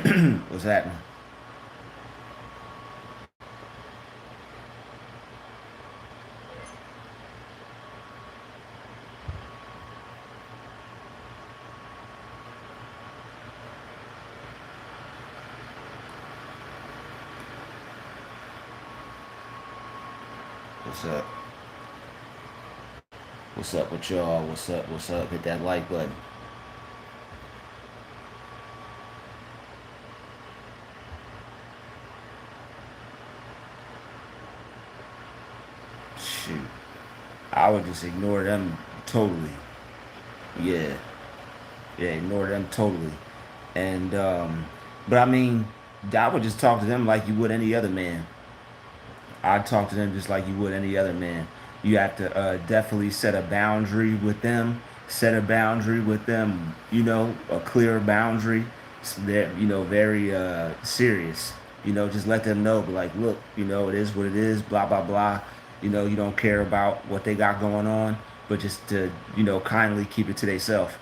What's happening? What's up? What's up with y'all? What's up? What's up? Hit that like button. Shoot. I would just ignore them totally. Yeah. Yeah, ignore them totally. And but I mean, I would just talk to them like you would any other man. I'd talk to them just like you would any other man. You have to definitely set a boundary with them. Set a boundary with them. A clear boundary. That very serious. Just let them know. But like, look, it is what it is. Blah blah blah. You don't care about what they got going on, but just to kindly keep it to themselves.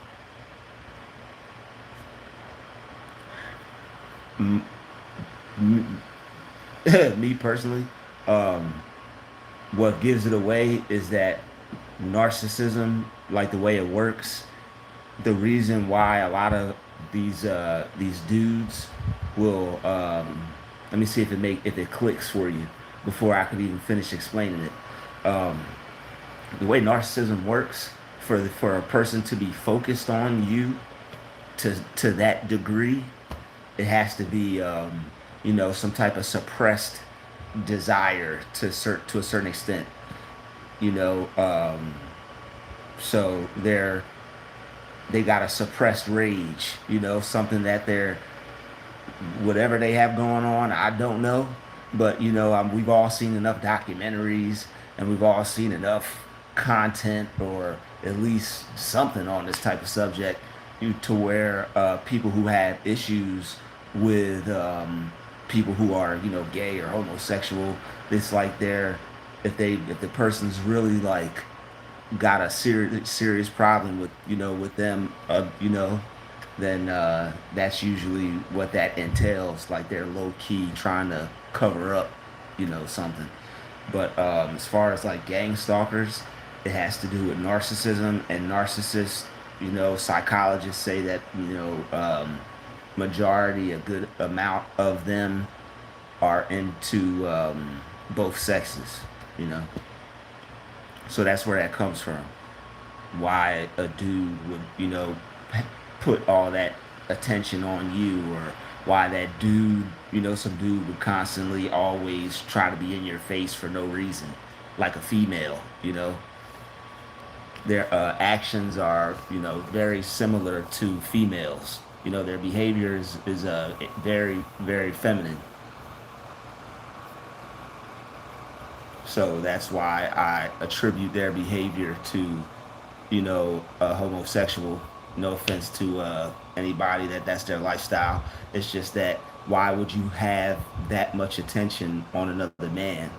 Me personally, um, what gives it away is that narcissism, like the way it works, the reason why a lot of these dudes will let me see if it clicks for you before I could even finish explaining it. The way narcissism works, for a person to be focused on you to that degree, it has to be some type of suppressed desire to a certain extent. You know, so they got a suppressed rage. Something that they're whatever they have going on. I don't know, but we've all seen enough documentaries and we've all seen enough content or at least something on this type of subject to where people who have issues with people who are gay or homosexual, it's like if the person's really like got a serious problem with them, then that's usually what that entails. Like they're low key trying to cover up, something. But as far as like gang stalkers, it has to do with narcissism and narcissists. Psychologists say that majority, a good amount of them are into both sexes. You know, so that's where that comes from. Why a dude would put all that attention on you, or why that dude some dude would constantly always try to be in your face for no reason, like a female. Their actions are very similar to females. Their behavior is very very feminine. So that's why I attribute their behavior to a homosexual. No offense to anybody that's their lifestyle. It's just that why would you have that much attention on another man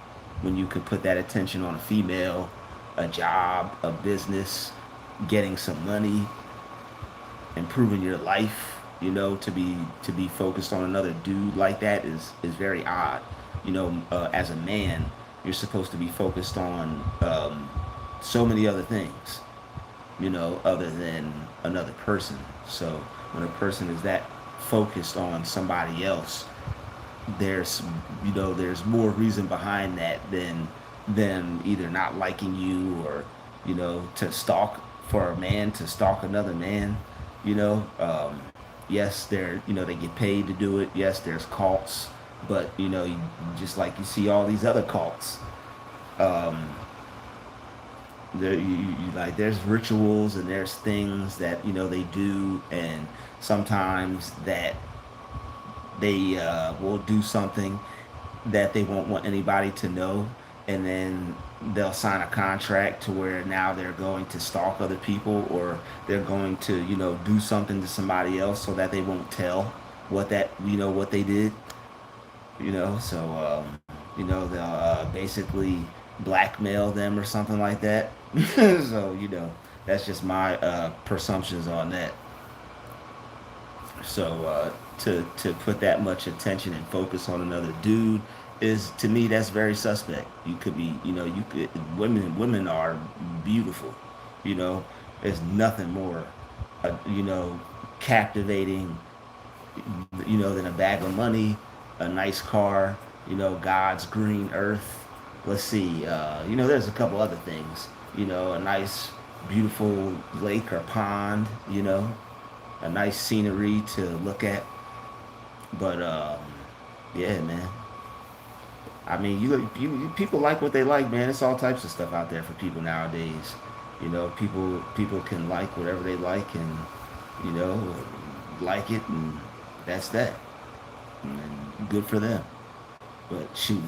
when you could put that attention on a female, a job, a business, getting some money, improving your life? To be focused on another dude like that is very odd. As a man, you're supposed to be focused on so many other things, other than another person. So when a person is that focused on somebody else, there's there's more reason behind that than them either not liking you or to stalk for a man to stalk another man. You know, yes, they get paid to do it. Yes, there's cults, but just like you see all these other cults, um, like there's rituals and there's things that they do, and sometimes that they will do something that they won't want anybody to know, and then they'll sign a contract to where now they're going to stalk other people, or they're going to do something to somebody else so that they won't tell what they did. So they'll basically blackmail them or something like that. So that's just my presumptions on that. So to put that much attention and focus on another dude is, to me, that's very suspect. You could be, you could, women are beautiful, you know. There's nothing more, captivating, than a bag of money, a nice car, God's green earth. Let's see, there's a couple other things, a nice, beautiful lake or pond, a nice scenery to look at. But yeah, man. I mean, people like what they like, man. It's all types of stuff out there for people nowadays. People can like whatever they like, and you know, like it, and that's that. And good for them. But shoot,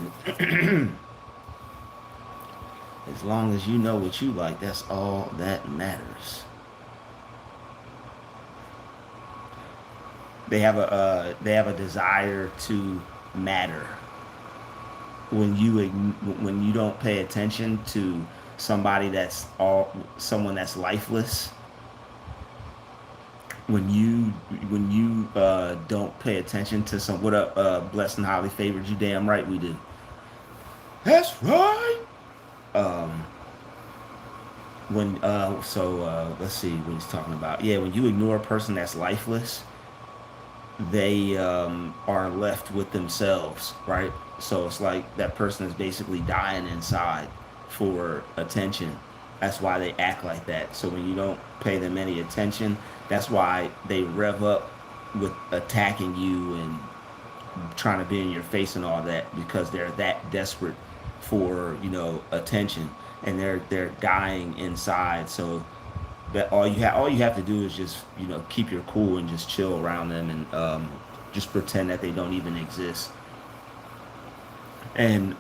as long as you know what you like, that's all that matters. They have a desire to matter. When you don't pay attention to someone that's lifeless, when you don't pay attention to some, what up, blessed and highly favored, you damn right we do. That's right. Um, let's see what he's talking about. Yeah, when you ignore a person that's lifeless, they are left with themselves, right? So it's like that person is basically dying inside for attention. That's why they act like that. So when you don't pay them any attention, that's why they rev up with attacking you and trying to be in your face and all that, because they're that desperate for attention, and they're dying inside. So that all you have to do is just keep your cool and just chill around them, and just pretend that they don't even exist. And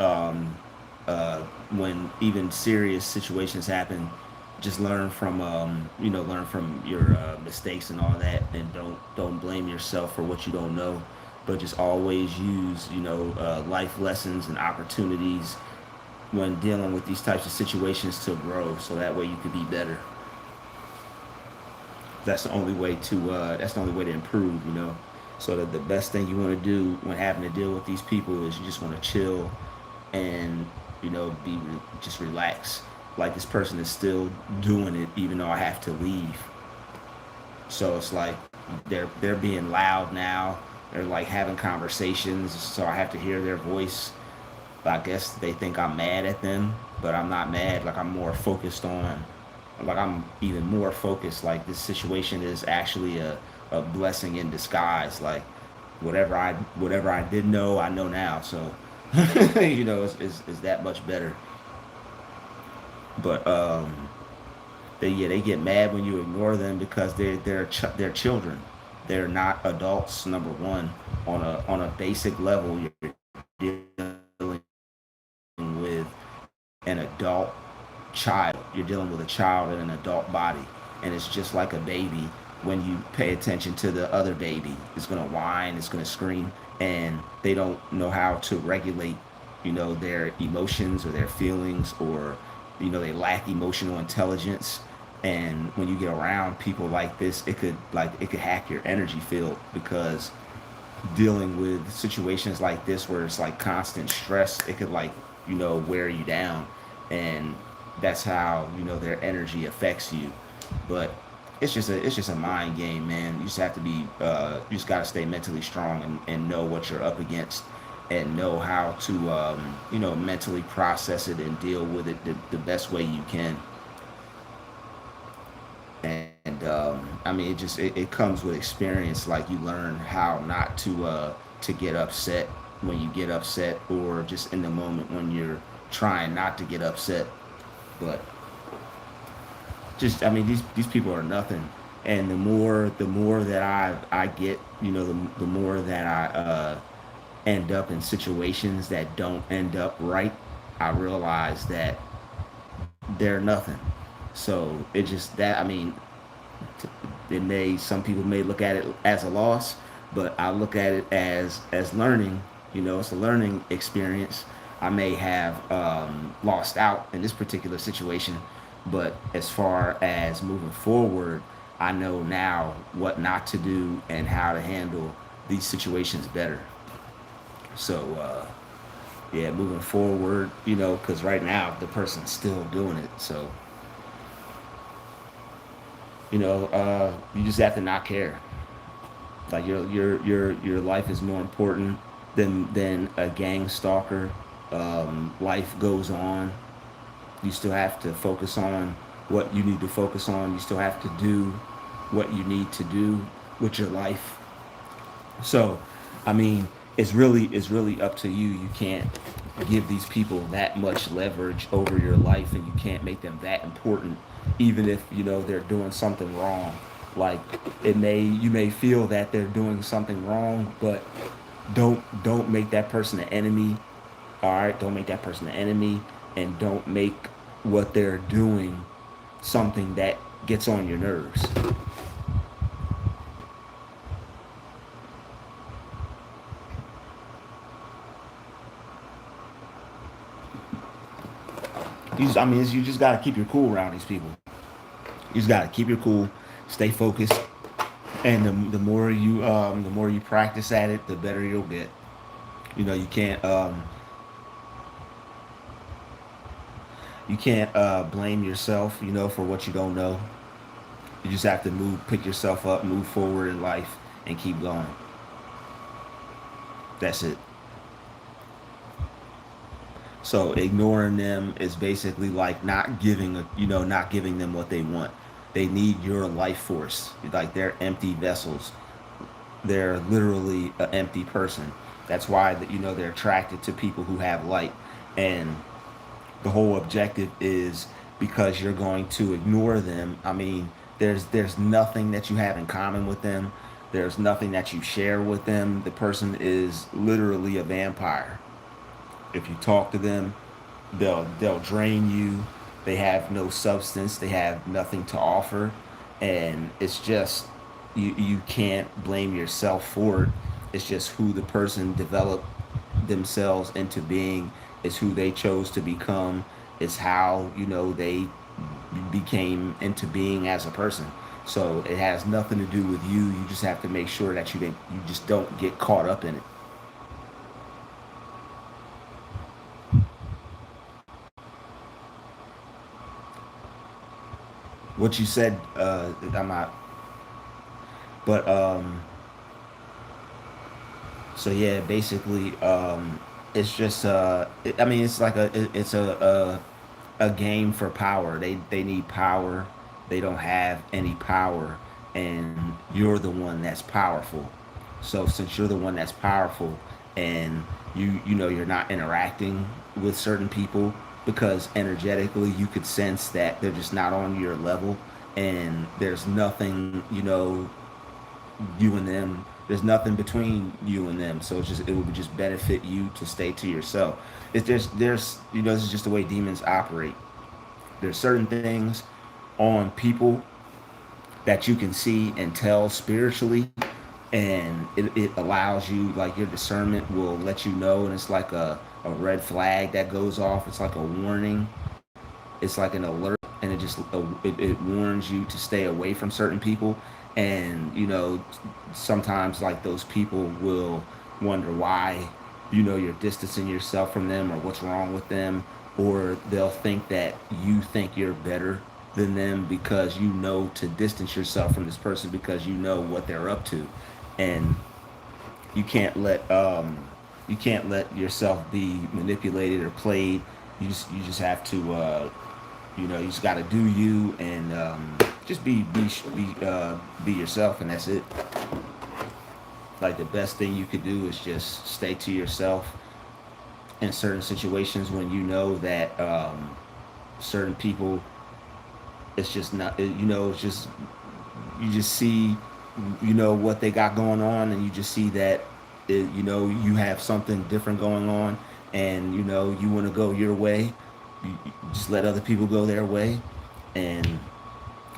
when even serious situations happen, just learn from your mistakes and all that, and don't blame yourself for what you don't know, but just always use life lessons and opportunities when dealing with these types of situations to grow, so that way you could be better. That's the only way to improve. So that the best thing you want to do when having to deal with these people is you just want to chill and just relax. Like, this person is still doing it even though I have to leave. So it's like they're being loud now. They're like having conversations, so I have to hear their voice. I guess they think I'm mad at them, but I'm not mad. Like, I'm even more focused. Like, this situation is actually a blessing in disguise. Like, whatever I didn't know, I know now. So it's that much better. But they get mad when you ignore them, because they're children. They're not adults. Number one, on a basic level, you're dealing with an adult child. You're dealing with a child in an adult body, and it's just like a baby. When you pay attention to the other baby, it's gonna whine, it's gonna scream, and they don't know how to regulate, their emotions or their feelings, or they lack emotional intelligence. And when you get around people like this, it could hack your energy field, because dealing with situations like this where it's like constant stress, it could wear you down, and that's how their energy affects you. But it's just a mind game, man. You just have to you just got to stay mentally strong, and know what you're up against, and know how to mentally process it and deal with it the best way you can. And I mean, it comes with experience. Like, you learn how not to get upset when you get upset, or just in the moment when you're trying not to get upset. But just, I mean, these people are nothing. And the more that I get, the more that I end up in situations that don't end up right, I realize that they're nothing. So it just that I mean, some people may look at it as a loss, but I look at it as learning. It's a learning experience. I may have lost out in this particular situation, but as far as moving forward, I know now what not to do and how to handle these situations better. So yeah, moving forward, because right now the person's still doing it. So you just have to not care. Like your life is more important than a gang stalker. Life goes on. You still have to focus on what you need to focus on. You still have to do what you need to do with your life. So, I mean, it's really up to you. You can't give these people that much leverage over your life, and you can't make them that important, even if they're doing something wrong. Like you may feel that they're doing something wrong, but don't make that person an enemy. All right, don't make that person an enemy, and don't make what they're doing something that gets on your nerves. You just gotta keep your cool around these people. You just gotta keep your cool, stay focused, and the more you practice at it, the better you'll get. You can't blame yourself, for what you don't know. You just have to pick yourself up, move forward in life, and keep going. That's it. So ignoring them is basically like not giving them what they want. They need your life force. Like they're empty vessels. They're literally an empty person. That's why they're attracted to people who have light, and the whole objective is because you're going to ignore them. I mean, there's nothing that you have in common with them. There's nothing that you share with them. The person is literally a vampire. If you talk to them, they'll drain you. They have no substance. They have nothing to offer, and it's just you can't blame yourself for it. It's just who the person developed themselves into being. Is who they chose to become. It's how they became into being as a person. So it has nothing to do with you. You just have to make sure that you just don't get caught up in it. What you said, I'm not. But so yeah, basically, it's just I mean, it's like it's a game for power. They need power. They don't have any power, and you're the one that's powerful. So since you're the one that's powerful, and you're not interacting with certain people because energetically you could sense that they're just not on your level, and there's nothing you and them. There's nothing between you and them, so it would just benefit you to stay to yourself. There's this is just the way demons operate. There's certain things on people that you can see and tell spiritually, and it allows you, like, your discernment will let you know, and it's like a red flag that goes off. It's like a warning. It's like an alert, and it warns you to stay away from certain people. And sometimes, like, those people will wonder why you're distancing yourself from them, or what's wrong with them, or they'll think that you think you're better than them because to distance yourself from this person because you know what they're up to. And you can't let yourself be manipulated or played. You just have to you just got to do you, and just be yourself, and that's it. Like, the best thing you could do is just stay to yourself in certain situations when you know that certain people, it's just not, it's just, you just see what they got going on, and you just see that you have something different going on, and you want to go your way. You just let other people go their way, and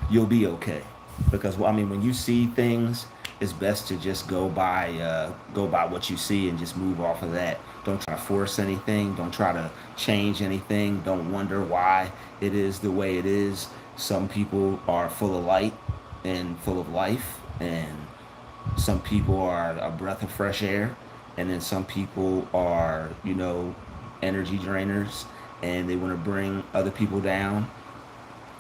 you'll be okay. Because, well, I mean, when you see things, it's best to just go by what you see, and just move off of that. Don't try to force anything. Don't try to change anything. Don't wonder why it is the way it is. Some people are full of light and full of life, and Some people are a breath of fresh air, and then some people are, energy drainers, and they want to bring other people down.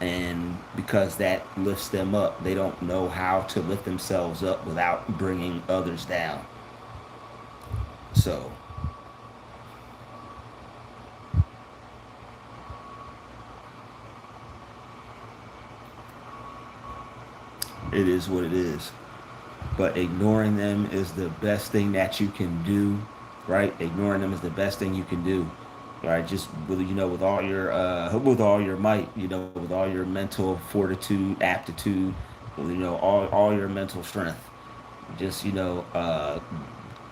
And because that lifts them up, they don't know how to lift themselves up without bringing others down. So it is what it is. But ignoring them is the best thing that you can do, right? Ignoring them is the best thing you can do, right? Just with all your with all your might, with all your mental fortitude, aptitude, all your mental strength. Just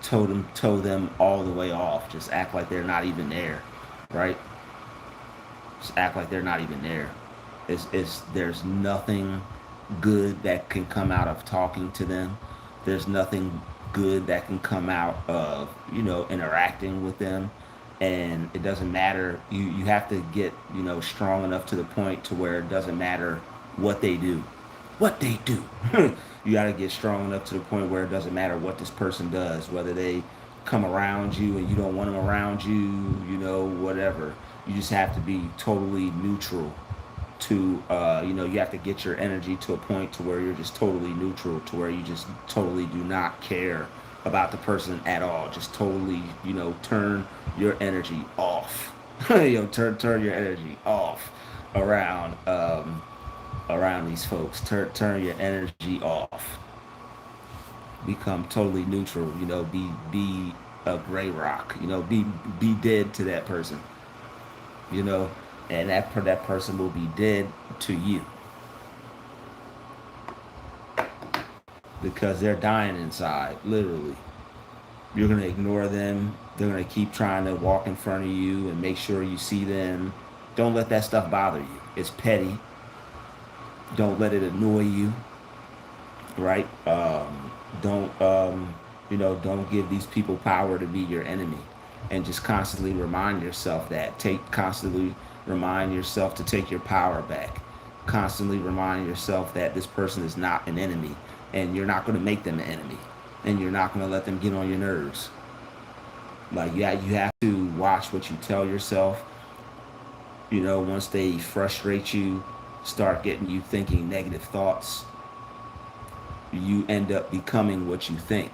toe them all the way off. Just act like they're not even there, right? Just act like they're not even there. It's there's nothing good that can come out of talking to them. There's nothing good that can come out of interacting with them, and it doesn't matter. You have to get strong enough to the point to where it doesn't matter what they do, what they do. You got to get strong enough to the point where it doesn't matter what this person does, whether they come around you and you don't want them around you, whatever. You just have to be totally neutral to you have to get your energy to a point to where you're just totally neutral, to where you just totally do not care about the person at all. Just totally turn your energy off. Turn your energy off around around these folks. Turn your energy off. Become totally neutral. Be a gray rock. Be dead to that person. you know, and that person will be dead to you because they're dying inside, literally. You're gonna ignore them. They're gonna keep trying to walk in front of you and make sure you see them. Don't let that stuff bother you. It's petty. Don't let it annoy you, right? Don't give these people power to be your enemy, and just constantly remind yourself that. Constantly remind yourself to take your power back. Constantly remind yourself that this person is not an enemy, and you're not going to make them an enemy, and you're not going to let them get on your nerves. Like, yeah, you have to watch what you tell yourself. Once they frustrate you, start getting you thinking negative thoughts, you end up becoming what you think.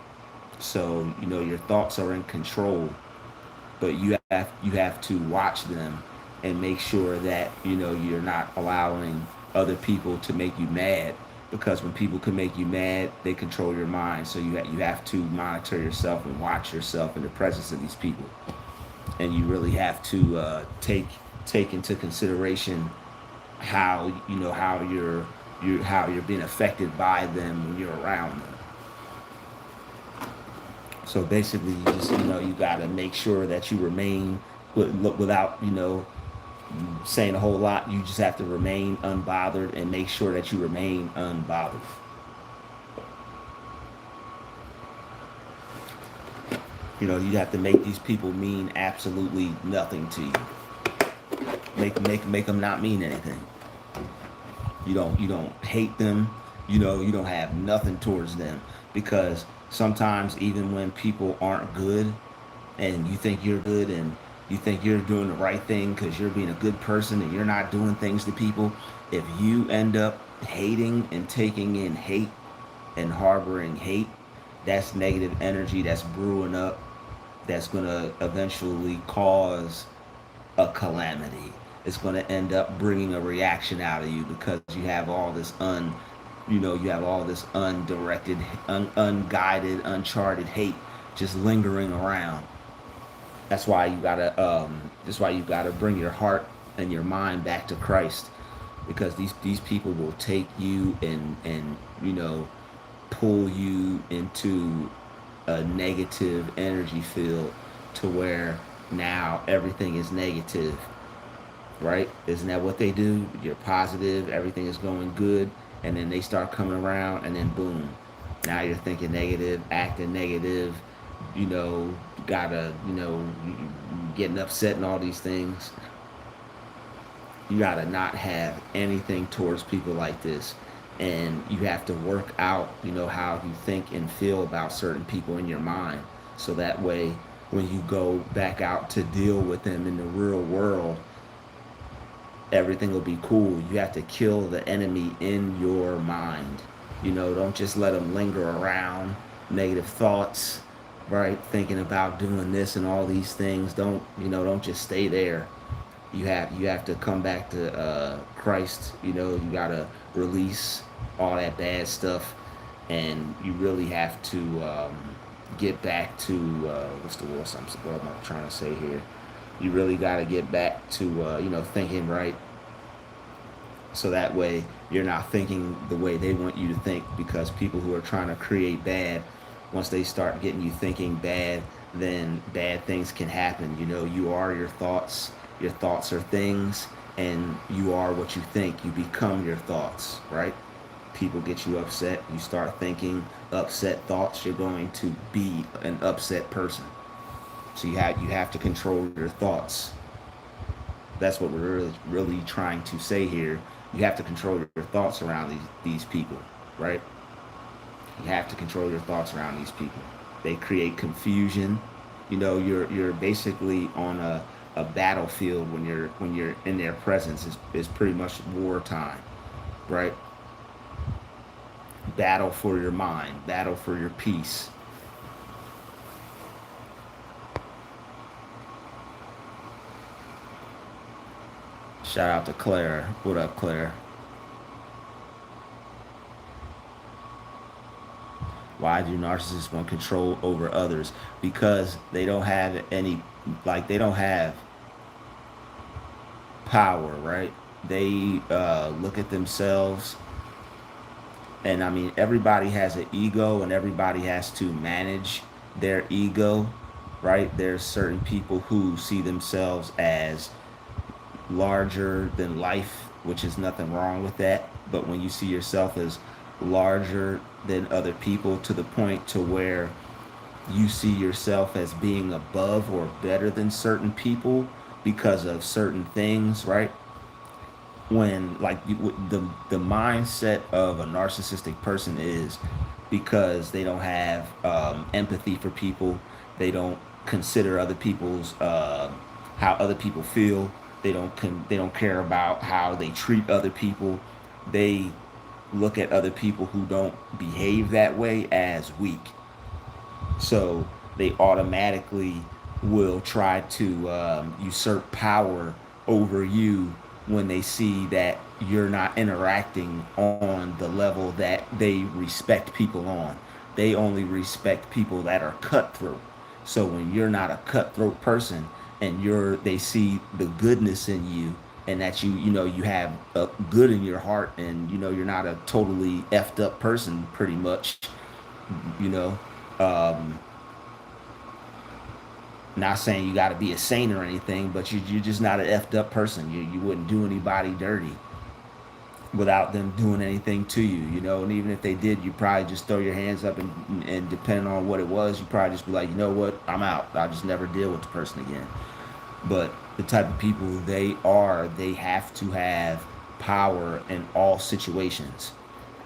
So your thoughts are in control, but you have to watch them and make sure that you're not allowing other people to make you mad, because when people can make you mad, they control your mind. So you have to monitor yourself and watch yourself in the presence of these people, and you really have to take into consideration how you're being affected by them when you're around them. So basically, you gotta make sure that you remain without saying a whole lot. You just have to remain unbothered and make sure that you remain unbothered. You have to make these people mean absolutely nothing to you. Make them not mean anything. You don't hate them. You don't have nothing towards them, because sometimes even when people aren't good and you think you're good and you think you're doing the right thing because you're being a good person and you're not doing things to people, if you end up hating and taking in hate and harboring hate, that's negative energy that's brewing up, that's going to eventually cause a calamity. It's going to end up bringing a reaction out of you, because you have all this undirected, unguided, uncharted hate just lingering around. That's why you gotta bring your heart and your mind back to Christ, because these people will take you and pull you into a negative energy field, to where now everything is negative, right? Isn't that what they do? You're positive, everything is going good, and then they start coming around, and then boom, now you're thinking negative, acting negative, gotta, getting upset and all these things. You gotta not have anything towards people like this. and you have to work out, how you think and feel about certain people in your mind, so that way when you go back out to deal with them in the real world, everything will be cool. You have to kill the enemy in your mind. Don't just let them linger around. Negative thoughts, right? Thinking about doing this and all these things. Don't just stay there. You have to come back to Christ. You gotta release all that bad stuff, and you really have to get back to what's the word? What am I trying to say here? You really got to get back to thinking right, so that way you're not thinking the way they want you to think, because people who are trying to create bad, once they start getting you thinking bad, then bad things can happen. You are your thoughts are things, and you are what you think. You become your thoughts, right? People get you upset, you start thinking upset thoughts, you're going to be an upset person. So you have to control your thoughts. That's what we're really trying to say here. You have to control your thoughts around these people, right? You have to control your thoughts around these people. They create confusion. You're basically on a battlefield when you're in their presence. Is pretty much wartime, right? Battle for your mind, battle for your peace. Shout out to Claire. What up, Claire? Why do narcissists want control over others? Because they don't have any, they don't have power, right? They look at themselves, and I mean, everybody has an ego, and everybody has to manage their ego, right? There's certain people who see themselves as larger than life, which is nothing wrong with that. But when you see yourself as larger than other people, to the point to where you see yourself as being above or better than certain people because of certain things, right? When the mindset of a narcissistic person is, because they don't have empathy for people, they don't consider other people's how other people feel. They don't care about how they treat other people. They look at other people who don't behave that way as weak. So they automatically will try to usurp power over you when they see that you're not interacting on the level that they respect people on. They only respect people that are cutthroat. So when you're not a cutthroat person, and they see the goodness in you, and that you have a good in your heart, and you're not a totally effed up person, pretty much, you know um not saying you got to be a saint or anything, but you're just not an effed up person. You wouldn't do anybody dirty without them doing anything to you. And even if they did, you probably just throw your hands up, and depending on what it was, you probably just be like, you know what, I'm out. I'll just never deal with the person again. But the type of people they have to have power in all situations.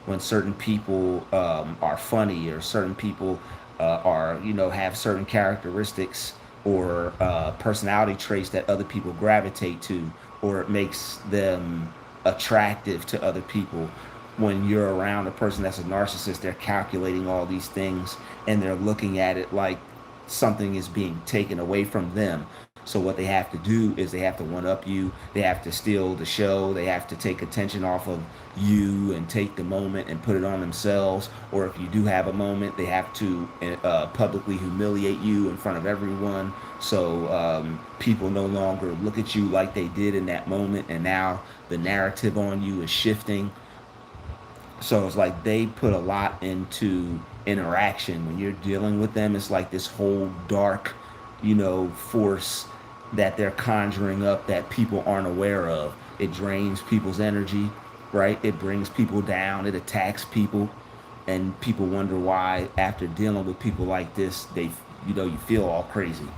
When certain people are funny, or certain people are, have certain characteristics, or personality traits that other people gravitate to, or it makes them attractive to other people. When you're around a person that's a narcissist, they're calculating all these things, and they're looking at it like something is being taken away from them. So what they have to do is they have to one up you. They have to steal the show. They have to take attention off of you and take the moment and put it on themselves. Or if you do have a moment, they have to publicly humiliate you in front of everyone. So people no longer look at you like they did in that moment, and now the narrative on you is shifting. So it's like they put a lot into interaction. When you're dealing with them, it's like this whole dark, force that they're conjuring up that people aren't aware of. It drains people's energy, right? It brings people down. It attacks people, and people wonder why, after dealing with people like this, you feel all crazy.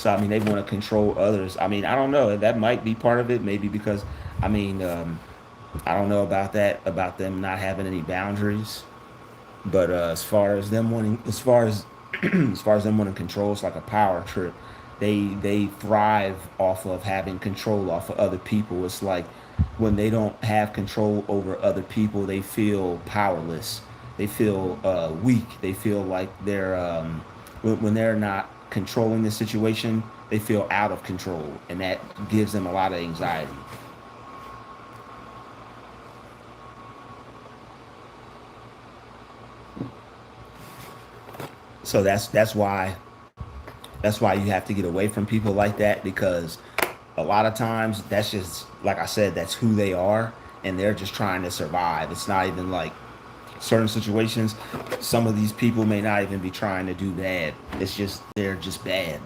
So I mean, they want to control others. I mean, I don't know. That might be part of it. Maybe because I mean, I don't know about that, about them not having any boundaries. But as far as them wanting, as far as as far as them wanting control, it's like a power trip. They thrive off of having control off of other people. It's like when they don't have control over other people, they feel powerless. They feel weak. They feel like they're when they're not controlling the situation, they feel out of control, and that gives them a lot of anxiety. So that's why you have to get away from people like that, because a lot of times that's just, like I said, that's who they are, and they're just trying to survive. It's not even like certain situations, some of these people may not even be trying to do bad. It's just they're just bad,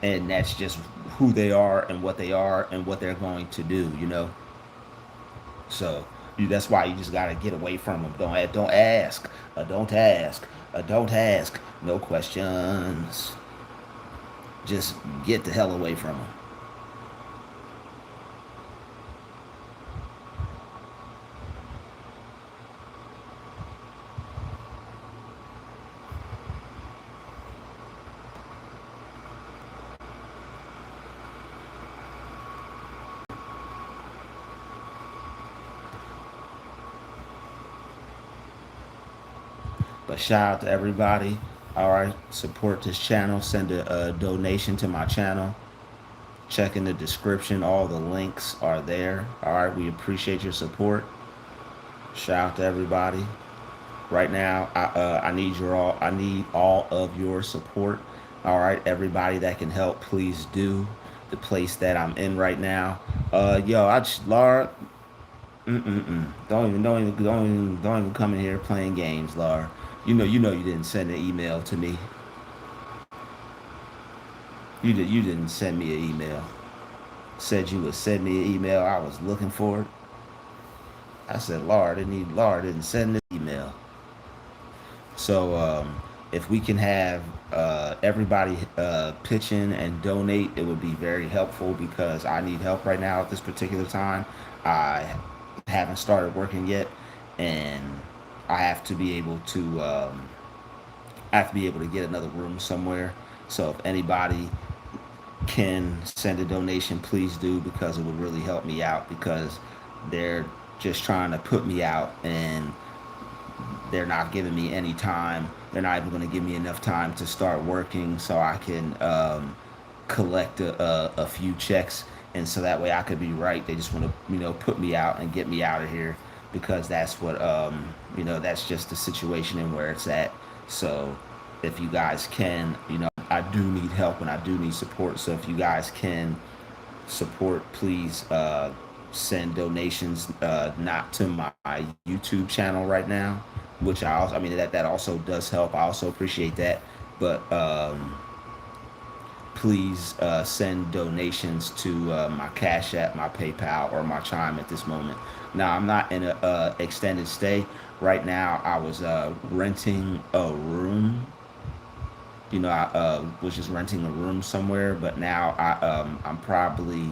and that's just who they are and what they're going to do, you know. So that's why you just gotta get away from them. Don't ask, don't ask, don't ask, no questions. Just get the hell away from them. But shout out to everybody. All right, support this channel. Send a donation to my channel. Check in the description. All the links are there. All right, we appreciate your support. Shout out to everybody. Right now, I need all of your support. All right, everybody that can help, please do. The place that I'm in right now. Yo, I just Laura. Don't even come in here playing games, Laura. You know you didn't send an email to me. You didn't send me an email. Said you would send me an email. I was looking for it. I said Laura didn't send the email. So if we can have everybody pitch in and donate, it would be very helpful, because I need help right now at this particular time. I haven't started working yet, and I have to be able to get another room somewhere. So if anybody can send a donation, please do, because it would really help me out, because they're just trying to put me out, and they're not giving me any time. They're not even going to give me enough time to start working so I can collect a few checks, and so that way I could be right. They just want to, put me out and get me out of here, because that's what, that's just the situation and where it's at. So if you guys can, I do need help and I do need support. So if you guys can support, please send donations, not to my YouTube channel right now, which I mean, that also does help. I also appreciate that. But please send donations to my Cash App, my PayPal, or my Chime at this moment. Now, I'm not in a extended stay right now. I was renting a room. I was just renting a room somewhere, but now I'm probably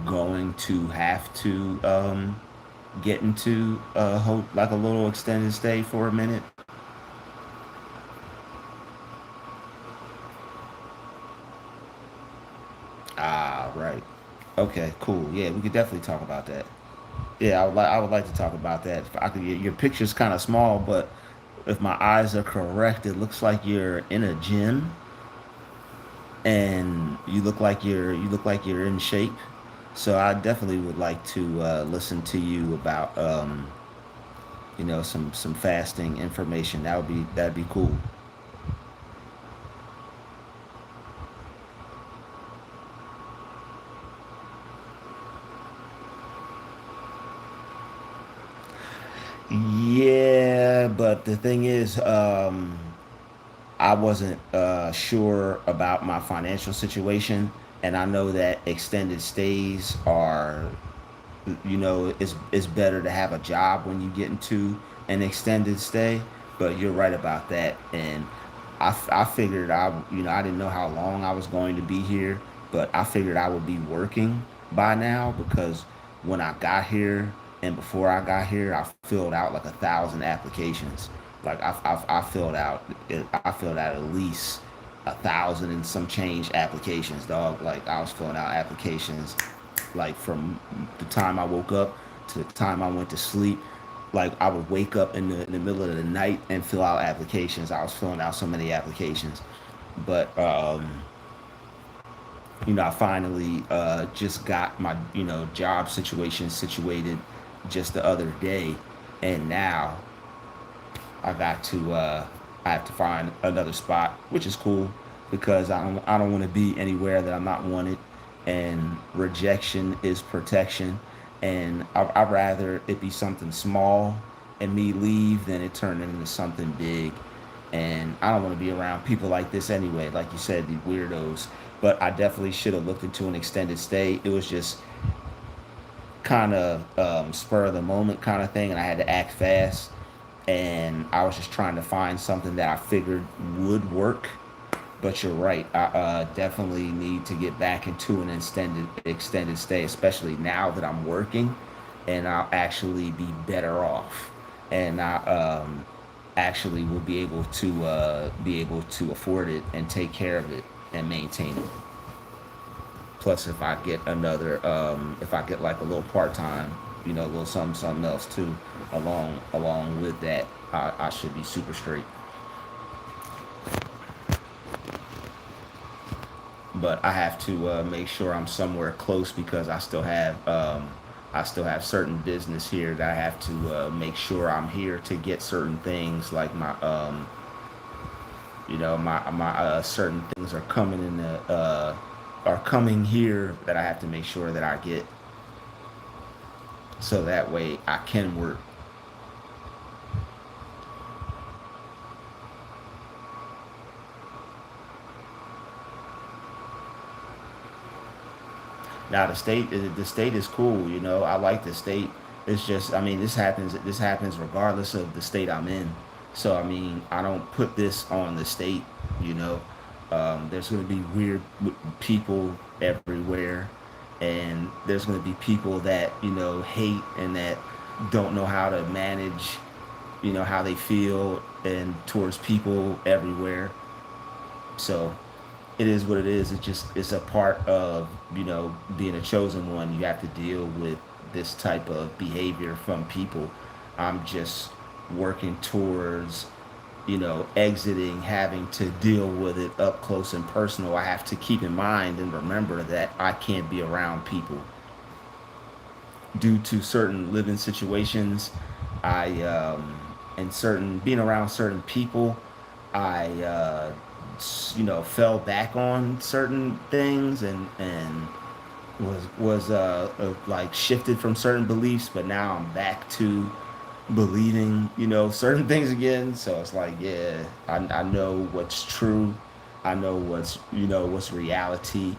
going to have to get into like a little extended stay for a minute. Ah, right. Okay, cool. Yeah, we could definitely talk about that. Yeah, I would like to talk about that. If I could, your picture's kind of small, but if my eyes are correct, it looks like you're in a gym, and you look like you're in shape. So I definitely would like to listen to you about some fasting information. That'd be cool. Yeah, but the thing is, I wasn't sure about my financial situation, and I know that extended stays are, it's better to have a job when you get into an extended stay. But you're right about that, and I figured I didn't know how long I was going to be here, but I figured I would be working by now because when I got here and before I got here, I filled out like 1,000 applications. Like I filled out at least 1,000 and some change applications, dog. Like I was filling out applications like from the time I woke up to the time I went to sleep. Like I would wake up in the middle of the night and fill out applications. I was filling out so many applications, but I finally just got my job situation situated just the other day, and now I got to I have to find another spot, which is cool because I don't want to be anywhere that I'm not wanted, and rejection is protection, and I'd rather it be something small and me leave than it turn into something big. And I don't want to be around people like this anyway, like you said, the weirdos. But I definitely should have looked into an extended stay. It was just kind of spur of the moment kind of thing, and I had to act fast. And I was just trying to find something that I figured would work. But you're right. I definitely need to get back into an extended stay, especially now that I'm working, and I'll actually be better off, and I actually will be able to afford it and take care of it and maintain it. Plus, if I get like a little part time, a little something else too, along with that, I should be super straight. But I have to make sure I'm somewhere close because I still have certain business here that I have to make sure I'm here to get certain things like my certain things are coming in the are coming here that I have to make sure that I get so that way I can work. Now the state is cool. I like the state. It's just, I mean, this happens regardless of the state I'm in. So I mean, I don't put this on the state. You know, there's going to be weird people everywhere, and there's going to be people that hate and that don't know how to manage how they feel and towards people everywhere. So it is what it is. It's a part of being a chosen one. You have to deal with this type of behavior from people. I'm just working towards exiting having to deal with it up close and personal. I have to keep in mind and remember that I can't be around people due to certain living situations. I and certain being around certain people, I fell back on certain things and was like shifted from certain beliefs, but now I'm back to believing certain things again. So it's like, yeah, I know what's true. I know what's reality,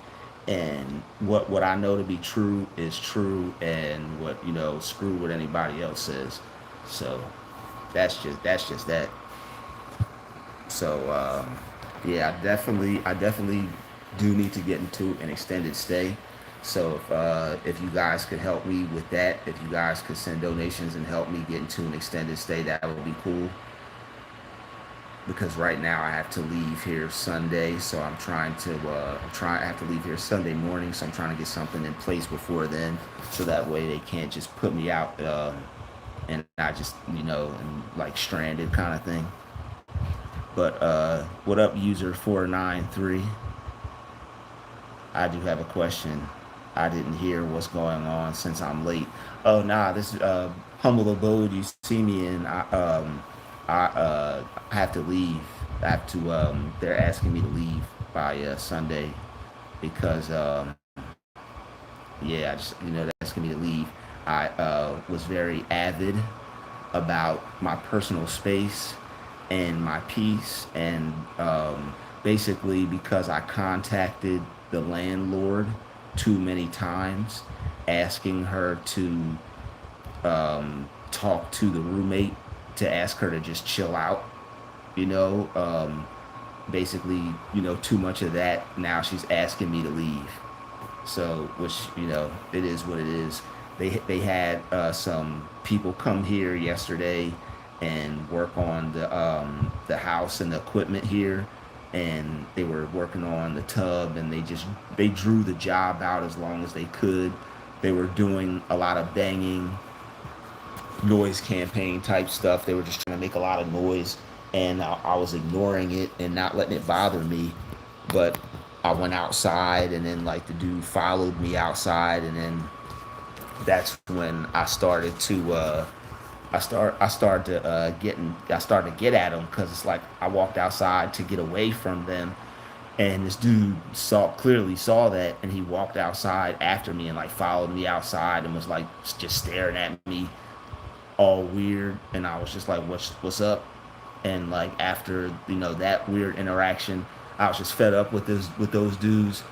and what I know to be true is true, and what screw what anybody else says. So that's just that. So yeah, I definitely do need to get into an extended stay. So if you guys could help me with that, if you guys could send donations and help me get into an extended stay, that would be cool. Because right now I have to leave here Sunday, so I have to leave here Sunday morning, so I'm trying to get something in place before then, so that way they can't just put me out and I just and like stranded kind of thing. But what up, user 493? I do have a question. I didn't hear what's going on since I'm late. Oh nah, this humble abode you see me in. I have to leave. I have to. They're asking me to leave by Sunday because yeah, I just they're asking me to leave. I was very avid about my personal space and my peace, and basically because I contacted the landlord too many times, asking her to talk to the roommate to ask her to just chill out, you know. basically, too much of that. Now she's asking me to leave. So, which, it is what it is. They had some people come here yesterday and work on the house and the equipment here, and they were working on the tub, and they drew the job out as long as they could. They were doing a lot of banging, noise campaign type stuff. They were just trying to make a lot of noise, and I was ignoring it and not letting it bother me. But I went outside, and then like the dude followed me outside, and then that's when I started to I started to get at him, because it's like I walked outside to get away from them, and this dude clearly saw that, and he walked outside after me and like followed me outside and was like just staring at me all weird. And I was just like, what's up? And like after that weird interaction, I was just fed up with those dudes.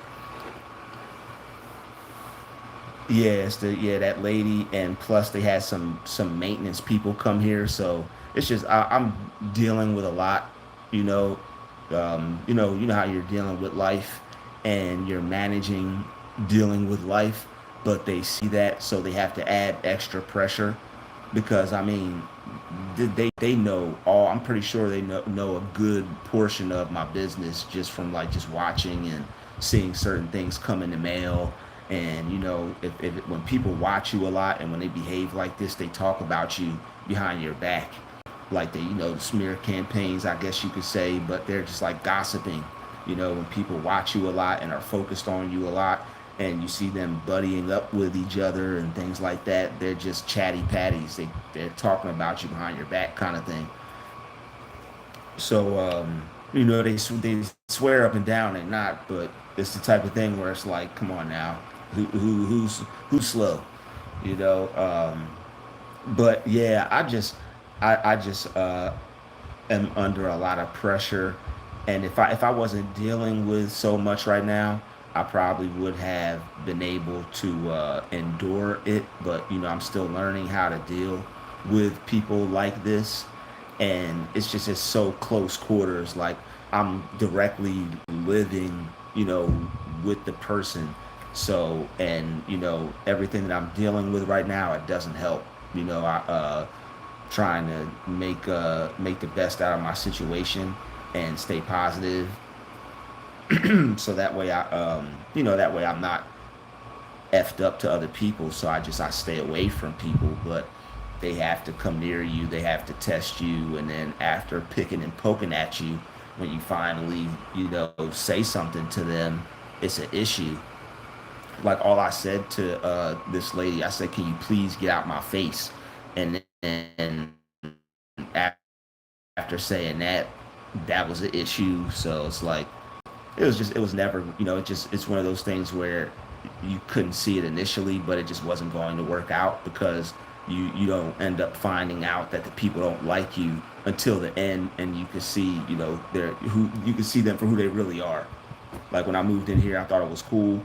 Yeah, that lady, and plus they had some maintenance people come here, so it's just I'm dealing with a lot, you know, you know how you're dealing with life, and you're managing dealing with life, but they see that, so they have to add extra pressure, because I mean, they know all. I'm pretty sure they know a good portion of my business just from like just watching and seeing certain things come in the mail. And if when people watch you a lot and when they behave like this, they talk about you behind your back, like they smear campaigns, I guess you could say, but they're just like gossiping. When people watch you a lot and are focused on you a lot, and you see them buddying up with each other and things like that, they're just chatty patties. They're talking about you behind your back, kind of thing. So they swear up and down they're not, but it's the type of thing where it's like, come on now, who's slow, you know. But yeah, I just am under a lot of pressure, and if I wasn't dealing with so much right now, I probably would have been able to endure it. But I'm still learning how to deal with people like this, and it's so close quarters. Like I'm directly living, with the person. So, and everything that I'm dealing with right now, it doesn't help. I trying to make the best out of my situation and stay positive, so that way I'm not effed up to other people. So I stay away from people, but they have to come near you, they have to test you, and then after picking and poking at you, when you finally say something to them, it's an issue. Like all I said to this lady, I said, "Can you please get out my face?" And then after saying that, that was an issue. So it's like it was never, it's one of those things where you couldn't see it initially, but it just wasn't going to work out, because you don't end up finding out that the people don't like you until the end, and you can see they're who you can see them for who they really are. Like when I moved in here, I thought it was cool,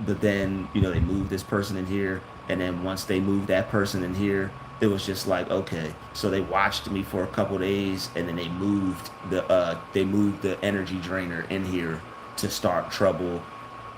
but then they moved this person in here, and then once they moved that person in here, it was just like, okay. So they watched me for a couple days, and then they moved the energy drainer in here to start trouble,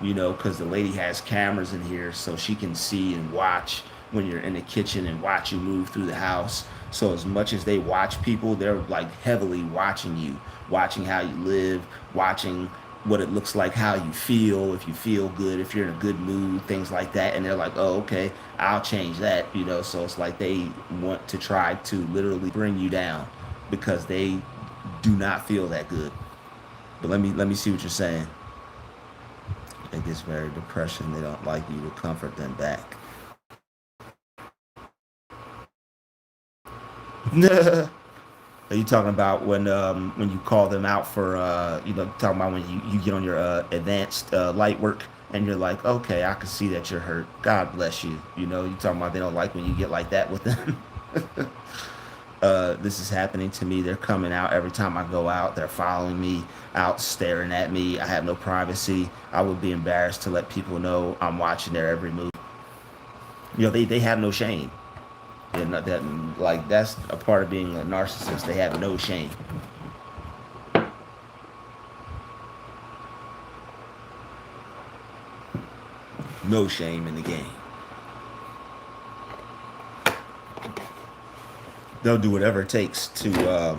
because the lady has cameras in here, so she can see and watch when you're in the kitchen and watch you move through the house. So as much as they watch people, they're like heavily watching you, watching how you live, watching what it looks like, how you feel, if you feel good, if you're in a good mood, things like that. And they're like, oh, okay, I'll change that, So it's like they want to try to literally bring you down, because they do not feel that good. But let me see what you're saying. I think it's very depression. They don't like you to comfort them back. Are you talking about when you call them out for talking about when you get on your advanced light work, and you're like, okay, I can see that you're hurt. God bless you. You talking about they don't like when you get like that with them. This is happening to me. They're coming out every time I go out. They're following me out, staring at me. I have no privacy. I would be embarrassed to let people know I'm watching their every move. They have no shame. And that, like, that's a part of being a narcissist. They have no shame. No shame in the game. They'll do whatever it takes to,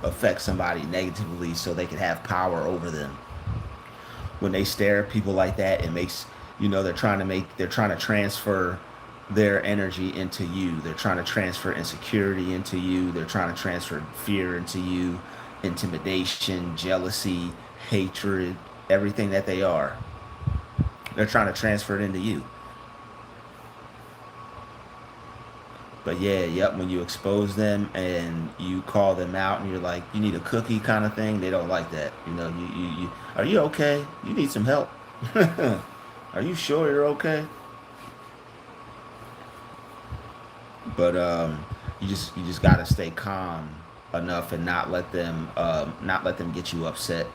affect somebody negatively so they can have power over them. When they stare at people like that, it makes, they're trying to transfer their energy into you. They're trying to transfer insecurity into you. They're trying to transfer fear into you, intimidation, jealousy, hatred, everything that they are. They're trying to transfer it into you. But yeah, yep, when you expose them and you call them out and you're like, you need a cookie kind of thing, they don't like that. Are you okay? You need some help. Are you sure you're okay? But you just gotta stay calm enough and not let them get you upset.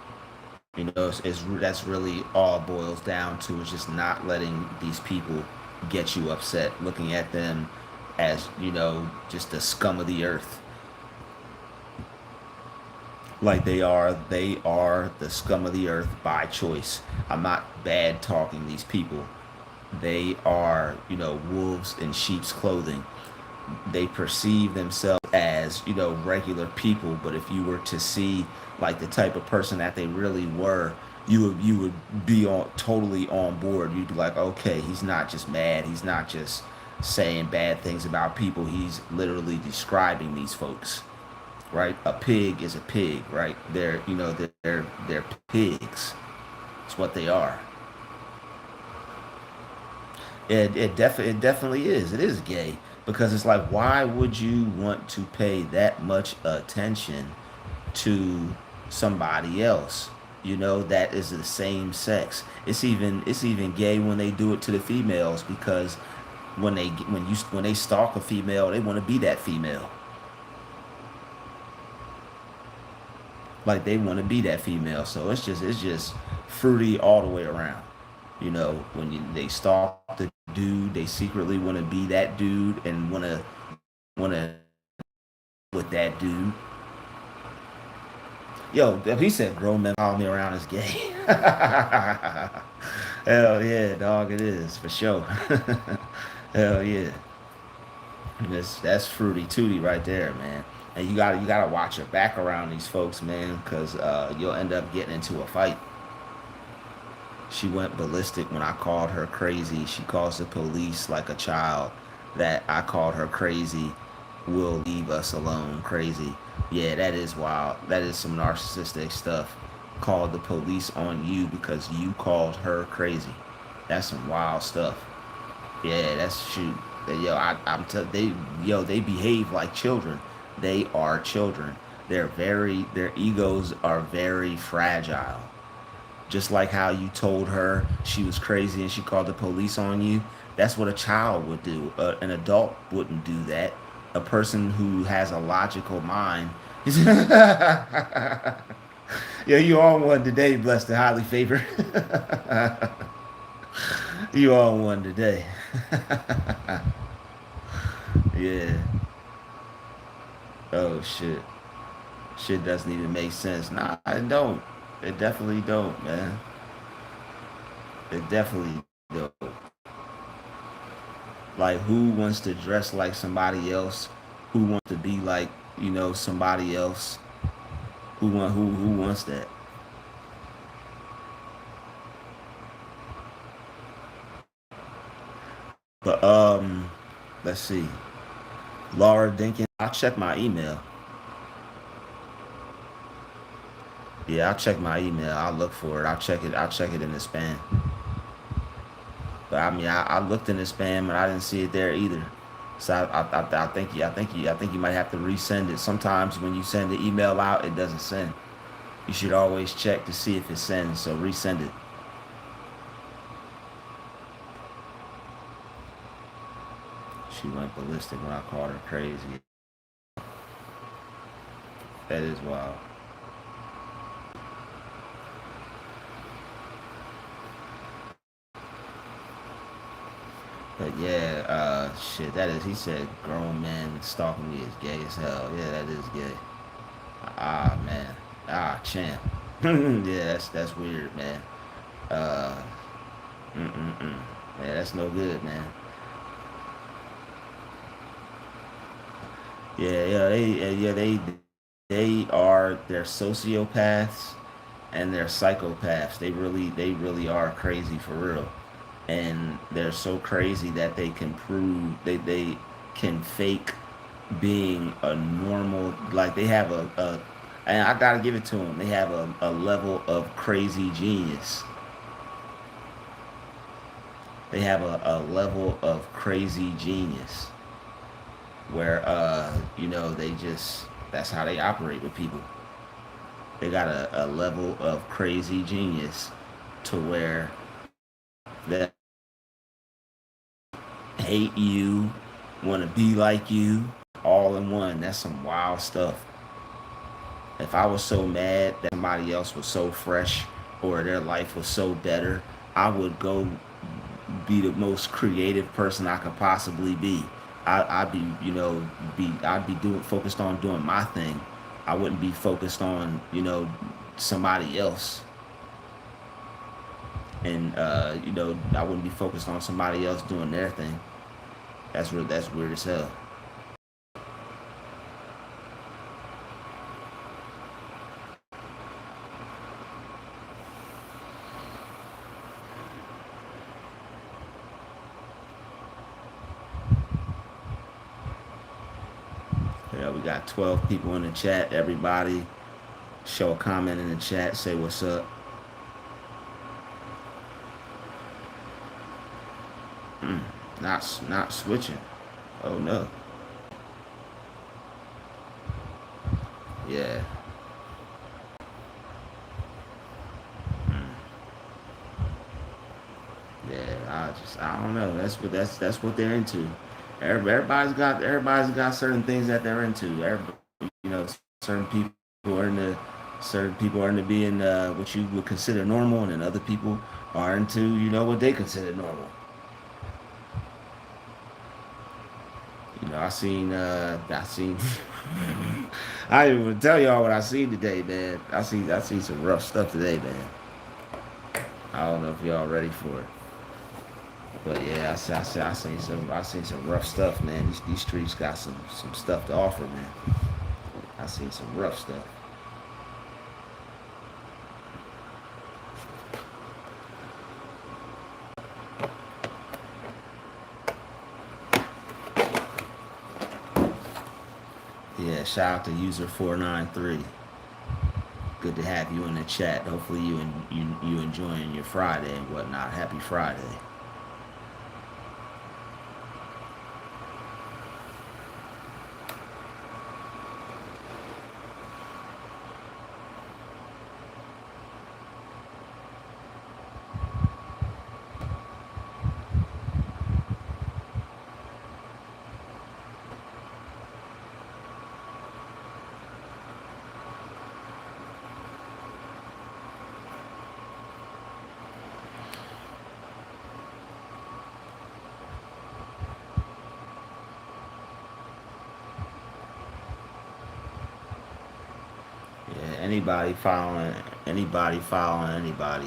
That's really all it boils down to, is just not letting these people get you upset, looking at them as, just the scum of the earth. Like they are the scum of the earth by choice. I'm not bad talking these people. They are, wolves in sheep's clothing. They perceive themselves as, regular people, but if you were to see like the type of person that they really were, you would be on totally on board. You'd be like, okay, he's not just mad, he's not just saying bad things about people, he's literally describing these folks. Right, a pig is a pig, right? They're pigs. It's what they are. It definitely is. It is gay, because it's like, why would you want to pay that much attention to somebody else? That is the same sex. It's even gay when they do it to the females, because when they stalk a female, they want to be that female. Like they want to be that female. So it's just fruity all the way around. When they stalk the dude, they secretly want to be that dude and want to with that dude. Yo, he said grown men follow me around as gay. Hell yeah, dog, it is for sure. Hell yeah, that's fruity tooty right there, man. And you gotta watch your back around these folks, man, because you'll end up getting into a fight. She went ballistic when I called her crazy. She calls the police like a child. That I called her crazy will leave us alone. Crazy. Yeah, that is wild. That is some narcissistic stuff. Called the police on you because you called her crazy. That's some wild stuff. Yeah, that's shoot. They behave like children. They are children. Their egos are very fragile. Just like how you told her she was crazy and she called the police on you. That's what a child would do. An adult wouldn't do that. A person who has a logical mind. Yeah, you on one today, blessed and highly favored. You on one today. Yeah. Oh shit. Shit doesn't even make sense. Nah, it don't. It definitely don't, man. It definitely don't. Like, who wants to dress like somebody else? Who wants to be like, somebody else? Who wants that? But let's see. Laura Dinkin. I'll check my email. Yeah, I'll check my email. I'll look for it. I'll check it. I'll check it in the spam. But I mean, I looked in the spam and I didn't see it there either. So I think you might have to resend it. Sometimes when you send the email out, it doesn't send. You should always check to see if it sends. So resend it. She went ballistic when I called her crazy. That is wild. But yeah, shit, that is. He said grown man stalking me is gay as hell. Yeah, that is gay. Ah man, champ. Yeah, that's weird, man. Uh, mm-mm-mm. Yeah, that's no good, man. They're sociopaths and they're psychopaths. They really are crazy for real, and they're so crazy that they can fake being a normal, like they have a and I gotta give it to them. They have a level of crazy genius. They have a level of crazy genius where they just, that's how they operate with people. They got a level of crazy genius to where they hate you, want to be like you, all in one. That's some wild stuff. If I was so mad that somebody else was so fresh or their life was so better, I would go be the most creative person I could possibly be. I'd be, I'd be doing focused on doing my thing. I wouldn't be focused on, somebody else, and I wouldn't be focused on somebody else doing their thing. That's weird as hell. Yeah, we got 12 people in the chat. Everybody, show a comment in the chat. Say what's up. Not switching. Oh no. Yeah. Yeah. I don't know. That's what they're into. Everybody's got certain things that they're into. Everybody, you know, certain people certain people are into being what you would consider normal, and then other people are into what they consider normal. I seen I didn't even tell y'all what I seen today, man. I seen some rough stuff today, man. I don't know if y'all ready for it. But yeah, I seen some rough stuff, man. These streets got some stuff to offer, man. I seen some rough stuff. Yeah, shout out to user 493. Good to have you in the chat. Hopefully you enjoying your Friday and whatnot. Happy Friday. Yeah, anybody following anybody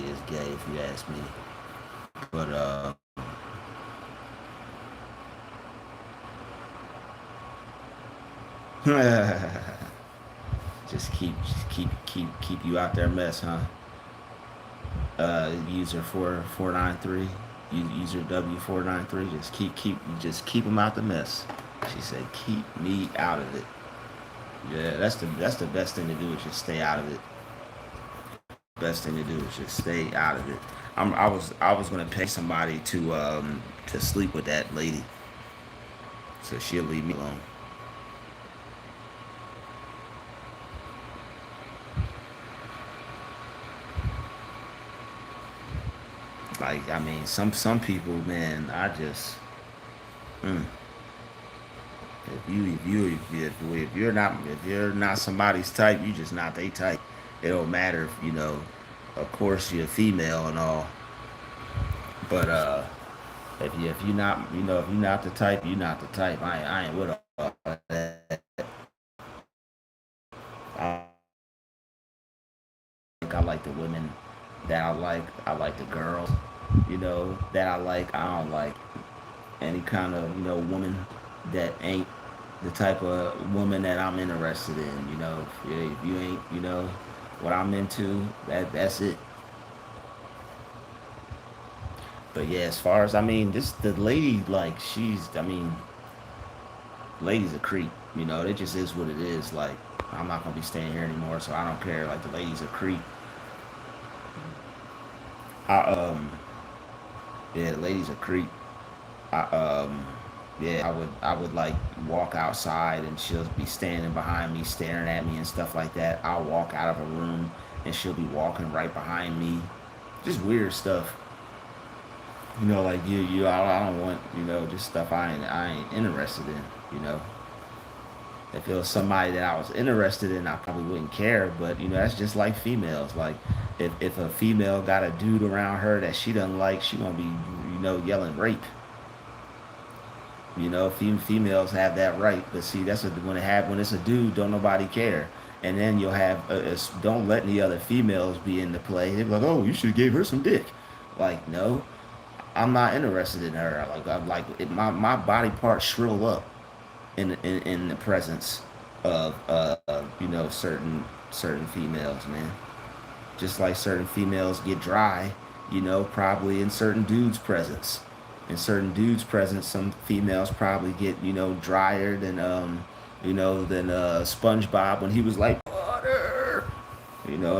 is gay if you ask me. But just keep you out there mess, huh? User 4493, user W493. Just keep them out the mess. She said, keep me out of it. Yeah, that's the best thing to do is just stay out of it. Best thing to do is just stay out of it. I was gonna pay somebody to sleep with that lady, so she'll leave me alone. Like, I mean, some people, man, I just mm, if you're not somebody's type, you just not they type. It don't matter if of course you're female and all, but if you're not the type, you're not the type. I ain't with all that. I I like the women that I like. I like the girls. that I like. I don't like any kind of woman that ain't the type of woman that I'm interested in. If you ain't what I'm into, that's it. But yeah, as far as this the lady, like, she's lady's a creep. It just is what it is. Like, I'm not gonna be staying here anymore, so I don't care. Like, the lady's a creep. I Yeah, the lady's a creep. I Yeah, I would like walk outside and she'll be standing behind me, staring at me and stuff like that. I'll walk out of a room and she'll be walking right behind me. Just weird stuff. Like I don't want just stuff I ain't interested in. You know, if it was somebody that I was interested in, I probably wouldn't care. But that's just like females. Like, if a female got a dude around her that she doesn't like, she gonna be yelling rape. Females have that right, but see, that's when it's a dude, don't nobody care. And then you'll have don't let any other females be in the play. They're like, oh, you should have gave her some dick. Like, no, I'm not interested in her. My body parts shrivel up in the presence of certain females, man. Just like certain females get dry, probably in certain dudes' presence. In certain dudes' presence, some females probably get drier than SpongeBob when he was like water.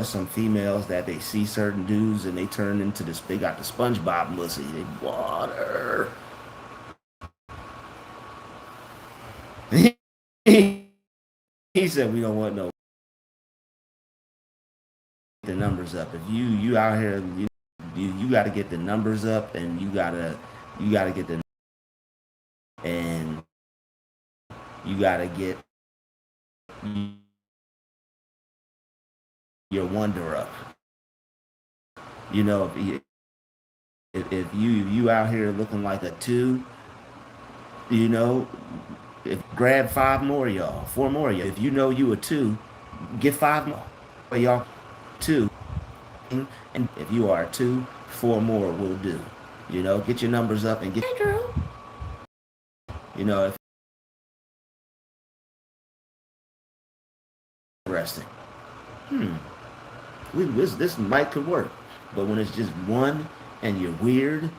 Some females that they see certain dudes and they turn into this. They got the SpongeBob pussy. They water. He said we don't want no the numbers up. If you out here, you got to get the numbers up, and you gotta get the and you gotta get your wonder up. If you out here looking like a two, you know, if grab five more of y'all, four more of y'all. If you a two, get five more of y'all two, and if you are a two, four more will do. Get your numbers up and get. Hey, girl. If interesting. Hmm. This might could work, but when it's just one and you're weird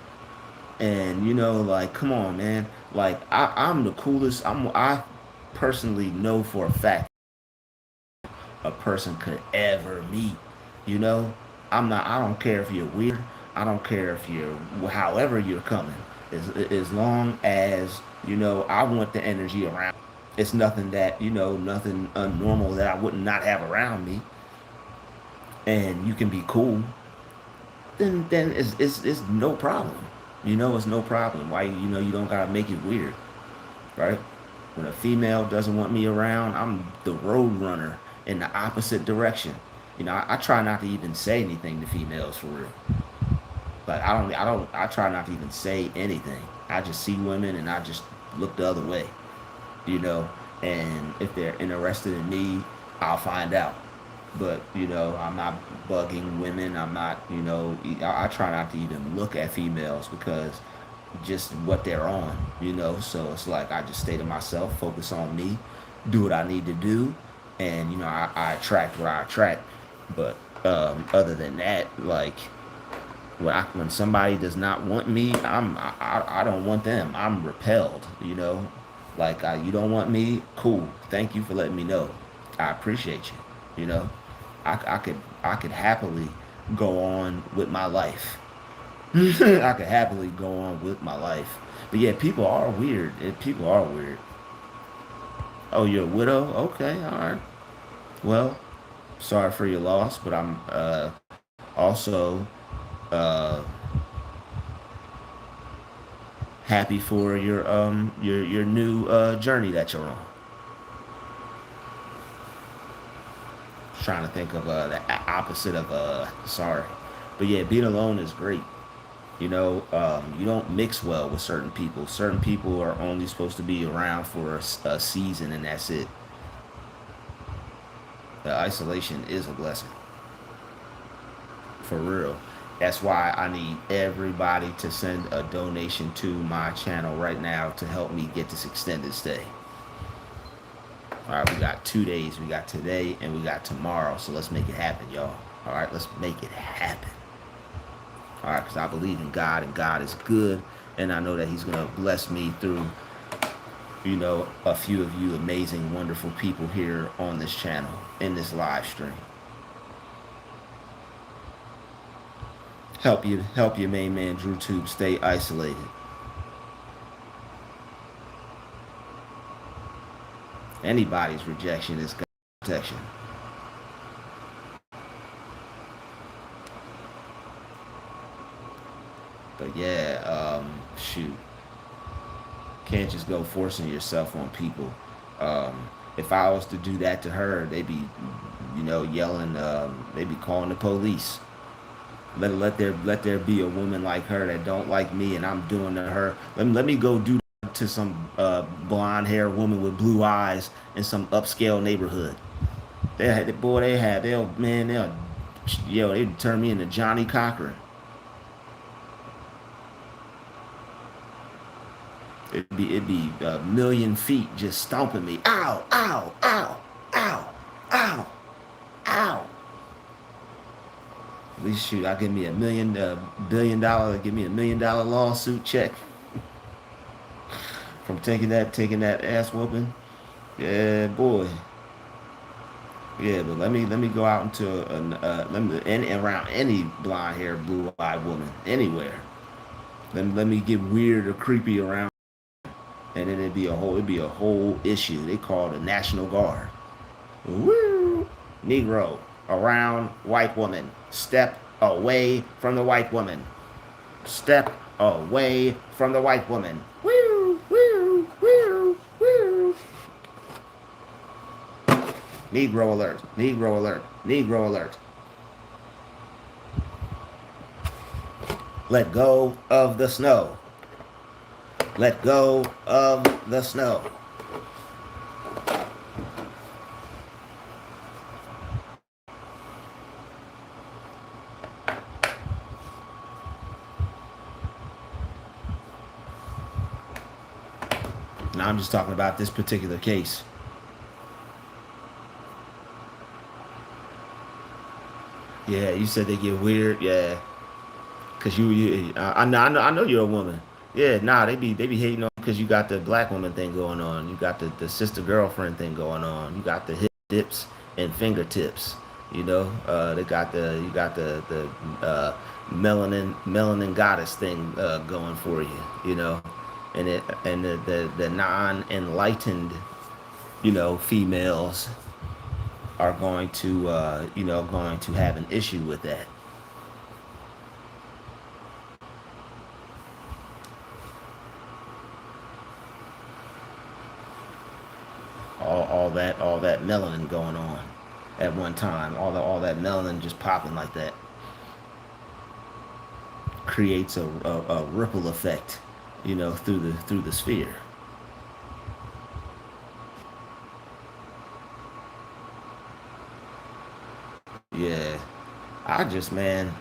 and like, come on, man. Like, I'm the coolest. I personally know for a fact a person could ever meet. You know, I don't care if you're weird. I don't care if you're however you're coming. As long as I want the energy around. It's nothing that nothing unnormal that I would not have around me, and you can be cool. Then it's no problem. It's no problem. Why you don't gotta make it weird, right? When a female doesn't want me around, I'm the road runner in the opposite direction. I try not to even say anything to females for real. Like, I try not to even say anything. I just see women and I just look the other way, you know. And if they're interested in me, I'll find out. But I'm not bugging women. I'm not, I try not to even look at females because just what they're on, So it's like I just stay to myself, focus on me, do what I need to do, and I attract what I attract. But other than that, like, when somebody does not want me, I don't want them. I'm repelled. Like, you don't want me, cool. Thank you for letting me know. I appreciate you. I could happily go on with my life. I could happily go on with my life. But yeah, people are weird. People are weird. Oh, you're a widow? Okay, all right. Well, sorry for your loss, but I'm also uh, happy for your new journey that you're on. Trying to think of the opposite of sorry, but yeah, being alone is great. You don't mix well with certain people. Certain people are only supposed to be around for a season, and that's it. Isolation is a blessing, for real. That's why I need everybody to send a donation to my channel right now to help me get this extended stay. All right, we got 2 days. We got today and we got tomorrow. So let's make it happen, y'all. All right, let's make it happen. All right, because I believe in God and God is good. And I know that he's going to bless me through, a few of you amazing, wonderful people here on this channel, in this live stream. Help your main man Drutube stay isolated. Anybody's rejection is God's protection. But yeah, shoot. Can't just go forcing yourself on people. If I was to do that to her, they'd be, yelling, they'd be calling the police. Let there be a woman like her that don't like me, and I'm doing to her. Let me go do to some blonde hair woman with blue eyes in some upscale neighborhood. They'd turn me into Johnny Cochran. It'd be a million feet just stomping me. Ow, ow, ow, ow, ow, ow. At least shoot, I'll give me $1 billion, give me $1 million lawsuit check from taking that ass whooping. Yeah, boy. Yeah, but let me go out into around any blonde haired, blue eyed woman anywhere. Let me get weird or creepy around, and then it'd be a whole issue. They call it the National Guard. Woo! Negro around white woman. Step away from the white woman. Step away from the white woman. Woo! Woo! Woo! Woo! Negro alert. Negro alert. Negro alert. Let go of the snow. Let go of the snow. Now I'm just talking about this particular case. Yeah, you said they get weird. Yeah, cause I know you're a woman. Yeah, nah, they be hating on because you got the black woman thing going on. You got the sister girlfriend thing going on. You got the hip dips and fingertips. They got the melanin goddess thing going for you. And the non-enlightened, females are going to have an issue with that. All that melanin going on at one time. All that melanin just popping like that creates a ripple effect, through the sphere. Yeah, I just man,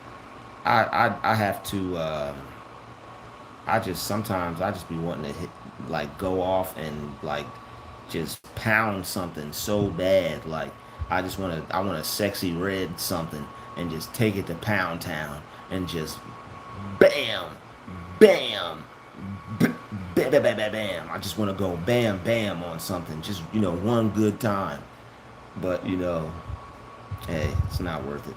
I have to. Sometimes I just be wanting to go off and just pound something so bad. Like I want a sexy red something and just take it to Pound Town and just bam, bam, bam, bam, bam, bam, bam. I just want to go bam, bam on something. Just one good time. But hey, it's not worth it.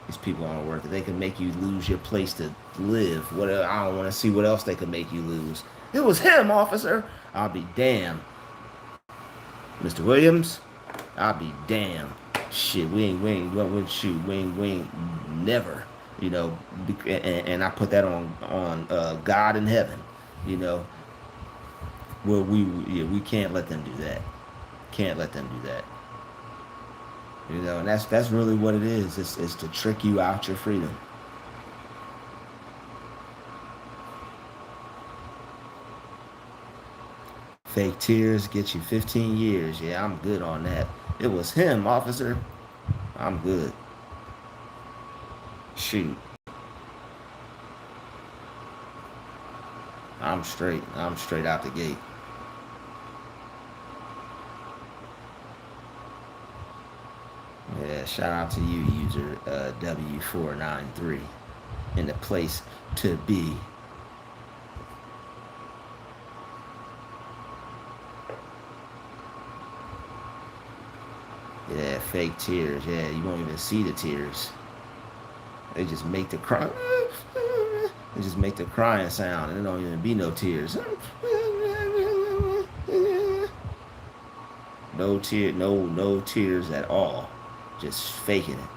These people aren't worth it. They can make you lose your place to live. What I don't want to see what else they could make you lose. It was him, officer. I'll be damned. Mr. Williams, I'll be damned. Shit, we ain't never, and I put that on God in heaven, Well, we can't let them do that. Can't let them do that. And that's really what it is. It's to trick you out your freedom. Fake tears get you 15 years. Yeah, I'm good on that. It was him, officer. I'm good. Shoot. I'm straight. I'm straight out the gate. Yeah, shout out to you, user W493, in the place to be. Yeah, fake tears. Yeah, you won't even see the tears. They just make the cry. They just make the crying sound, and there don't even be no tears. No tear, no tears at all. Just faking it.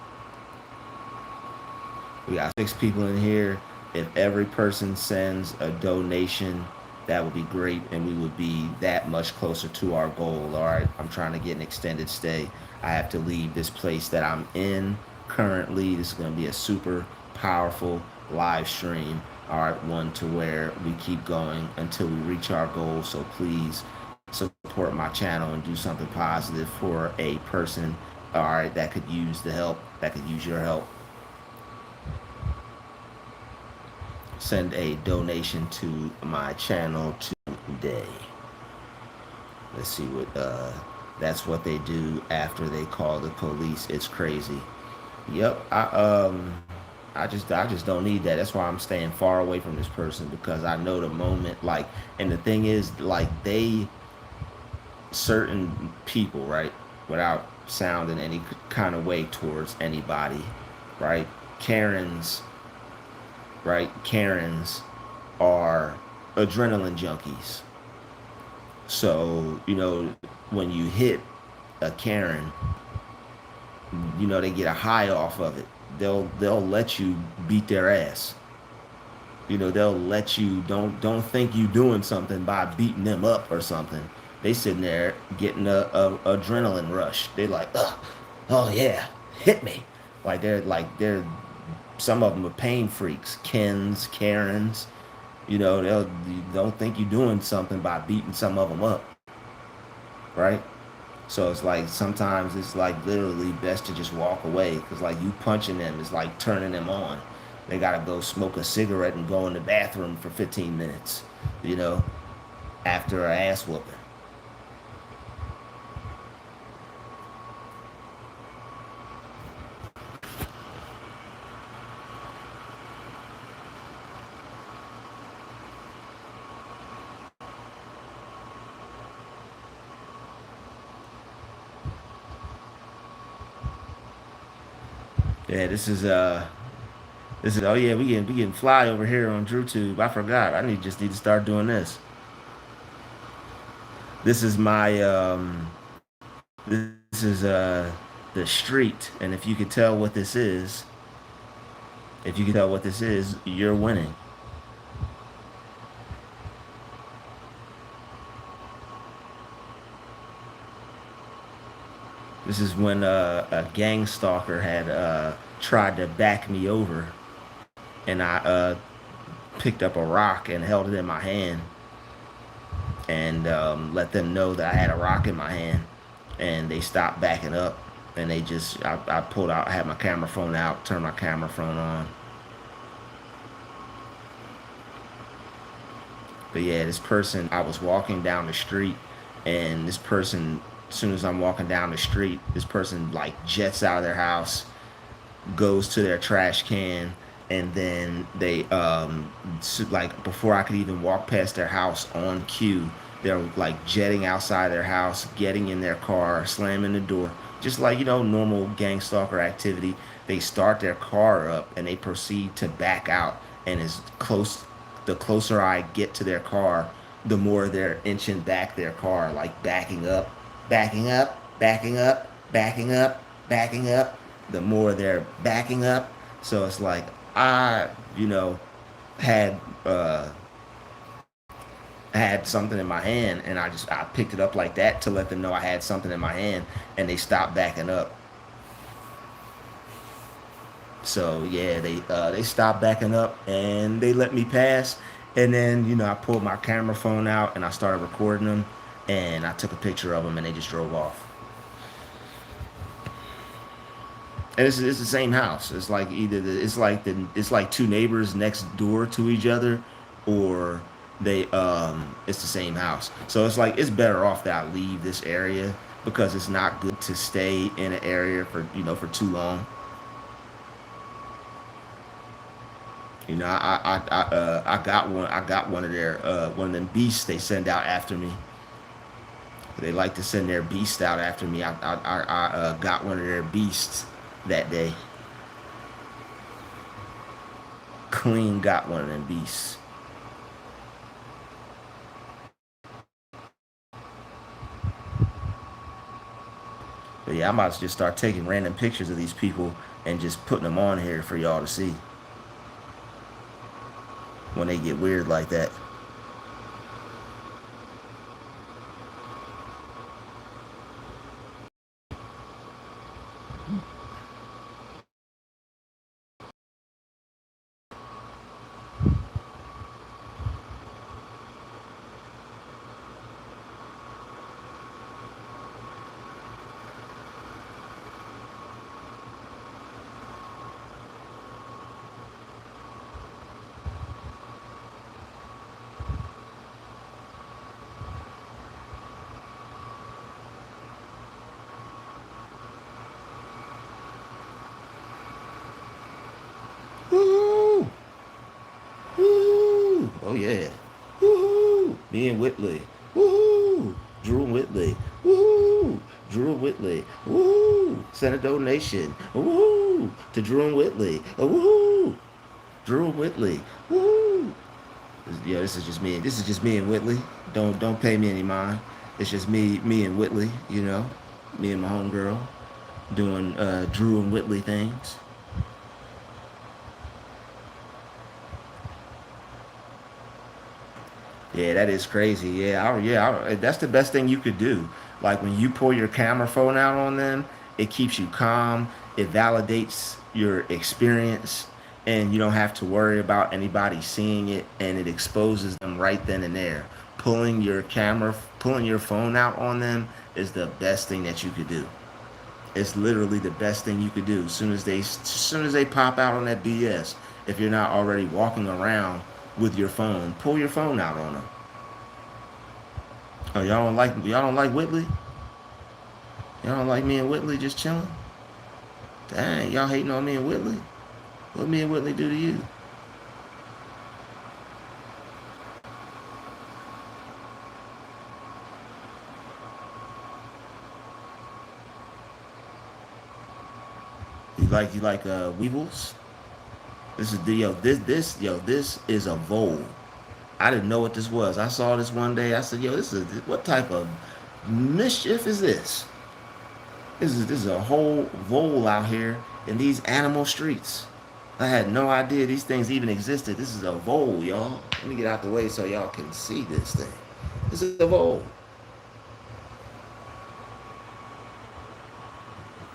We got 6 people in here. If every person sends a donation, that would be great, and we would be that much closer to our goal. All right, I'm trying to get an extended stay. I have to leave this place that I'm in currently. This is going to be a super powerful live stream. All right, one to where we keep going until we reach our goal. So please support my channel and do something positive for a person, all right, that could use the help, that could use your help. Send a donation to my channel today. Let's see what that's what they do after they call the police. It's crazy. Yep, I just don't need that. That's why I'm staying far away from this person, because I know the moment, like, and the thing is, like, they, certain people, right, without sounding any kind of way towards anybody, right? Karens, right? Karens are adrenaline junkies. So, when you hit a Karen, they get a high off of it. They'll let you beat their ass. They'll let you, don't think you doing something by beating them up or something. They sitting there getting a adrenaline rush. They're like, oh yeah, hit me. They're some of them are pain freaks, Kens, Karens. They'll, you don't think you're doing something by beating some of them up, right? So it's like sometimes it's like literally best to just walk away, because like you punching them is like turning them on. They gotta go smoke a cigarette and go in the bathroom for 15 minutes, after an ass whooping. Yeah, this is oh yeah, we getting fly over here on Drutube. I forgot. Just need to start doing this. This is my this is the street, and if you could tell what this is, you're winning. This is when a gang stalker had tried to back me over, and I picked up a rock and held it in my hand, and let them know that I had a rock in my hand, and they stopped backing up, and I pulled out, I had my camera phone out, turned my camera phone on. But yeah, this person, I was walking down the street, and this person, as soon as I'm walking down the street, this person like jets out of their house, goes to their trash can, and then they like before I could even walk past their house on cue, they're like jetting outside their house, getting in their car, slamming the door, just like normal gang stalker activity. They start their car up and they proceed to back out, and as close the closer I get to their car, the more they're inching back their car, like backing up, backing up, backing up, backing up, backing up. The more they're backing up, so it's like I, had had something in my hand, and I picked it up like that to let them know I had something in my hand, and they stopped backing up. So yeah, they stopped backing up and they let me pass. And then I pulled my camera phone out and I started recording them, and I took a picture of them, and they just drove off. And it's the same house. It's like it's like 2 neighbors next door to each other, or it's the same house. So it's like it's better off that I leave this area because it's not good to stay in an area for for too long. I got one of their one of them beasts they send out after me. They like to send their beast out after me. I got one of their beasts that day. Clean got one of them beasts. But yeah, I might just start taking random pictures of these people and just putting them on here for y'all to see when they get weird like that. Woo! Woo! Oh yeah. Woohoo! Me and Whitley. Woohoo! Drew Whitley. Woohoo! Drew Whitley. Woohoo! Send a donation. Woohoo! To Drew Whitley. Woohoo! Drew Whitley. Woohoo! Yeah, this is just me. This is just me and Whitley. Don't pay me any mind. It's just me and Whitley. Me and my homegirl doing Drew and Whitley things. Yeah, that is crazy. That's the best thing you could do. Like when you pull your camera phone out on them, it keeps you calm. It validates your experience, and you don't have to worry about anybody seeing it, and it exposes them right then and there. Pulling your phone out on them is the best thing that you could do. It's literally the best thing you could do. As soon as they pop out on that BS, if you're not already walking around with your phone, pull your phone out on them. Oh, y'all don't like Whitley? Y'all don't like me and Whitley just chilling? Dang, y'all hating on me and Whitley? What me and Whitley do to you? You like weevils? This is the this is a vole. I didn't know what this was. I saw this one day. I said, "Yo, this is what type of mischief is this? This is a whole vole out here in these animal streets." I had no idea these things even existed. This is a vole, y'all. Let me get out the way so y'all can see this thing. This is a vole.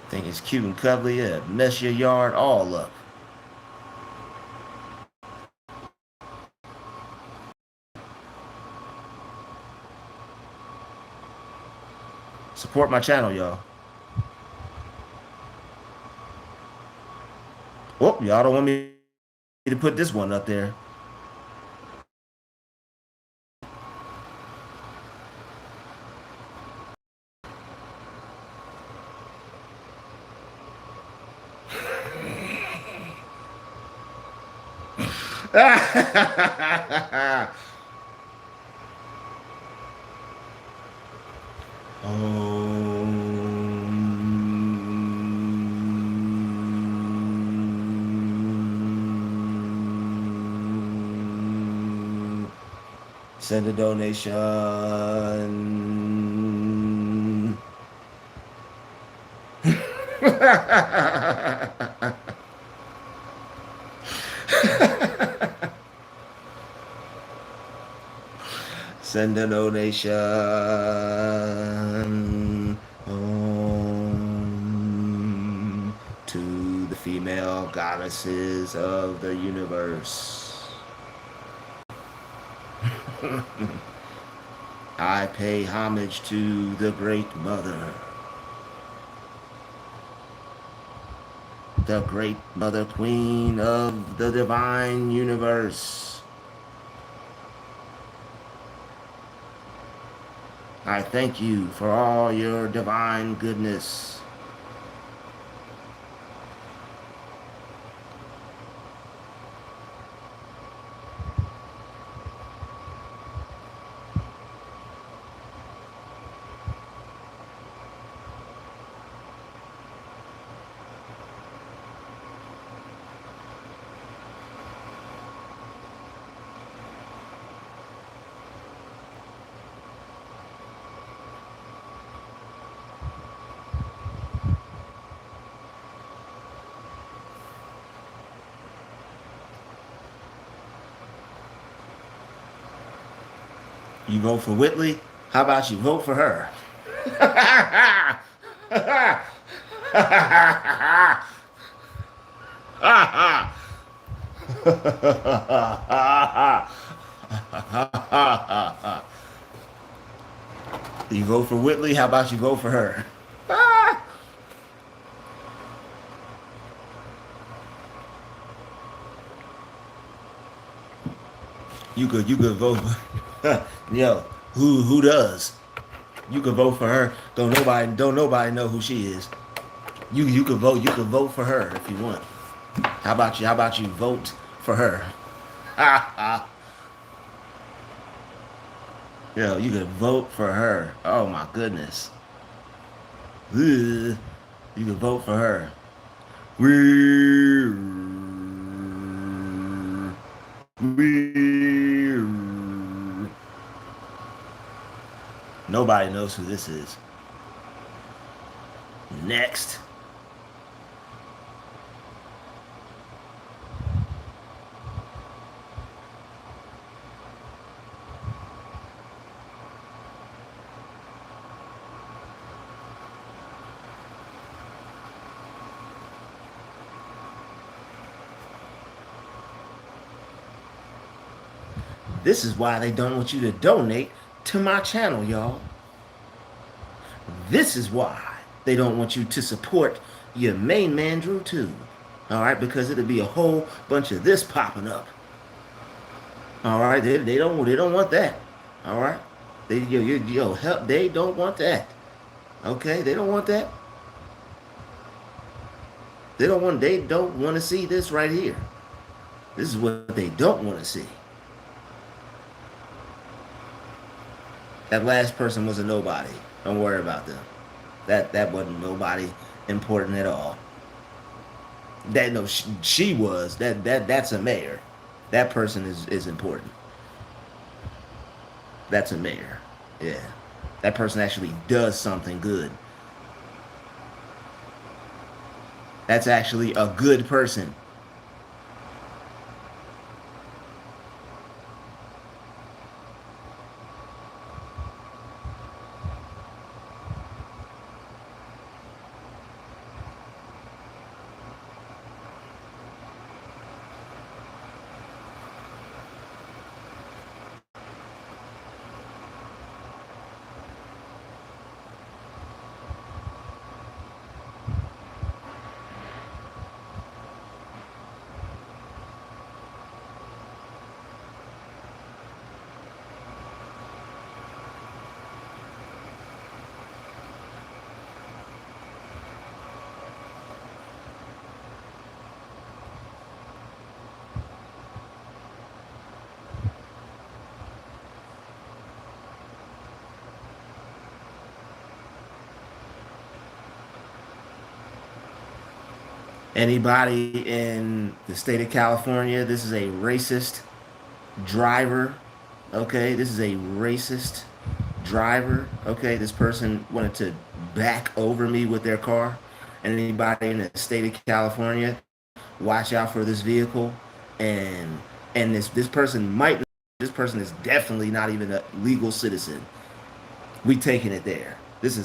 Think it's cute and cuddly. Yeah, mess your yard all up. Support my channel, y'all. Oh, y'all don't want me to put this one up there. Send a donation. Send a donation to the female goddesses of the universe. I pay homage to the Great Mother. The Great Mother Queen of the Divine Universe. I thank you for all your divine goodness. You vote for Whitley? How about you vote for her? You vote for Whitley? How about you vote for her? You could vote. Yo, who does? You could vote for her. Don't nobody know who she is. You could vote. You could vote for her if you want. How about you vote for her? Yo, you could vote for her. Oh my goodness. Ugh. You could vote for her. We we Nobody knows who this is. Next. This is why they don't want you to donate to my channel, y'all. This is why they don't want you to support your main man, Drutube. All right, because it'll be a whole bunch of this popping up. All right, they don't want that. All right, help. They don't want that. Okay, they don't want that. They don't want to see this right here. This is what they don't want to see. That last person was a nobody. Don't worry about them. That wasn't nobody important at all. That no, she was. That's a mayor. That person is important. That's a mayor. Yeah. That person actually does something good. That's actually a good person. Anybody in the state of California, this is a racist driver. Okay, this is a racist driver. Okay, this person wanted to back over me with their car. And anybody in the state of California, watch out for this vehicle. And this person might this person is definitely not even a legal citizen. We taking it there. This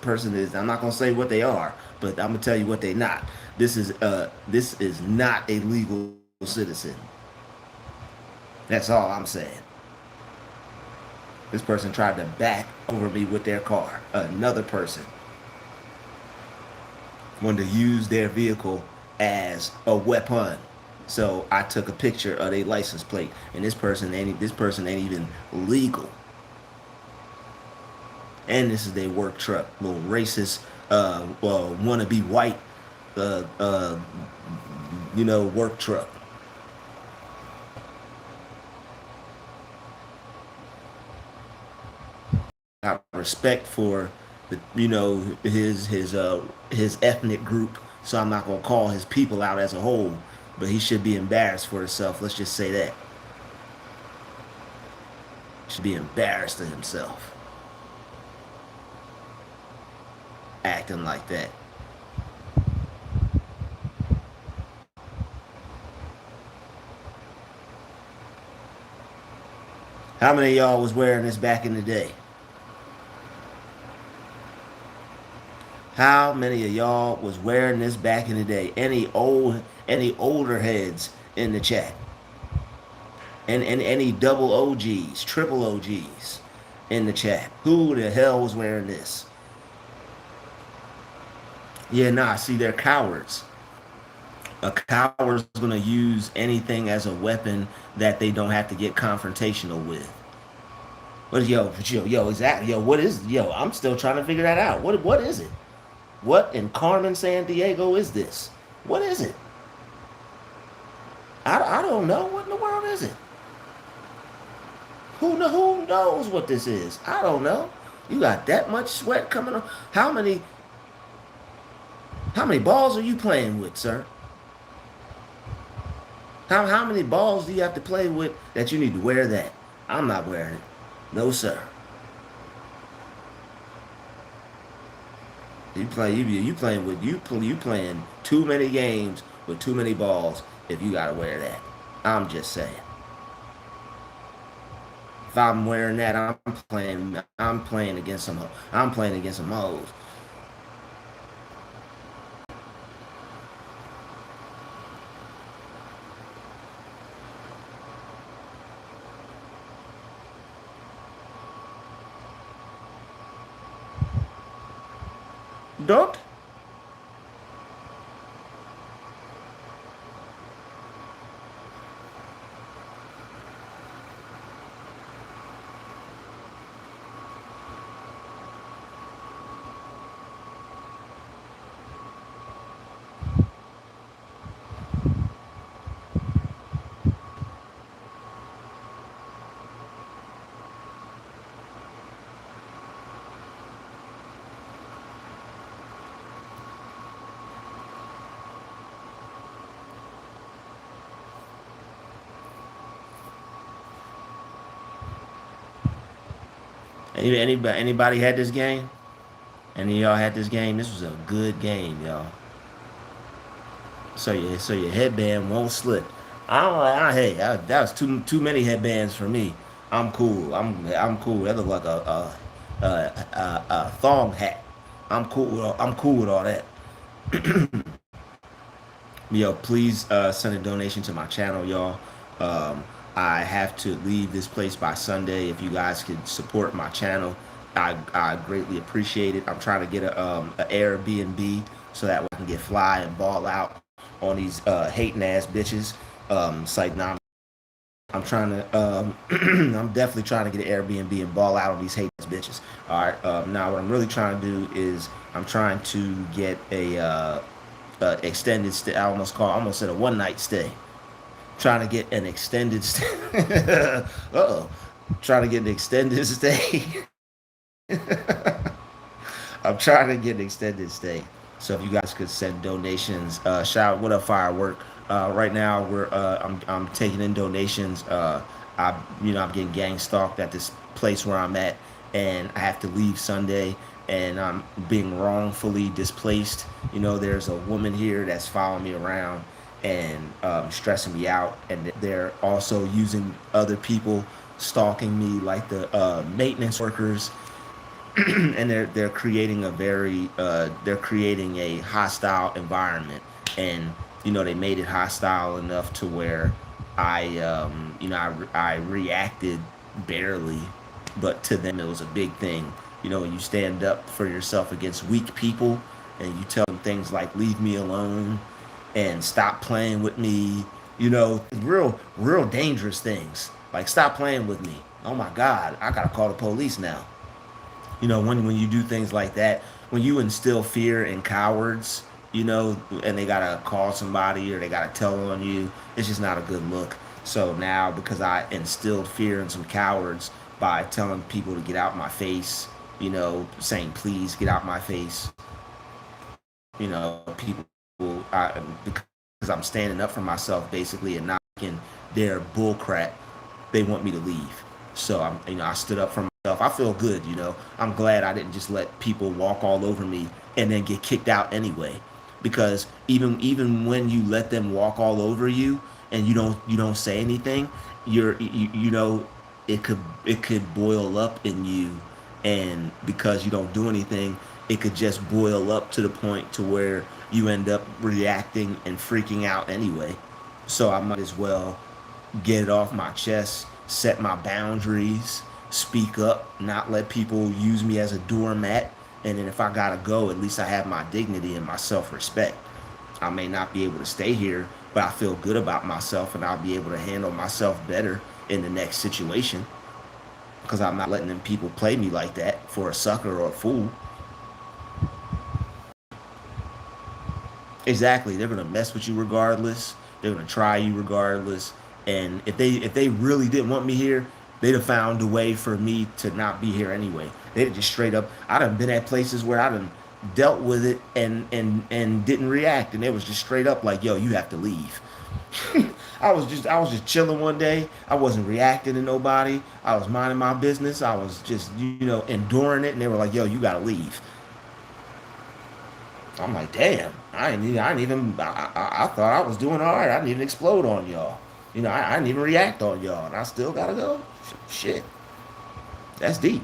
person is, I'm not gonna say what they are, but I'm gonna tell you what they not. This is not a legal citizen. That's all I'm saying. This person tried to back over me with their car. Another person wanted to use their vehicle as a weapon. So I took a picture of their license plate, and this person ain't even legal. And this is their work truck, little racist, wanna be white, uh, uh, work truck. Got respect for his ethnic group, so I'm not gonna call his people out as a whole, but he should be embarrassed for himself. Let's just say that. He should be embarrassed of himself acting like that. How many of y'all was wearing this back in the day? How many of y'all was wearing this back in the day? Any older heads in the chat? And any double OGs, triple OGs in the chat? Who the hell was wearing this? Yeah, nah, see, they're cowards. A coward's gonna use anything as a weapon that they don't have to get confrontational with. Yo, exactly. Yo, what is yo? I'm still trying to figure that out. What is it? What in Carmen San Diego is this? What is it? I don't know. What in the world is it? Who knows what this is? I don't know. You got that much sweat coming on. How many balls are you playing with, sir? How many balls do you have to play with that you need to wear that? I'm not wearing it. No, sir. You playing too many games with too many balls if you gotta wear that. I'm just saying. If I'm wearing that, I'm playing against some hoes. Don't. Anybody had this game? Any of y'all had this game? This was a good game, y'all. So your headband won't slip. I don't. Hey, that was too many headbands for me. I'm cool. I'm cool. That look like a thong hat. I'm cool with all that. Yo, please send a donation to my channel, y'all. I have to leave this place by Sunday. If you guys could support my channel, I greatly appreciate it. I'm trying to get a Airbnb so that way I can get fly and ball out on these hating ass bitches. It's like, nah, I'm trying to, I'm definitely trying to get an Airbnb and ball out on these hating ass bitches. All right. Now, what I'm really trying to do is I'm trying to get a extended stay. I almost said a one night stay. Trying to get an extended stay. Uh-oh. Trying to get an extended stay. I'm trying to get an extended stay. So if you guys could send donations, shout what up firework. Right now I'm taking in donations. I'm getting gang stalked at this place where I'm at, and I have to leave Sunday, and I'm being wrongfully displaced. There's a woman here that's following me around and stressing me out, and they're also using other people stalking me, like the maintenance workers, and they're creating a hostile environment, and they made it hostile enough to where I reacted barely, but to them it was a big thing. When you stand up for yourself against weak people and you tell them things like leave me alone and stop playing with me, real dangerous things like stop playing with me. Oh my God, I gotta call the police now. When you do things like that, when you instill fear in cowards, and they gotta call somebody or they gotta tell on you, it's just not a good look. So now, because I instilled fear in some cowards by telling people to get out my face, saying please get out my face, because I'm standing up for myself basically and not making their bull crap, they want me to leave. So I stood up for myself. I feel good. I'm glad I didn't just let people walk all over me and then get kicked out anyway. Because even when you let them walk all over you and you don't say anything, it could boil up in you, and because you don't do anything, it could just boil up to the point to where you end up reacting and freaking out anyway. So I might as well get it off my chest, set my boundaries, speak up, not let people use me as a doormat. And then if I gotta go, at least I have my dignity and my self respect. I may not be able to stay here, but I feel good about myself and I'll be able to handle myself better in the next situation because I'm not letting them people play me like that for a sucker or a fool. Exactly. They're gonna mess with you regardless. They're gonna try you regardless. And if they really didn't want me here, they'd have found a way for me to not be here anyway. They'd just straight up. I done been at places where I done dealt with it and didn't react, and it was just straight up like, "Yo, you have to leave." I was just chilling one day. I wasn't reacting to nobody. I was minding my business. I was just enduring it, and they were like, "Yo, you gotta leave." I'm like, damn, I thought I was doing all right. I didn't even explode on y'all. I didn't even react on y'all, and I still gotta go. Shit, that's deep.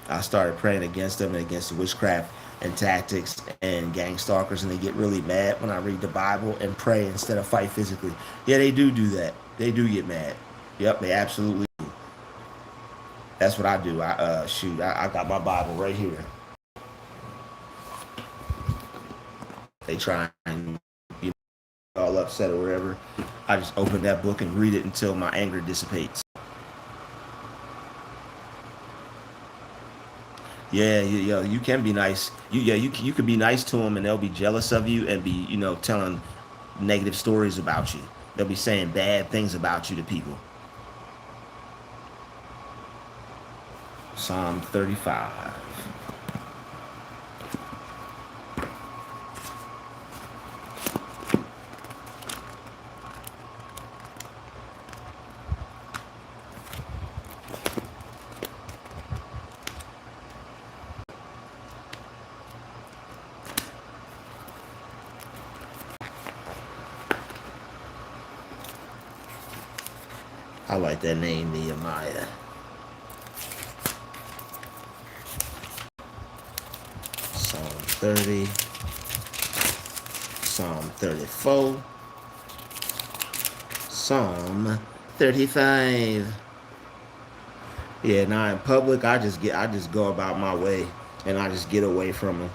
I started praying against them and against the witchcraft and tactics and gang stalkers, and they get really mad when I read the Bible and pray instead of fight physically. Yeah, they do that. They do get mad. Yep, they absolutely do. That's what I do. I got my Bible right here. They try and all upset or whatever. I just open that book and read it until my anger dissipates. Yeah, you can be nice. You could be nice to them, and they'll be jealous of you and be telling negative stories about you. They'll be saying bad things about you to people. Psalm 35. I like that name, Nehemiah. Psalm 30, Psalm 34, Psalm 35. Yeah, now in public, I just go about my way, and I just get away from them.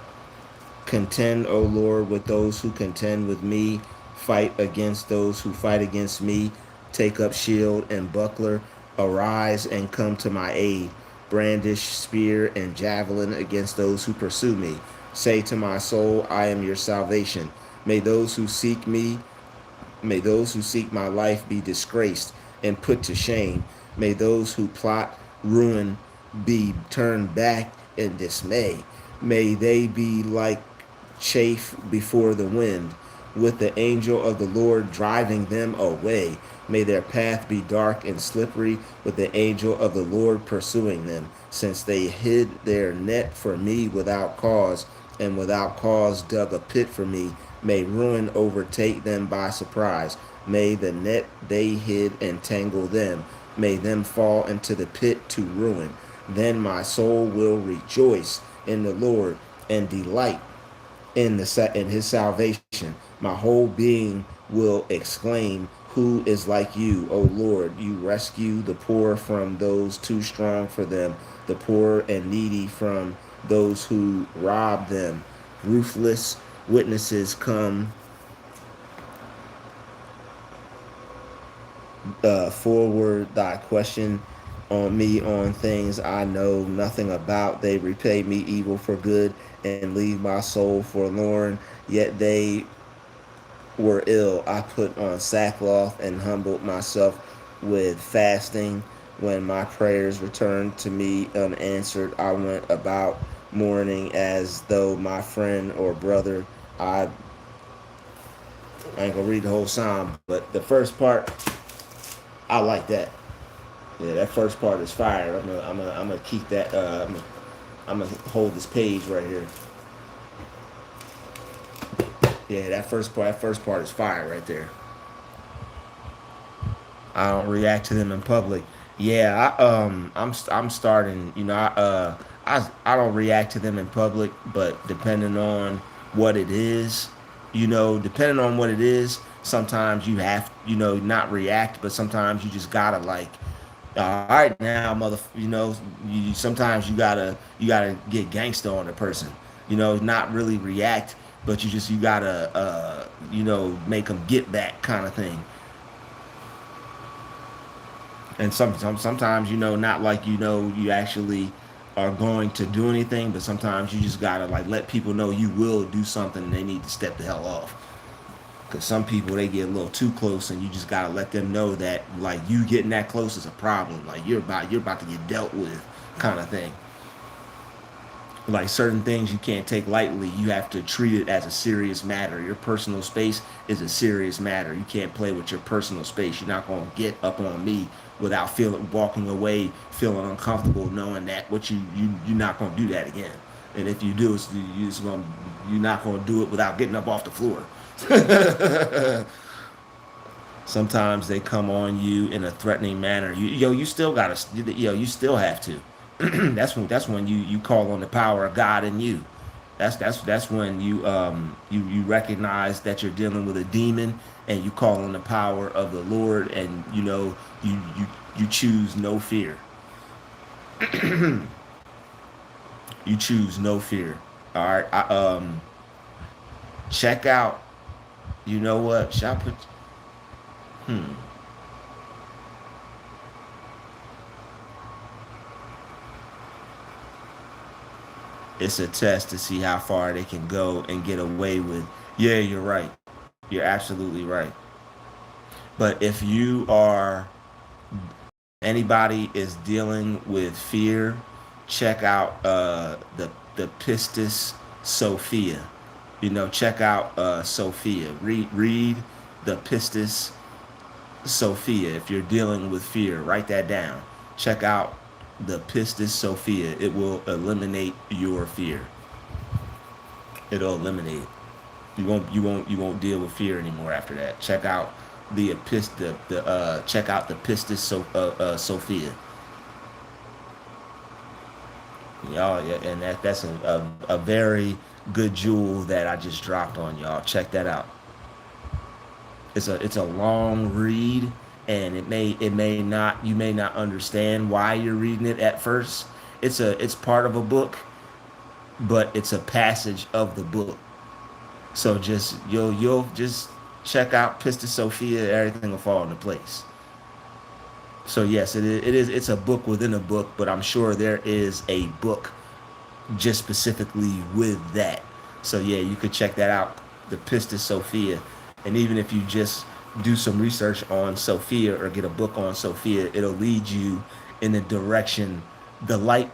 Contend, O Lord, with those who contend with me. Fight against those who fight against me. Take up shield and buckler. Arise and come to my aid. Brandish spear and javelin against those who pursue me. Say to my soul, I am your salvation. May those who seek me May those who seek my life be disgraced and put to shame. May those who plot ruin be turned back in dismay. May they be like chaff before the wind, with the angel of the Lord driving them away. May their path be dark and slippery, with the angel of the Lord pursuing them, since they hid their net for me without cause, and without cause dug a pit for me. May ruin overtake them by surprise. May the net they hid entangle them. May them fall into the pit to ruin. Then my soul will rejoice in the Lord and delight in his salvation. My whole being will exclaim, who is like you, O Lord? You rescue the poor from those too strong for them, the poor and needy from those who rob them. Ruthless witnesses come forward thy question on me on things I know nothing about. They repay me evil for good and leave my soul forlorn. Yet they were ill. I put on sackcloth and humbled myself with fasting. When my prayers returned to me unanswered, I went about mourning as though my friend or brother. I, I ain't gonna read the whole psalm, but the first part, I like that. Yeah, that first part is fire. I'm gonna keep that. I'm gonna hold this page right here. Yeah, that first part is fire right there. I don't react to them in public. Yeah, I'm starting. I don't react to them in public, but depending on what it is, depending on what it is, sometimes you have, not react, but sometimes you just gotta like, all right now, mother, sometimes you gotta get gangster on the person, not really react, but you gotta, make them get back kind of thing. And sometimes not like you actually are going to do anything, but sometimes you just gotta like let people know you will do something and they need to step the hell off. Because some people they get a little too close and you just gotta let them know that like you getting that close is a problem, like you're about to get dealt with kind of thing. Like certain things you can't take lightly. You have to treat it as a serious matter. Your personal space is a serious matter. You can't play with your personal space. You're not going to get up on me without feeling walking away feeling uncomfortable knowing that you're not going to do that again. And if you do, you're not going to do it without getting up off the floor. Sometimes they come on you in a threatening manner. You still gotta, you still have to. That's when you call on the power of God in you. That's when you recognize that you're dealing with a demon and you call on the power of the Lord, and you choose no fear. You choose no fear. All right. Check out. You know what? Shall I put? Hmm. It's a test to see how far they can go and get away with. Yeah, you're right. You're absolutely right. But if you are anybody is dealing with fear, check out the Pistis Sophia. Check out Sophia. Read the Pistis Sophia. If you're dealing with fear, write that down. Check out the Pistis Sophia. It will eliminate your fear. It'll eliminate it. You won't deal with fear anymore after that. Check out check out the Pistis Sophia. Y'all, yeah, and that's a very good jewel that I just dropped on y'all. Check that out. It's a long read, and it may not you may not understand why you're reading it at first. It's part of a book, but it's a passage of the book. So just you'll just check out Pista Sophia, everything will fall into place. So yes, it's a book within a book, but I'm sure there is a book just specifically with that. So yeah, you could check that out, the Pistis Sophia. And even if you just do some research on Sophia or get a book on Sophia, it'll lead you in the direction, the light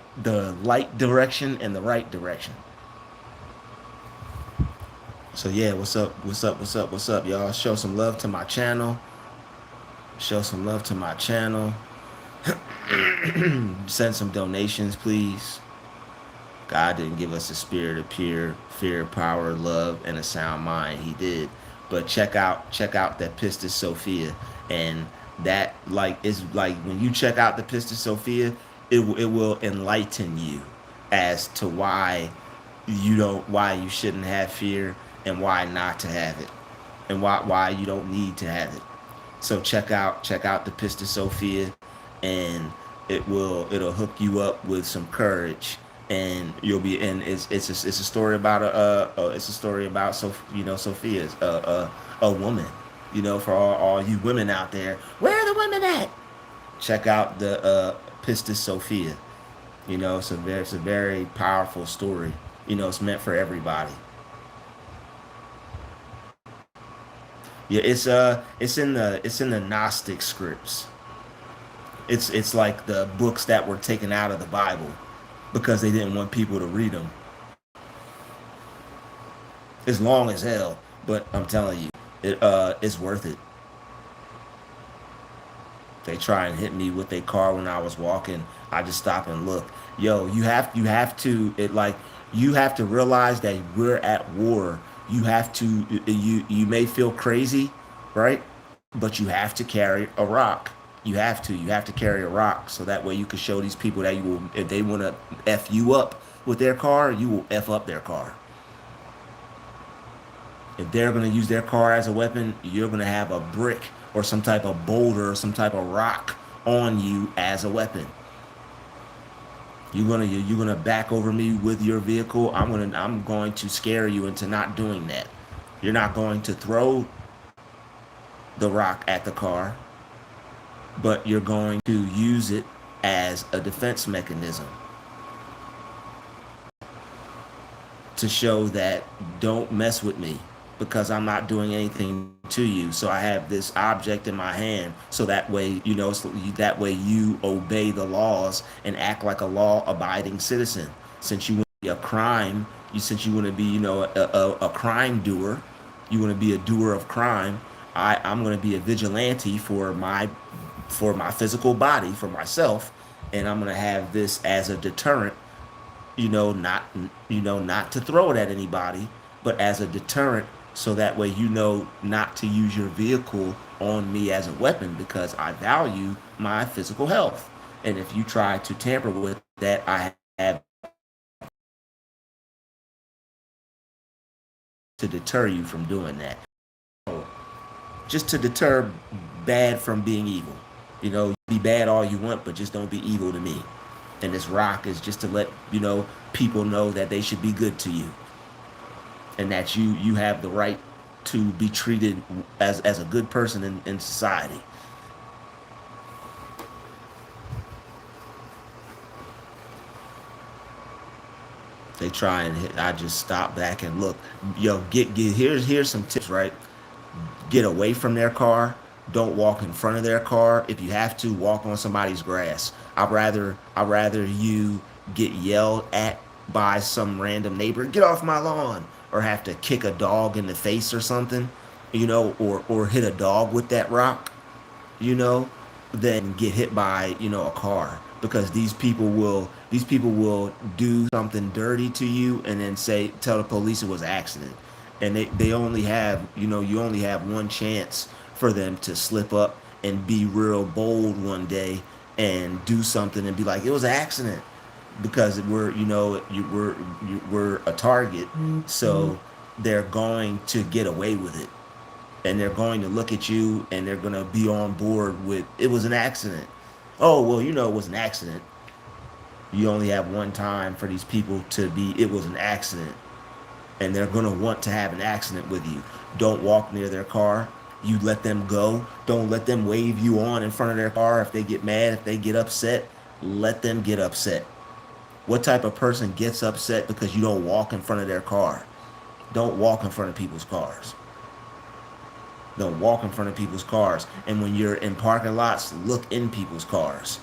direction and the right direction. So yeah, what's up? What's up? What's up? What's up, y'all? Show some love to my channel. Show some love to my channel. Send some donations, please. God didn't give us a spirit of fear, power, love, and a sound mind. He did. But check out that Pistis Sophia, and that like is like when you check out the Pistis Sophia, it will enlighten you as to why you shouldn't have fear and why not to have it, and why you don't need to have it. So check out the Pistis Sophia, and it'll hook you up with some courage, and you'll be and it's a story about it's a story about Sophia's a woman, for all you women out there, where are the women at? Check out the Pistis Sophia. It's a very powerful story. It's meant for everybody. Yeah, it's in the Gnostic scripts. It's like the books that were taken out of the Bible because they didn't want people to read them. It's long as hell, but I'm telling you, it's worth it. They try and hit me with their car when I was walking. I just stop and look. Yo, you have to it like you have to realize that we're at war. You have to you may feel crazy, right? But you have to carry a rock. You have to carry a rock so that way you can show these people that you will, if they want to f you up with their car, you will f up their car. If they're going to use their car as a weapon, you're going to have a brick or some type of boulder or some type of rock on you as a weapon. You're gonna back over me with your vehicle. I'm going to scare you into not doing that. You're not going to throw the rock at the car, but you're going to use it as a defense mechanism to show that don't mess with me because I'm not doing anything to you. So I have this object in my hand so that way, that way you obey the laws and act like a law abiding citizen. Since you want to be a crime, since you want to be, a crime doer, you want to be a doer of crime. I'm going to be a vigilante for my physical body, for myself, and I'm going to have this as a deterrent, not to throw it at anybody, but as a deterrent so that way not to use your vehicle on me as a weapon because I value my physical health. And if you try to tamper with that, I have to deter you from doing that. Just to deter bad from being evil. Be bad all you want, but just don't be evil to me. And this rock is just to let people know that they should be good to you, and that you have the right to be treated as a good person in society. They try and hit. I just stop back and look. Yo, get here's some tips, right? Get away from their car. Don't walk in front of their car. If you have to, walk on somebody's grass. I'd rather you get yelled at by some random neighbor, get off my lawn, or have to kick a dog in the face or something, or hit a dog with that rock, you know, than get hit by, a car. Because these people will do something dirty to you and then tell the police it was an accident. And they only have, you only have one chance for them to slip up and be real bold one day and do something and be like, it was an accident, because we're a target. So they're going to get away with it, and they're going to look at you and they're going to be on board with it was an accident. Oh, well, it was an accident. You only have one time for these people to be it was an accident, and they're going to want to have an accident with you. Don't walk near their car. You let them go. Don't let them wave you on in front of their car. If they get mad, if they get upset, let them get upset. What type of person gets upset because you don't walk in front of their car? Don't walk in front of people's cars. Don't walk in front of people's cars. And when you're in parking lots, look in people's cars.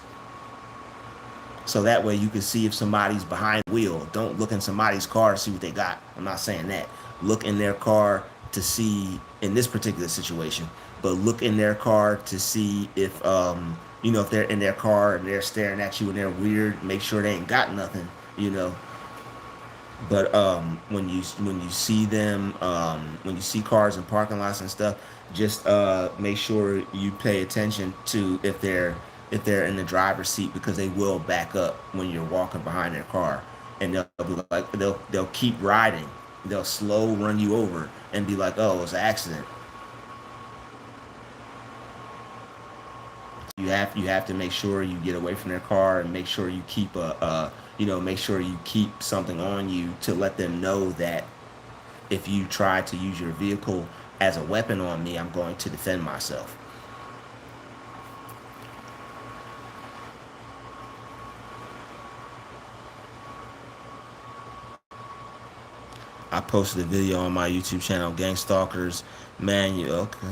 So that way you can see if somebody's behind the wheel. Don't look in somebody's car to see what they got. I'm not saying that. Look in their car to see, in this particular situation, but look in their car to see if they're in their car and they're staring at you and they're weird, make sure they ain't got nothing. But when you see them, when you see cars in parking lots and stuff, just make sure you pay attention to if they're in the driver's seat, because they will back up when you're walking behind their car, and they'll be like they'll keep riding. They'll slow run you over and be like, "Oh, it's an accident." You have to make sure you get away from their car and make sure you keep make sure you keep something on you to let them know that if you try to use your vehicle as a weapon on me, I'm going to defend myself. I posted a video on my YouTube channel, Gang Stalkers. Man, you okay?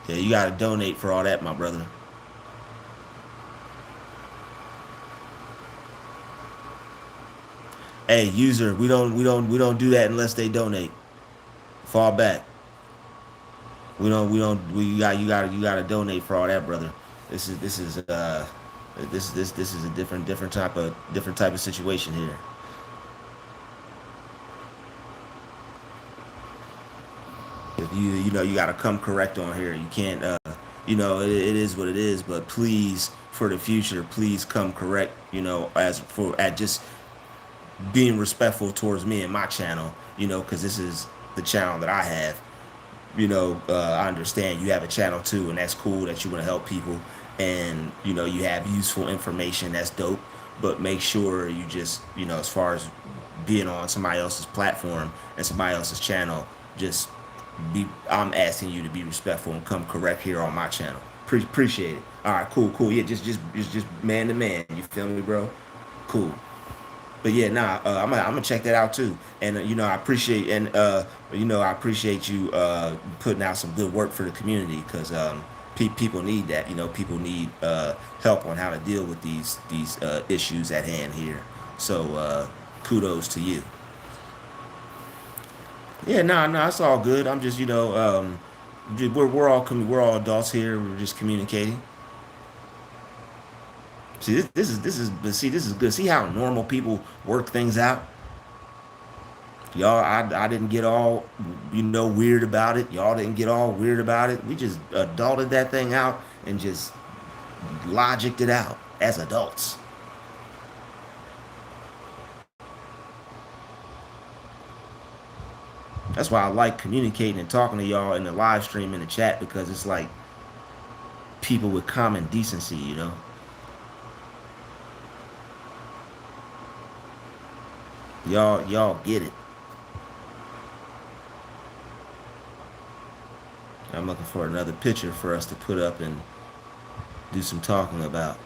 Yeah, you gotta donate for all that, my brother. Hey, user, we don't do that unless they donate. Fall back. We got you gotta donate for all that, brother. This is a different type of situation here. If you gotta come correct on here. You can't it is what it is. But please, for the future, please come correct. As for at just being respectful towards me and my channel. Because this is the channel that I have. I understand you have a channel too, and that's cool that you want to help people, and you have useful information. That's dope. But make sure you just, as far as being on somebody else's platform and somebody else's channel, just I'm asking you to be respectful and come correct here on my channel. Appreciate it. All right, cool. Yeah, just man to man. You feel me, bro? Cool. But yeah, nah, I'm gonna check that out too. And I appreciate you putting out some good work for the community, because people need that. People need help on how to deal with these issues at hand here. So kudos to you. Yeah, nah, it's all good. I'm just we're all adults here. We're just communicating. See, this is good. See how normal people work things out. Y'all, I didn't get all weird about it. Y'all didn't get all weird about it. We just adulted that thing out and just logicked it out as adults. That's why I like communicating and talking to y'all in the live stream, in the chat, because it's like people with common decency. Y'all get it. I'm looking for another picture for us to put up and do some talking about.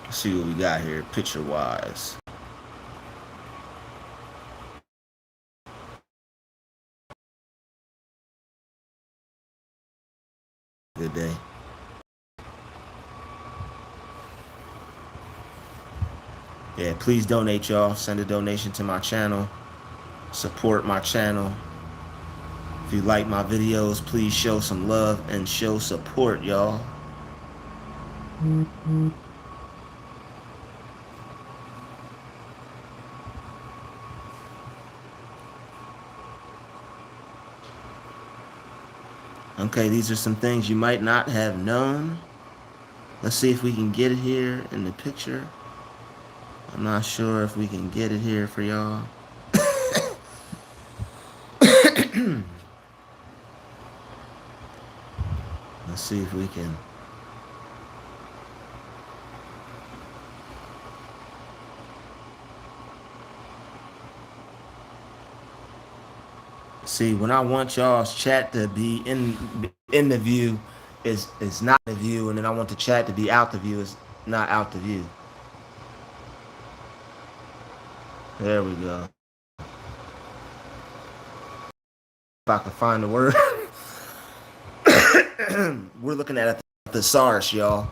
Let's see what we got here, picture wise. Good day. Yeah, please donate, y'all. Send a donation to my channel. Support my channel. If you like my videos, please show some love and show support, y'all. Okay, these are some things you might not have known. Let's see if we can get it here in the picture. I'm not sure if we can get it here for y'all. Let's see if we can. See, when I want y'all's chat to be in the view, it's not the view, and then I want the chat to be out the view, it's not out the view. There we go. If I can find the word. We're looking at a thesaurus, y'all.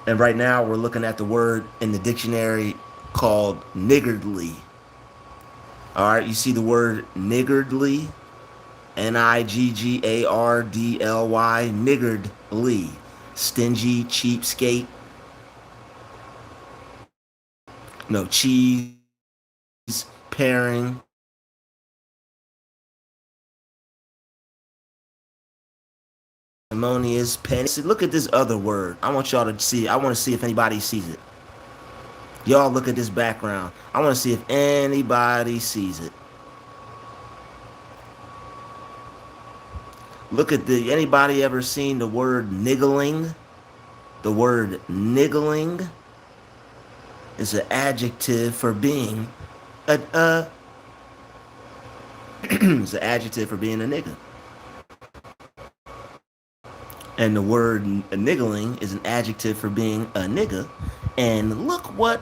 And right now we're looking at the word in the dictionary called niggardly. All right, you see the word niggardly? Niggardly. Niggardly. Stingy, cheapskate. No cheese pairing. Harmonious pen. Look at this other word. I want y'all to see. I want to see if anybody sees it. Y'all look at this background. I want to see if anybody sees it. Look at the. Anybody ever seen the word niggling? The word niggling is an adjective for being a it's an adjective for being a nigga. And the word niggling is an adjective for being a nigga. And look what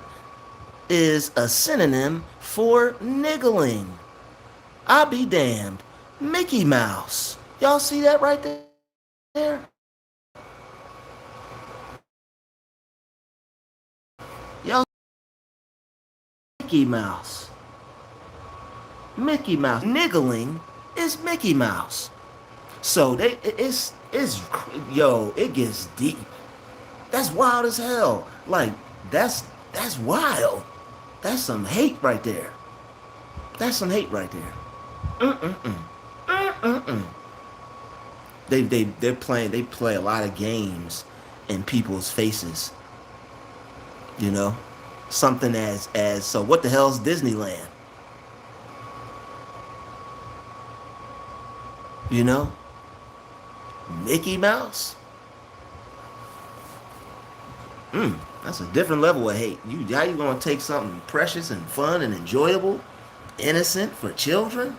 is a synonym for niggling. I'll be damned. Mickey Mouse. Y'all see that right there? Y'all Mickey Mouse. Mickey Mouse. Niggling is Mickey Mouse. So it's yo, it gets deep. That's wild as hell. Like that's wild. That's some hate right there. That's some hate right there. Mm-mm-mm. Mm-mm-mm. They play a lot of games in people's faces. You know, something as so. What the hell's Disneyland? You know, Mickey Mouse. That's a different level of hate. How you gonna take something precious and fun and enjoyable, innocent for children?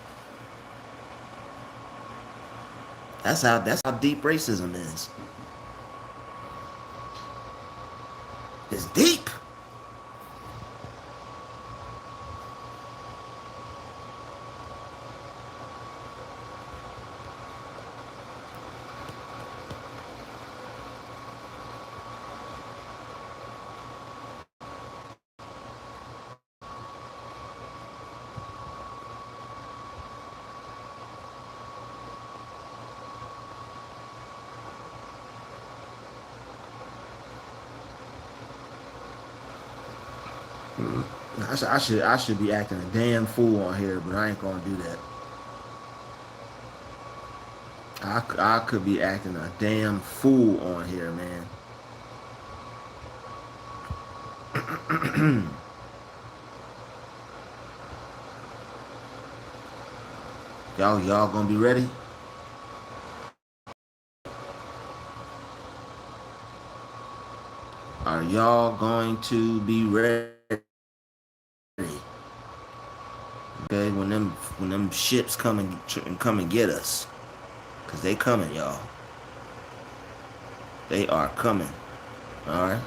That's how deep racism is. It's deep. I should be acting a damn fool on here, but I ain't gonna do that. I could be acting a damn fool on here, man. Y'all gonna be ready? Are y'all going to be ready? Okay, when them ships come and get us, cause they coming, y'all. They are coming. All right.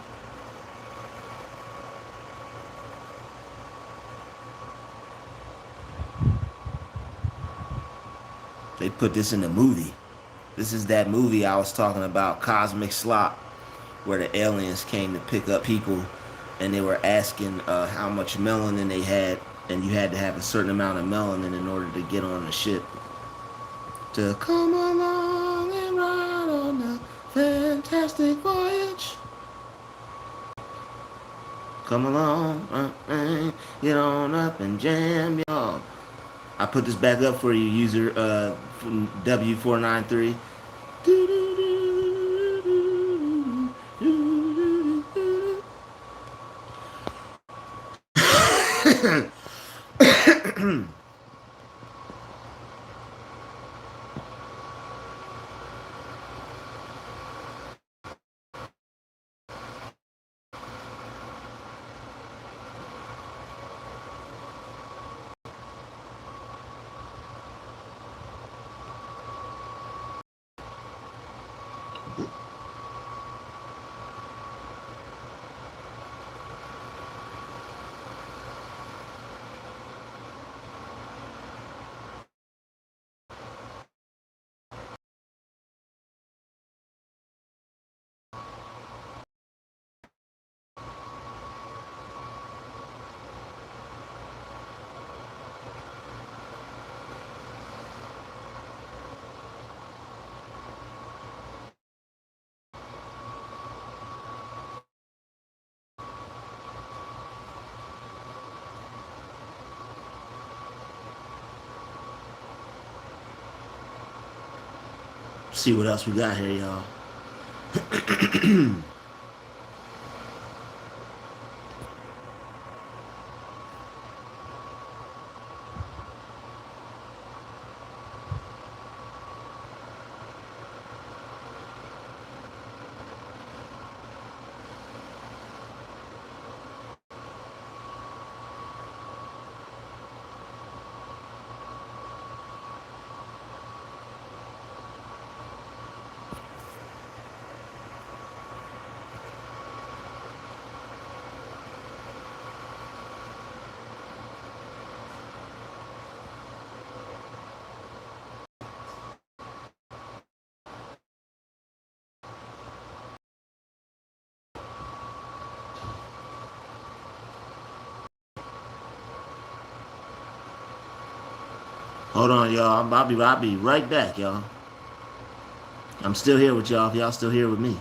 They put this in the movie. This is that movie I was talking about, Cosmic Slop, where the aliens came to pick up people, and they were asking how much melanin they had, and you had to have a certain amount of melanin in order to get on the ship. To come along and ride on a fantastic voyage. Come along, get on up and jam, y'all. I put this back up for you, user W493. See what else we got here, y'all. Hold on, y'all. I'll be right back, y'all. I'm still here with y'all. If y'all still here with me.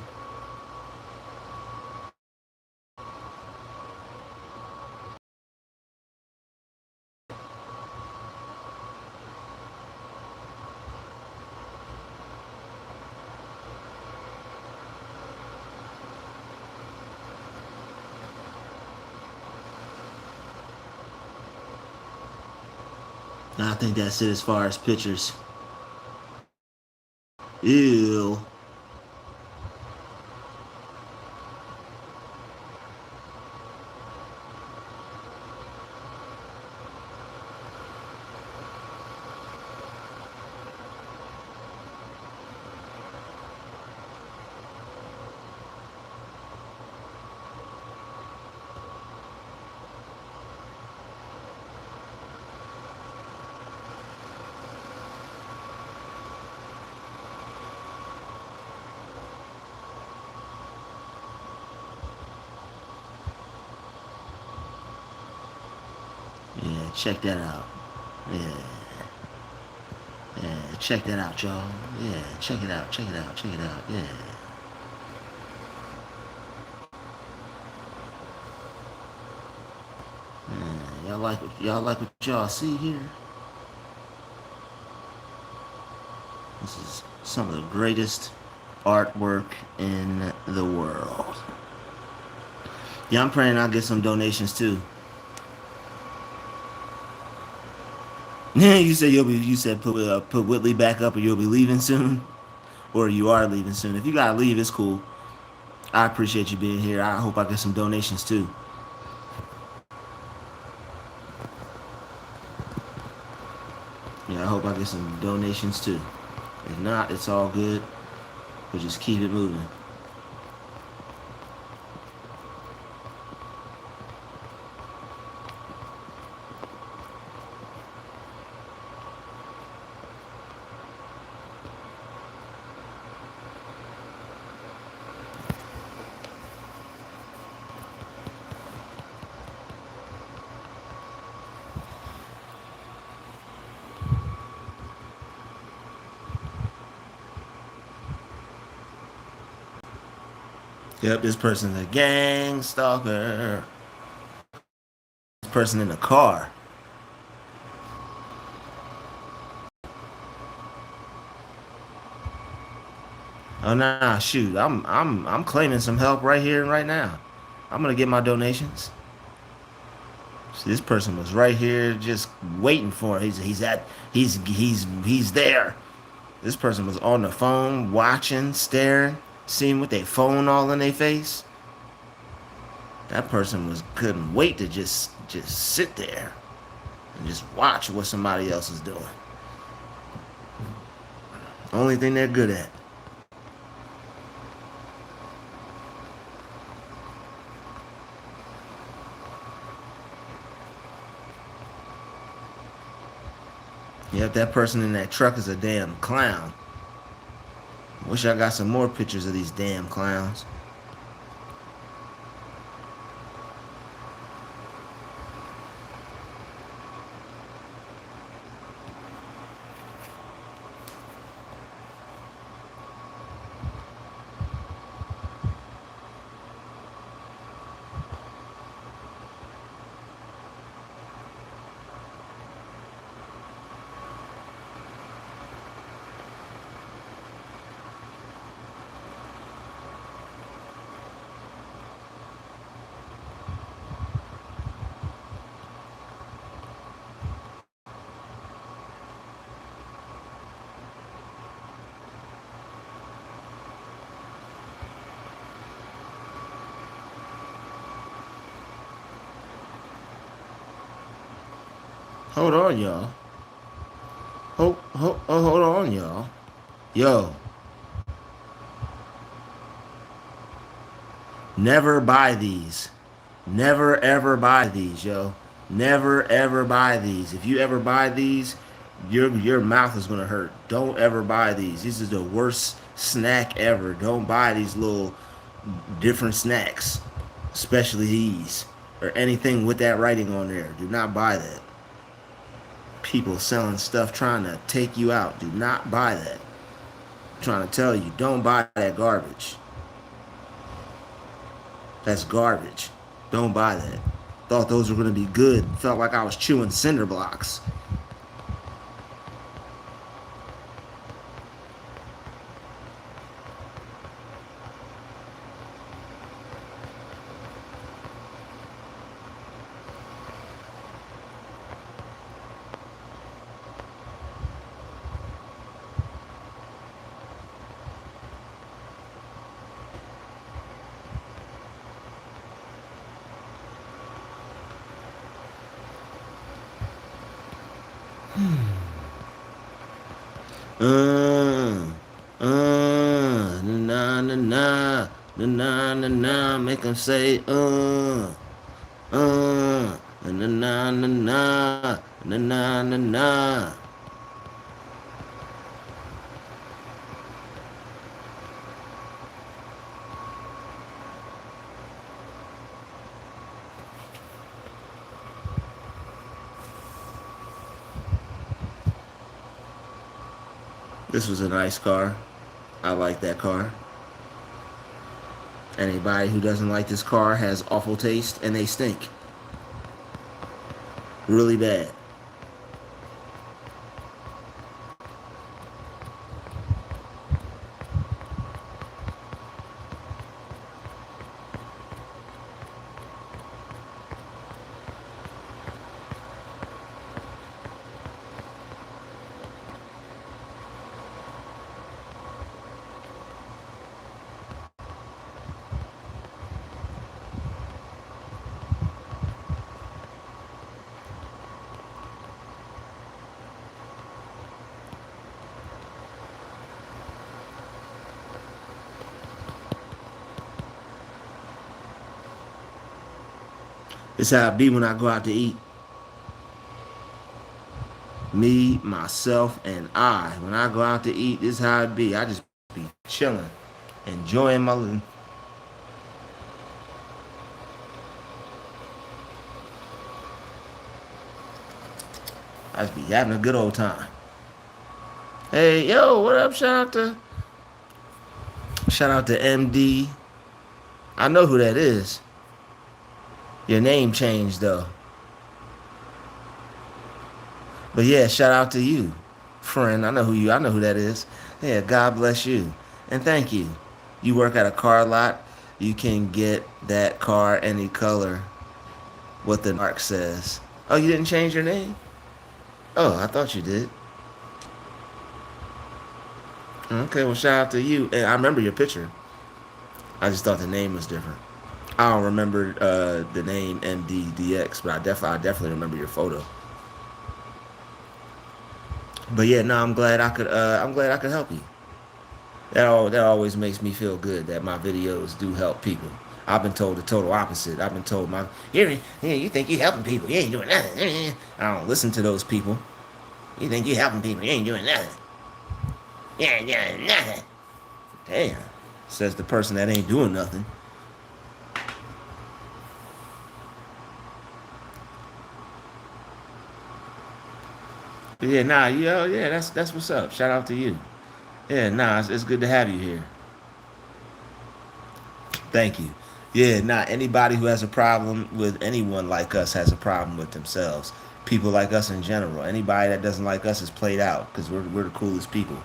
Now, I think that's it as far as pictures. Ew. Yeah, check that out. Yeah. Yeah, check that out, y'all. Yeah, check it out, check it out, check it out. Yeah. Yeah. Y'all like what y'all see here? This is some of the greatest artwork in the world. Yeah, I'm praying I'll get some donations too. Yeah, you said put Whitley back up, or you'll be leaving soon, or you are leaving soon. If you gotta leave, it's cool. I appreciate you being here. I hope I get some donations too. Yeah, I hope I get some donations too. If not, it's all good. We'll just keep it moving. Yep, this person's a gang stalker. This person in the car. Oh nah, shoot. I'm claiming some help right here and right now. I'm gonna get my donations. See, this person was right here just waiting for it. He's there. This person was on the phone watching, staring, seeing with their phone all in their face. That person couldn't wait to just sit there and just watch what somebody else is doing. Only thing they're good at. Yep, that person in that truck is a damn clown. Wish I got some more pictures of these damn clowns. Hold on, y'all. Hold on, y'all. Yo, never buy these. Never ever buy these, yo. Never ever buy these. If you ever buy these, your mouth is gonna hurt. Don't ever buy these. This is the worst snack ever. Don't buy these little different snacks, especially these or anything with that writing on there. Do not buy that. People selling stuff trying to take you out. Do not buy that. I'm trying to tell you, don't buy that garbage. That's garbage. Don't buy that. Thought those were going to be good. Felt like I was chewing cinder blocks. Na na na na na na. Make them say na na na na na na na na. This was a nice car. I like that car. Anybody who doesn't like this car has awful taste and they stink. Really bad. This how it be when I go out to eat. Me, myself, and I. When I go out to eat, this how it be. I just be chilling, enjoying my living. I just be having a good old time. Hey, yo, what up? Shout out to MD. I know who that is. Your name changed though. But yeah, shout out to you, friend. I know who that is. Yeah, God bless you. And thank you. You work at a car lot. You can get that car any color. What the mark says. Oh, you didn't change your name? Oh, I thought you did. Okay, well, shout out to you. And I remember your picture. I just thought the name was different. I don't remember the name MDDX, but I definitely remember your photo. But yeah, no, I'm glad I could help you. That always makes me feel good that my videos do help people. I've been told the total opposite. I've been told you think you helping people, you ain't doing nothing. I don't listen to those people. You think you helping people, you ain't doing nothing. You ain't doing nothing. Damn, says the person that ain't doing nothing. But yeah, nah, yeah, that's what's up. Shout out to you. Yeah, nah, it's good to have you here. Thank you. Yeah, nah, anybody who has a problem with anyone like us has a problem with themselves. People like us in general. Anybody that doesn't like us is played out because we're the coolest people.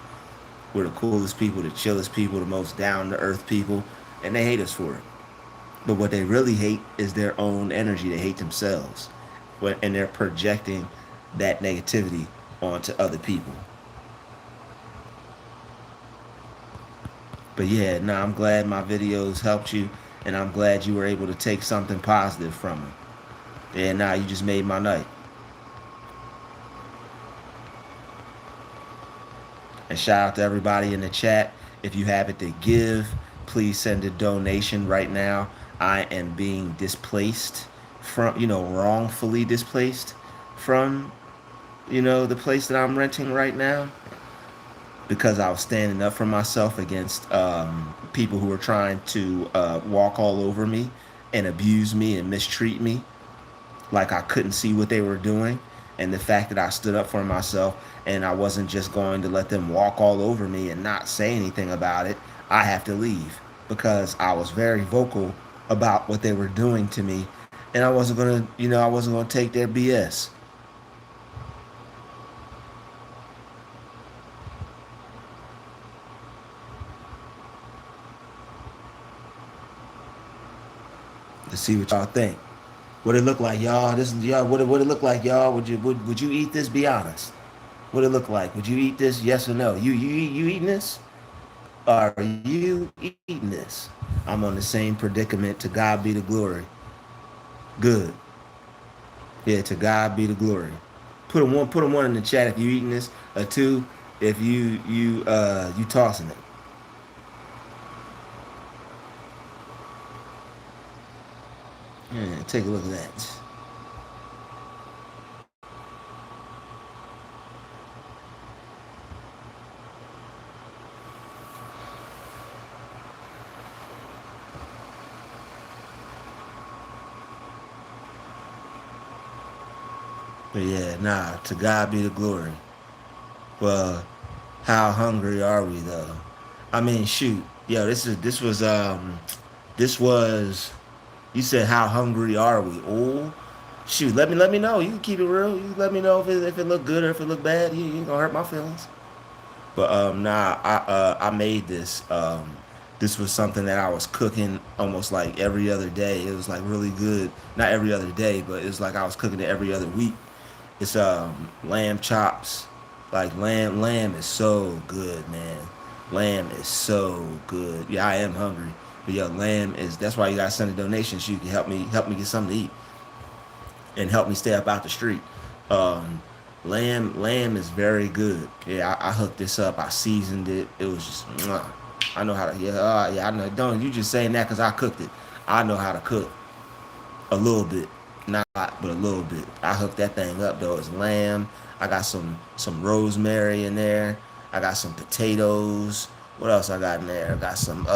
We're the coolest people, the chillest people, the most down to earth people, and they hate us for it. But what they really hate is their own energy. They hate themselves, and they're projecting that negativity onto other people. But yeah, nah, I'm glad my videos helped you, and I'm glad you were able to take something positive from them. Yeah, nah, you just made my night. And shout out to everybody in the chat. If you have it to give, please send a donation right now. I am being displaced from, wrongfully displaced from, the place that I'm renting right now because I was standing up for myself against people who were trying to walk all over me and abuse me and mistreat me like I couldn't see what they were doing. And the fact that I stood up for myself and I wasn't just going to let them walk all over me and not say anything about it, I have to leave because I was very vocal about what they were doing to me, and I wasn't gonna take their BS. Let's see what y'all think. What it look like, y'all? This is y'all. What it look like, y'all? Would you eat this? Be honest. What it look like? Would you eat this? Yes or no? You eating this? Are you eating this? I'm on the same predicament. To God be the glory. Good. Yeah, to God be the glory. Put a one in the chat if you eating this. A two if you tossing it. Yeah, take a look at that. But yeah, nah. To God be the glory. Well, how hungry are we though? I mean, shoot, yo, this was. You said how hungry are we? Oh, shoot, let me know. You can keep it real. You let me know if it look good or if it look bad. You ain't gonna hurt my feelings. But nah, I made this. This was something that I was cooking almost like every other day. It was like really good. Not every other day, but it was like I was cooking it every other week. It's lamb chops. Like lamb is so good, man. Lamb is so good. Yeah, I am hungry. But yo, lamb is that's why you gotta send a donation so you can help me get something to eat and help me stay up out the street. Um, lamb is very good. Yeah, I hooked this up. I seasoned it. It was just, mwah. I know how to. Yeah, yeah. I know. Don't you just saying that because I cooked it? I know how to cook a little bit, not a lot, but a little bit. I hooked that thing up though. It's lamb. I got some rosemary in there. I got some potatoes. What else I got in there? I got some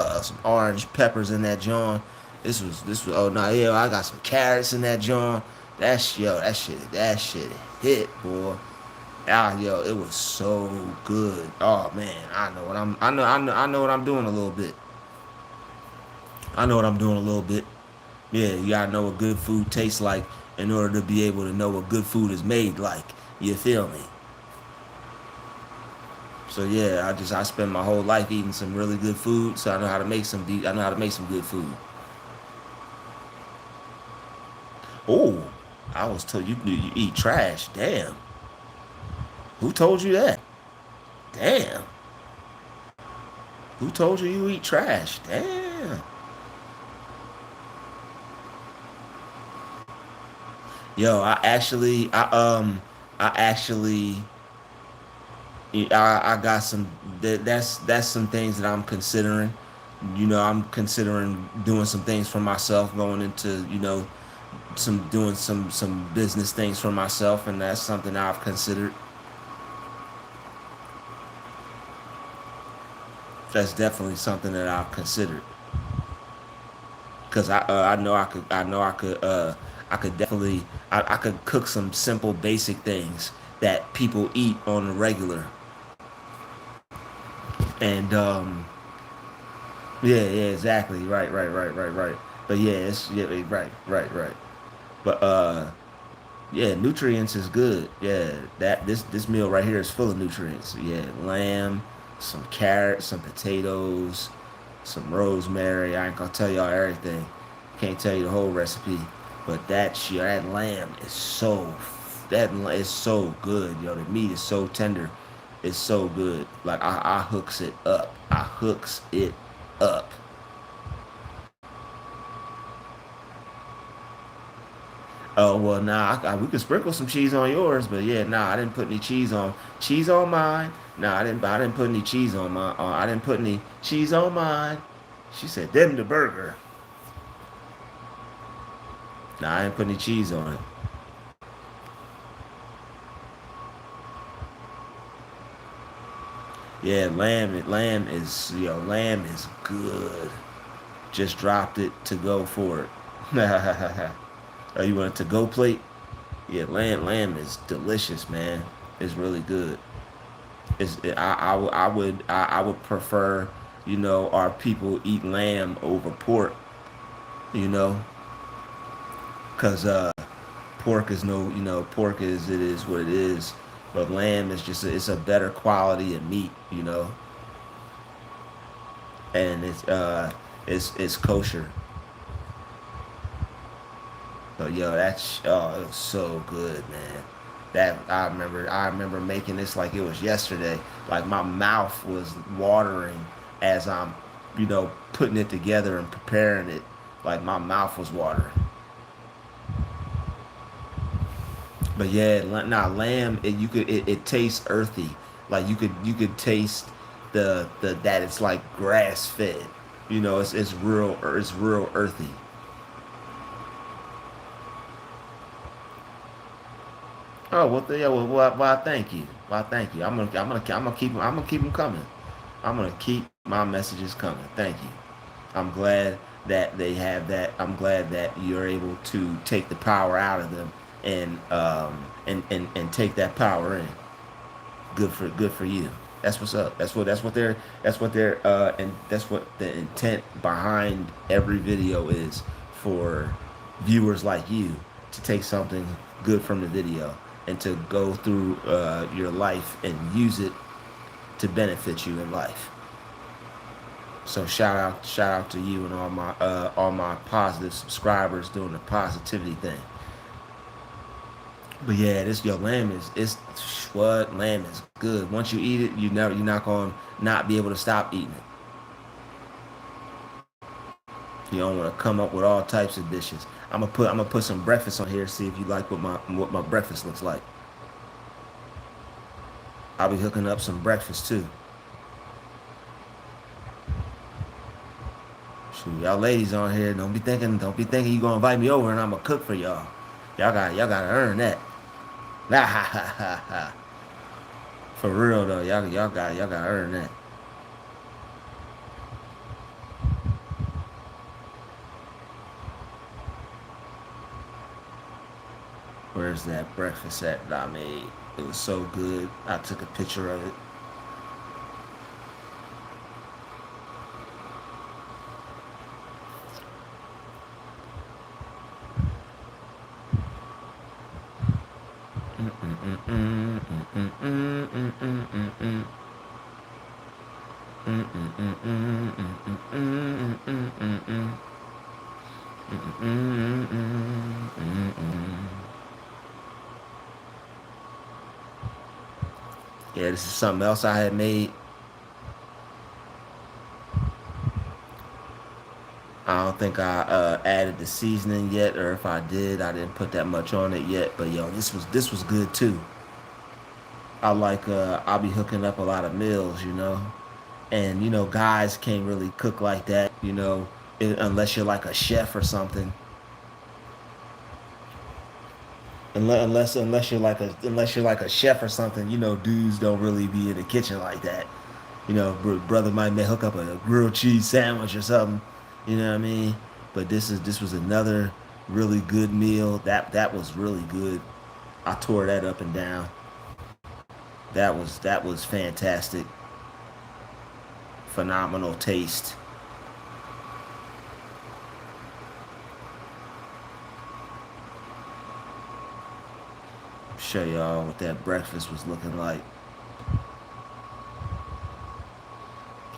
orange peppers in that joint. This was oh no, yeah, I got some carrots in that joint. That shit hit, boy. Ah, yo, it was so good. Oh man, I know what I'm doing a little bit. I know what I'm doing a little bit. Yeah, you gotta know what good food tastes like in order to be able to know what good food is made like. You feel me? So yeah, I spend my whole life eating some really good food, so I know how to make I know how to make some good food. Oh, I was told you eat trash. Damn, who told you that? Damn, who told you eat trash? Damn. Yo, I actually I got that's some things that I'm considering. I'm considering doing some things for myself, going into some doing some business things for myself, and that's something I've considered. That's definitely something that I've considered because I could definitely I could cook some simple basic things that people eat on the regular, and yeah, exactly. Right. But yeah, it's yeah, right. But yeah, nutrients is good. Yeah, this meal right here is full of nutrients. Yeah, lamb, some carrots, some potatoes, some rosemary. I ain't gonna tell y'all everything. Can't tell you the whole recipe, but that lamb is is so good, yo. The meat is so tender. It's so good. Like I hooks it up. I hooks it up. Oh well, nah. We could sprinkle some cheese on yours, but yeah, nah. I didn't put any cheese on. Cheese on mine. No, I didn't put any cheese on my. I didn't put any cheese on mine. She said, "Them the burger." No, I didn't put any cheese on it. Yeah, lamb is good. Just dropped it to go for it. Oh, you want a to go plate? Yeah, lamb is delicious, man. It's really good. I would prefer, our people eat lamb over pork, you know, cause pork is no, pork is it is what it is, but lamb is just it's a better quality of meat, and it's kosher. So yo, that's it's so good, man. That I remember making this like it was yesterday. Like my mouth was watering as I'm, putting it together and preparing it. Like my mouth was watering. But yeah, nah, lamb. It tastes earthy. Like you could taste the that it's like grass fed. It's real earthy. Oh well, yeah. Well, why? Thank you. Why? Thank you. I'm gonna keep them coming. I'm gonna keep my messages coming. Thank you. I'm glad that they have that. I'm glad that you're able to take the power out of them and take that power in. Good for you. That's what's up. And that's what the intent behind every video is for viewers like you to take something good from the video and to go through your life and use it to benefit you in life. So shout out to you and all my positive subscribers doing the positivity thing. But yeah, this your lamb is it's what lamb is good. Once you eat it, you're not gonna not be able to stop eating it. You don't want to come up with all types of dishes. I'm gonna put some breakfast on here. See if you like what my breakfast looks like. I'll be hooking up some breakfast too. Shoot, y'all ladies on here, don't be thinking you gonna invite me over and I'm gonna cook for y'all. Y'all gotta earn that. Ha ha ha ha ha. For real though, y'all gotta earn that. Where's that breakfast that I made? It was so good. I took a picture of it. Yeah, this is something else I had made. I don't think I added the seasoning yet, or if I did, I didn't put that much on it yet. But yo, this was good too. I'll be hooking up a lot of meals, and guys can't really cook like that, unless you're like a chef or something. Unless you're like a chef or something, dudes don't really be in the kitchen like that. Brother might may hook up a grilled cheese sandwich or something. You know what I mean? But this was another really good meal. That was really good. I tore that up and down. That was fantastic. Phenomenal taste. Show y'all what that breakfast was looking like.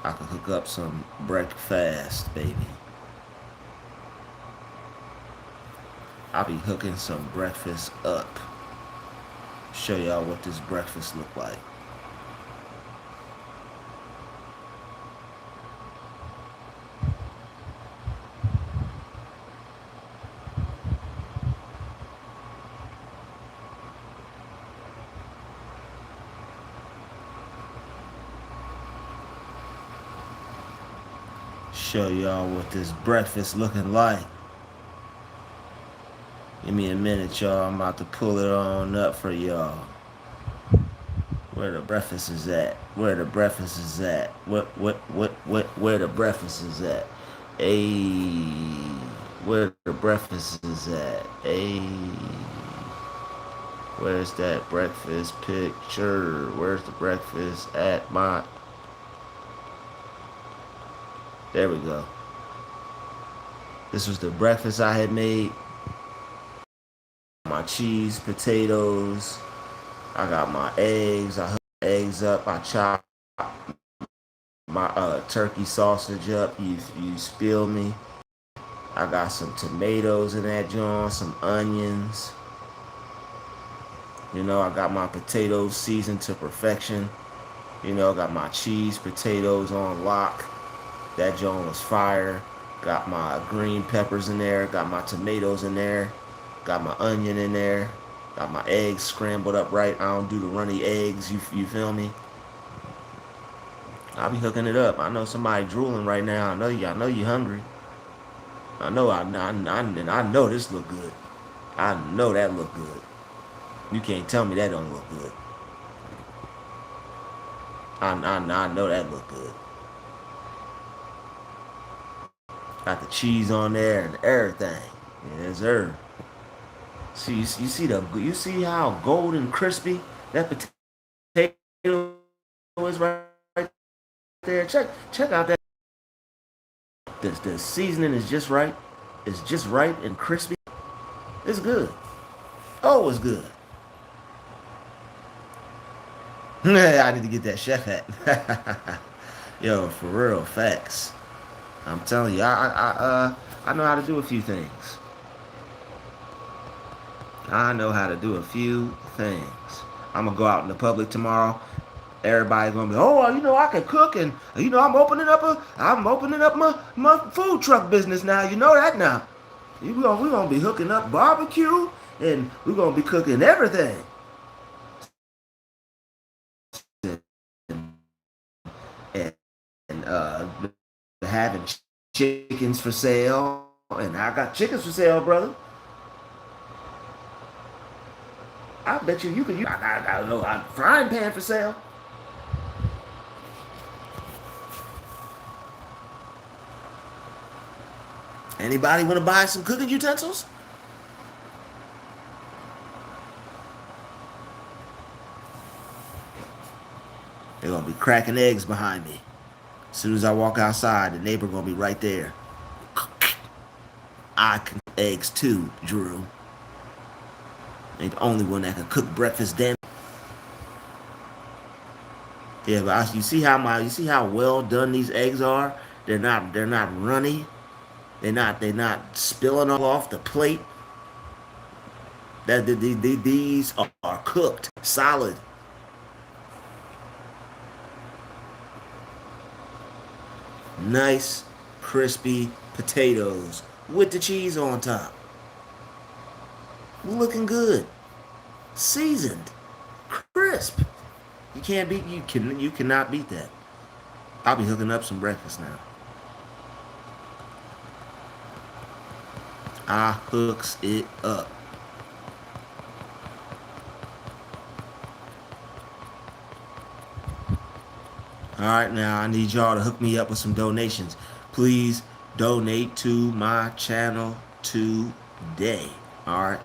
I could hook up some breakfast, baby. I'll be hooking some breakfast up. Show y'all what this breakfast look like. Show y'all what this breakfast looking like. Give me a minute, y'all. I'm about to pull it on up for y'all. Where the breakfast is at? Where the breakfast is at? Where the breakfast is at? Ayy. Where the breakfast is at? Ayy. Where's that breakfast picture? Where's the breakfast at my... There we go. This was the breakfast I had made. My cheese, potatoes. I got my eggs. I hooked the eggs up. I chopped my turkey sausage up. You feel me? I got some tomatoes in that joint, some onions. You know, I got my potatoes seasoned to perfection. You know, I got my cheese, potatoes on lock. That joint was fire. Got my green peppers in there. Got my tomatoes in there. Got my onion in there. Got my eggs scrambled up right. I don't do the runny eggs. You feel me? I'll be hooking it up. I know somebody drooling right now. I know you hungry. I know this look good. I know that look good. You can't tell me that don't look good. I know that look good. Got the cheese on there and everything. Yes, sir. See, you see how golden crispy that potato is right there. Check out that. The seasoning is just right. It's just right and crispy. It's good. Oh, it's good. I need to get that chef hat. Yo, for real, facts. I'm telling you, I know how to do a few things. I know how to do a few things. I'm gonna go out in the public tomorrow. Everybody's gonna be, oh, you know, I can cook, and you know, I'm opening up my food truck business now. You know that now. We're gonna be hooking up barbecue, and we're gonna be cooking everything. And having chickens for sale, and I got chickens for sale, brother. I bet you could use. I don't know, a frying pan for sale. Anybody want to buy some cooking utensils? They're gonna be cracking eggs behind me. As soon as I walk outside, the neighbor gonna be right there. I can cook eggs too, Drew. Ain't the only one that can cook breakfast, damn. Yeah, but you see how well done these eggs are. They're not runny. They're not spilling all off the plate. These are cooked solid. Nice crispy potatoes with the cheese on top. Looking good. Seasoned. Crisp. You cannot beat that. I'll be hooking up some breakfast now. I hooks it up. All right, now I need y'all to hook me up with some donations. Please donate to my channel today. All right.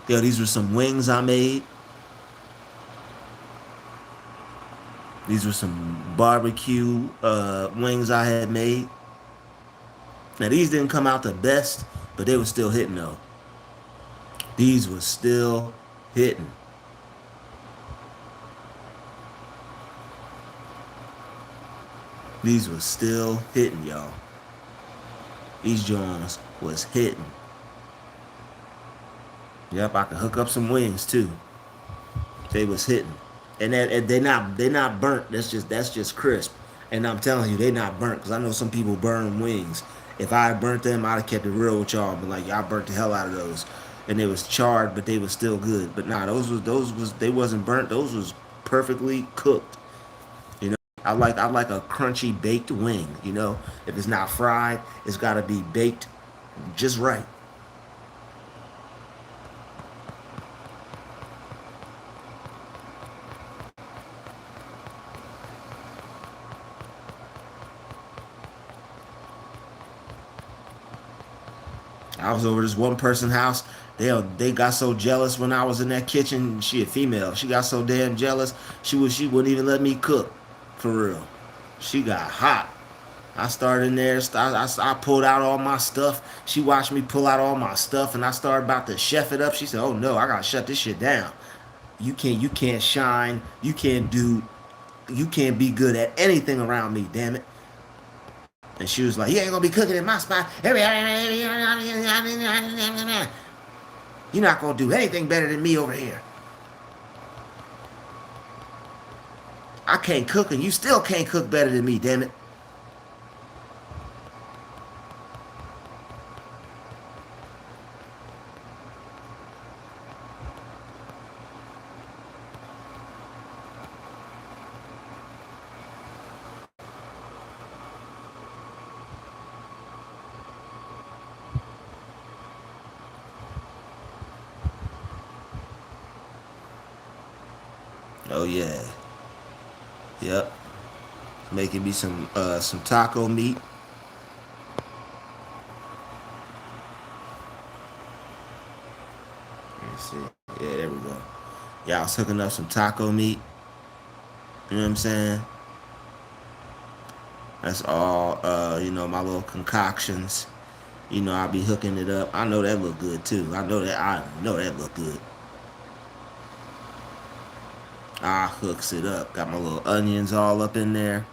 Yo, these were some wings I made. These were some barbecue wings I had made. Now, these didn't come out the best, but they were still hitting, though. These were still hitting. These were still hitting, y'all. These joints was hitting. Yep, I can hook up some wings, too. They was hitting, and they not burnt. That's just crisp. And I'm telling you, they not burnt because I know some people burn wings. If I had burnt them, I'd have kept it real with y'all. But like y'all burnt the hell out of those, and they was charred, but they was still good. But nah, those was they wasn't burnt. Those was perfectly cooked. You know, I like a crunchy baked wing. You know, if it's not fried, it's got to be baked just right. I was over this one person house. They got so jealous when I was in that kitchen. She a female. She got so damn jealous. She wouldn't even let me cook, for real. She got hot. I started in there. I pulled out all my stuff. She watched me pull out all my stuff, and I started about to chef it up. She said, "Oh no, I gotta shut this shit down. You can't shine. You can't be good at anything around me. Damn it." And she was like, "You ain't gonna be cooking in my spot. You're not gonna do anything better than me over here. I can't cook, and you still can't cook better than me. Damn it." Oh yeah, yep. Making me some taco meat. Let's see. Yeah, there we go. Yeah, I was hooking up some taco meat. You know what I'm saying? That's all. My little concoctions. I'll be hooking it up. I know that look good too. I know that look good. I hooks it up. Got my little onions all up in there.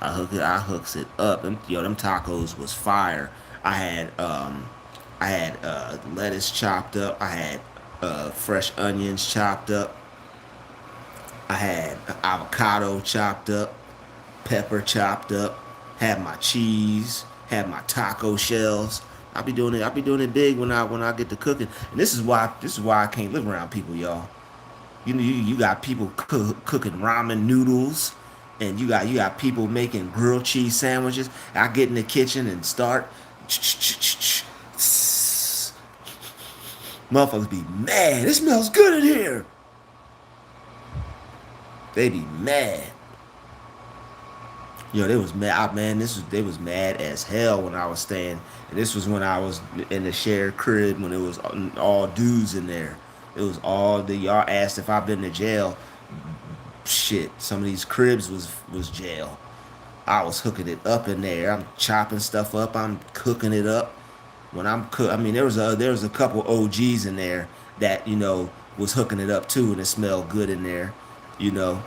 I hooks it up. Them tacos was fire. I had lettuce chopped up. I had fresh onions chopped up. I had avocado chopped up, pepper chopped up. Had my cheese. Had my taco shells. I'll be doing it. I'll be doing it big when I get to cooking. And this is why I can't live around people, y'all. You got people cooking ramen noodles, and you got people making grilled cheese sandwiches. I get in the kitchen and start. Motherfuckers be mad. It smells good in here. They be mad. They was mad. Man, they was mad as hell when I was staying. And this was when I was in the shared crib when it was all dudes in there. It was all the y'all asked if I've been to jail. Shit, some of these cribs was jail. I was hooking it up in there. I'm chopping stuff up. I'm cooking it up. When I'm cook, I mean there was a couple OGs in there that was hooking it up too, and it smelled good in there, you know.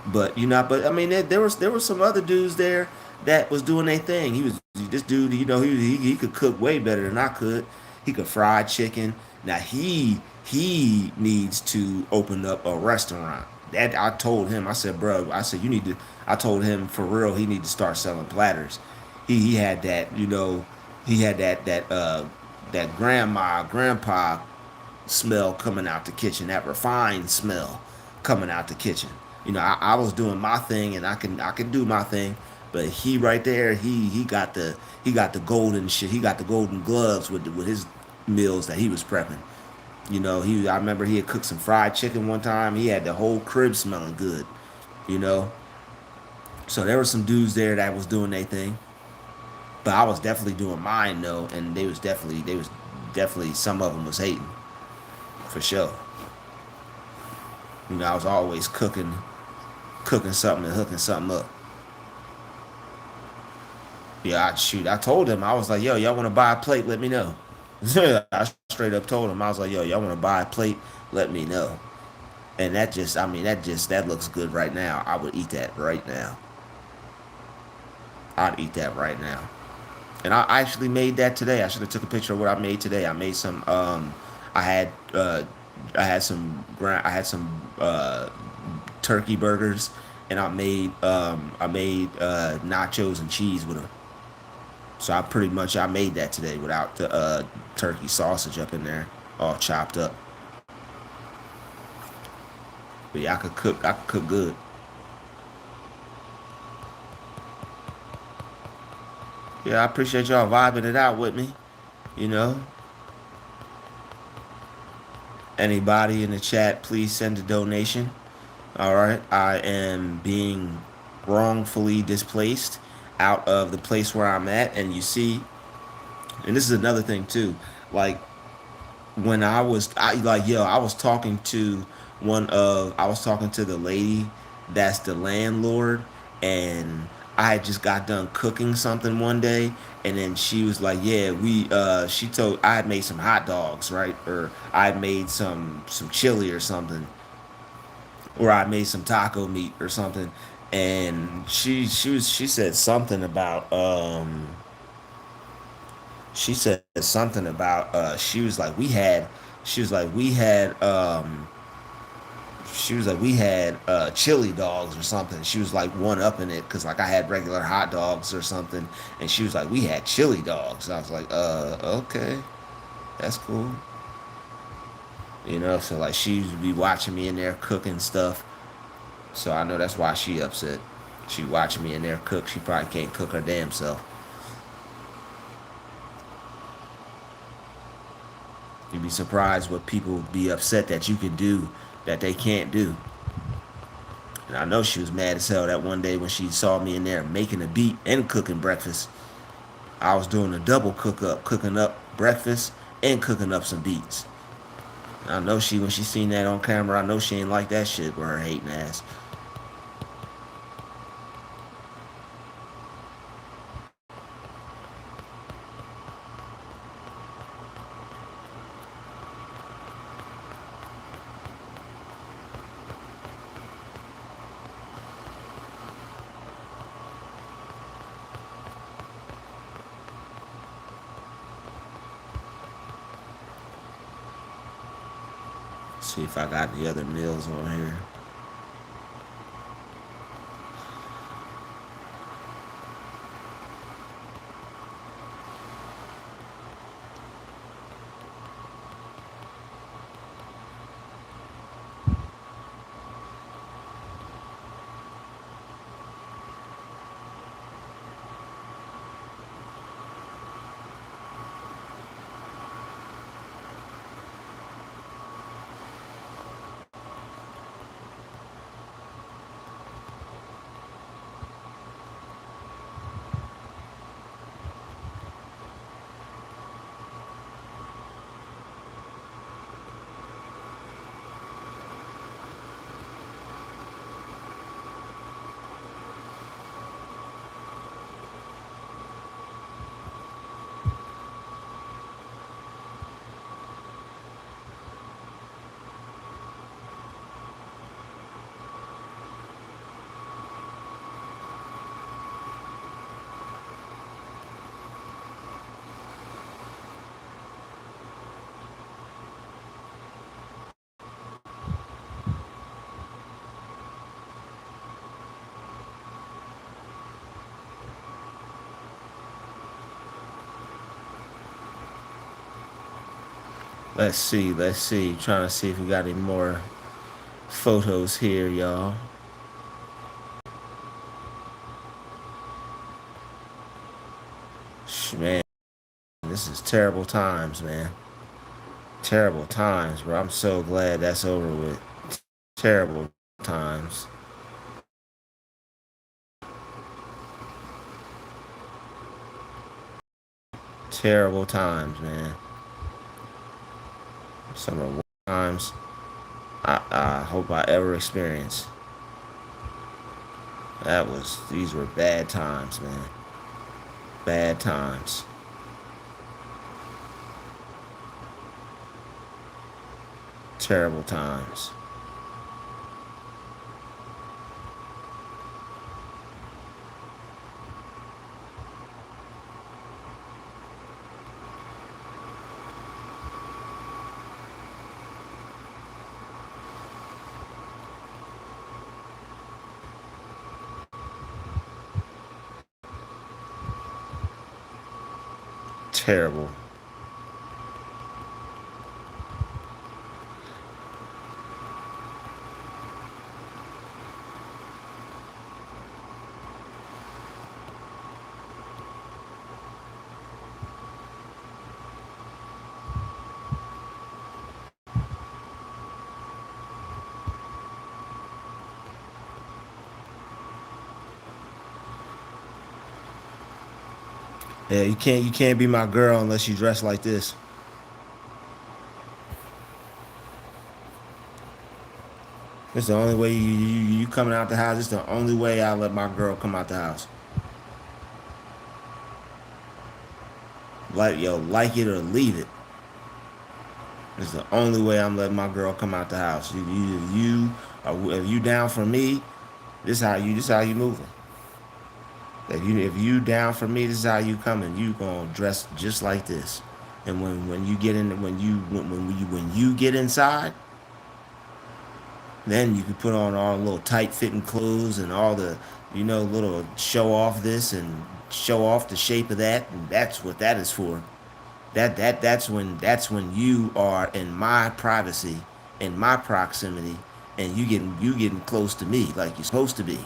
But I mean there was some other dudes there that was doing their thing. He was this dude, he could cook way better than I could. He could fry chicken. Now he needs to open up a restaurant. That I told him. I said, bro. I said you need to. I told him for real. He need to start selling platters. He had that. He had that grandpa smell coming out the kitchen. That refined smell coming out the kitchen. I was doing my thing, and I can do my thing. But he right there, he got the golden shit. He got the golden gloves with his meals that he was prepping. I remember he had cooked some fried chicken one time. He had the whole crib smelling good. You know, so there were some dudes there that was doing their thing, but I was definitely doing mine though, and they was definitely some of them was hating for sure. I was always cooking something and hooking something up. Yeah, I told him I was like, yo, y'all want to buy a plate? Let me know. I straight up told him I was like, yo, y'all want to buy a plate? Let me know. And that looks good right now. I would eat that right now. I'd eat that right now. And I actually made that today. I should have took a picture of what I made today. I made some. I had I had some turkey burgers, and I made nachos and cheese with them. So I made that today without the turkey sausage up in there, all chopped up. But yeah, I could cook good. Yeah, I appreciate y'all vibing it out with me. You know, anybody in the chat, please send a donation. All right, I am being wrongfully displaced out of the place where I'm at, and you see, and this is another thing too. Like when I was talking to I was talking to the lady that's the landlord, and I had just got done cooking something one day, and then she was like, yeah, she told I had made some hot dogs, right? Or I had made some chili or something, or I made some taco meat or something. And she said something about she said something about she was like we had chili dogs or something. She was like one up in it because like I had regular hot dogs or something, and she was like we had chili dogs. I was like okay, that's cool. You know, so like she would be watching me in there cooking stuff, so I know that's why she upset. She watching me in there cook. She probably can't cook her damn self. You'd be surprised what people be upset that you can do that they can't do. And I know she was mad as hell that one day when she saw me in there making a beat and cooking breakfast. I was doing a double cook up, cooking up breakfast and cooking up some beats. And I know when she seen that on camera, I know she ain't like that shit with her hating ass. See if I got the other meals on here. Let's see. Trying to see if we got any more photos here, y'all. Man, this is terrible times, man. Terrible times, bro. I'm so glad that's over with. Terrible times. Terrible times, man. Some of the worst times I hope I ever experienced. These were bad times, man. Bad times. Terrible times. Terrible. Yeah, you can't be my girl unless you dress like this. It's the only way you coming out the house. It's the only way I let my girl come out the house. Like it or leave it. It's the only way I'm letting my girl come out the house. If you down for me, this how you moving. If you down for me, this is how you coming. You gonna dress just like this. And when you get in when you get inside, then you can put on all the little tight fitting clothes and all the little show off this and show off the shape of that, and that's what that is for. That's when you are in my privacy, in my proximity, and you getting close to me like you're supposed to be.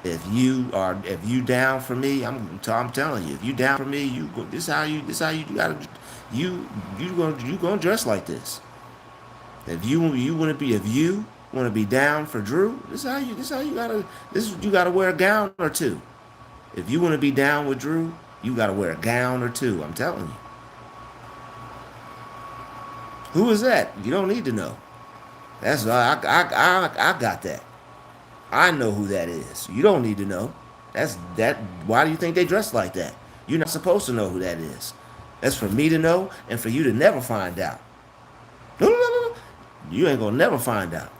If you down for me, I'm telling you, if you down for me, this how you gotta you gonna dress like this. If you want to be down for Drew, this how you gotta you gotta wear a gown or two. If you want to be down with Drew, you gotta wear a gown or two. I'm telling you. Who is that? You don't need to know. I got that. I know who that is. You don't need to know. That's that. Why do you think they dress like that? You're not supposed to know who that is. That's for me to know and for you to never find out. No, no, no, no. You ain't gonna never find out.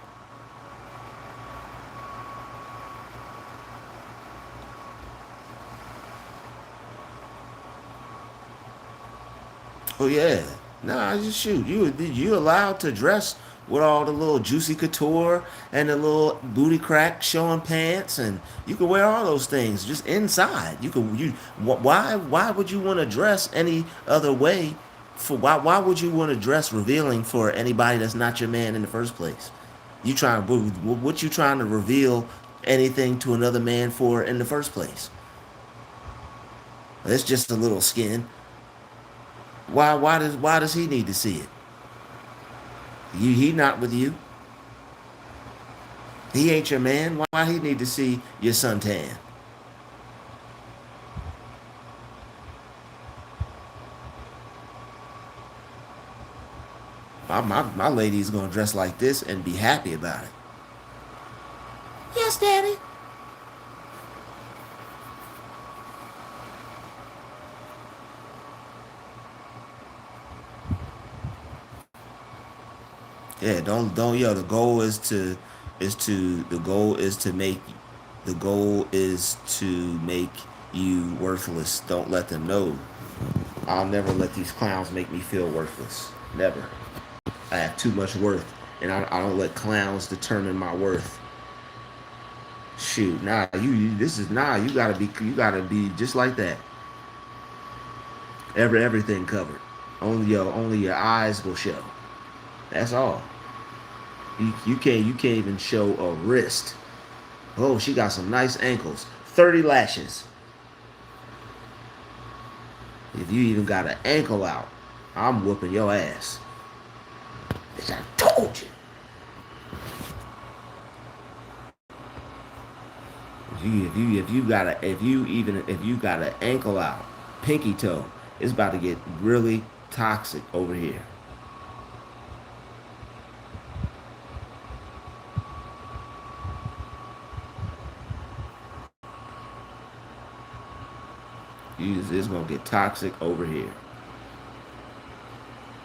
Oh yeah. Nah, just shoot. You allowed to dress with all the little juicy couture and the little booty crack showing pants, and you can wear all those things just inside. Why would you want to dress any other way? Why would you want to dress revealing for anybody that's not your man in the first place? What you trying to reveal anything to another man for in the first place? It's just a little skin. Why does he need to see it? He not with you. He ain't your man. Why he need to see your suntan? My lady's gonna dress like this and be happy about it. Yes, daddy. Yeah, don't yo. The goal is to make you worthless. Don't let them know. I'll never let these clowns make me feel worthless. Never. I have too much worth, and I don't let clowns determine my worth. Shoot, nah, this is nah. You gotta be just like that. Everything covered. Only your eyes will show. That's all. You can't even show a wrist. Oh, she got some nice ankles. 30 lashes. If you even got an ankle out, I'm whooping your ass. As I told you. If you got an ankle out, pinky toe, it's about to get really toxic over here. It's gonna get toxic over here.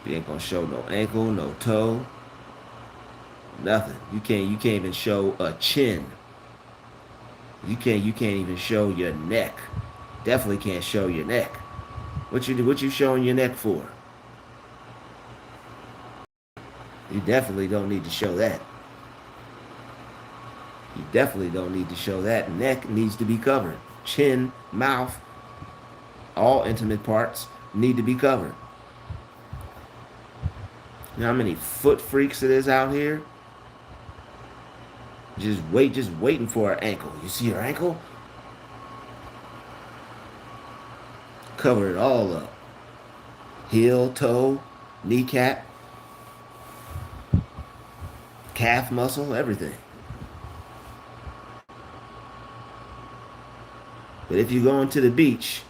You ain't gonna show no ankle, no toe, nothing. You can't even show a chin. You can't even show your neck. Definitely can't show your neck. What you showing your neck for? You definitely don't need to show that. You definitely don't need to show that. Neck needs to be covered. Chin, mouth, all intimate parts. need to be covered. You know how many foot freaks it is out here? Just waiting for her ankle. You see her ankle? Cover it all up. Heel, toe, kneecap, calf muscle, everything. But if you're going to the beach,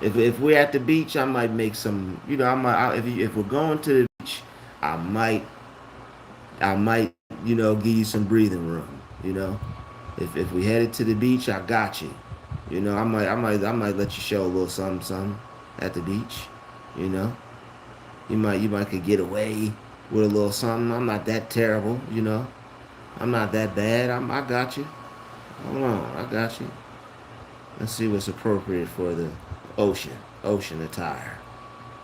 if we're at the beach, I might make some. You know, if we're going to the beach, I might give you some breathing room. If we headed to the beach, I got you. I might let you show a little something, something at the beach. You know, you might could get away with a little something. I'm not that terrible. I'm not that bad. I got you. Hold on, I got you. Let's see what's appropriate for the ocean attire.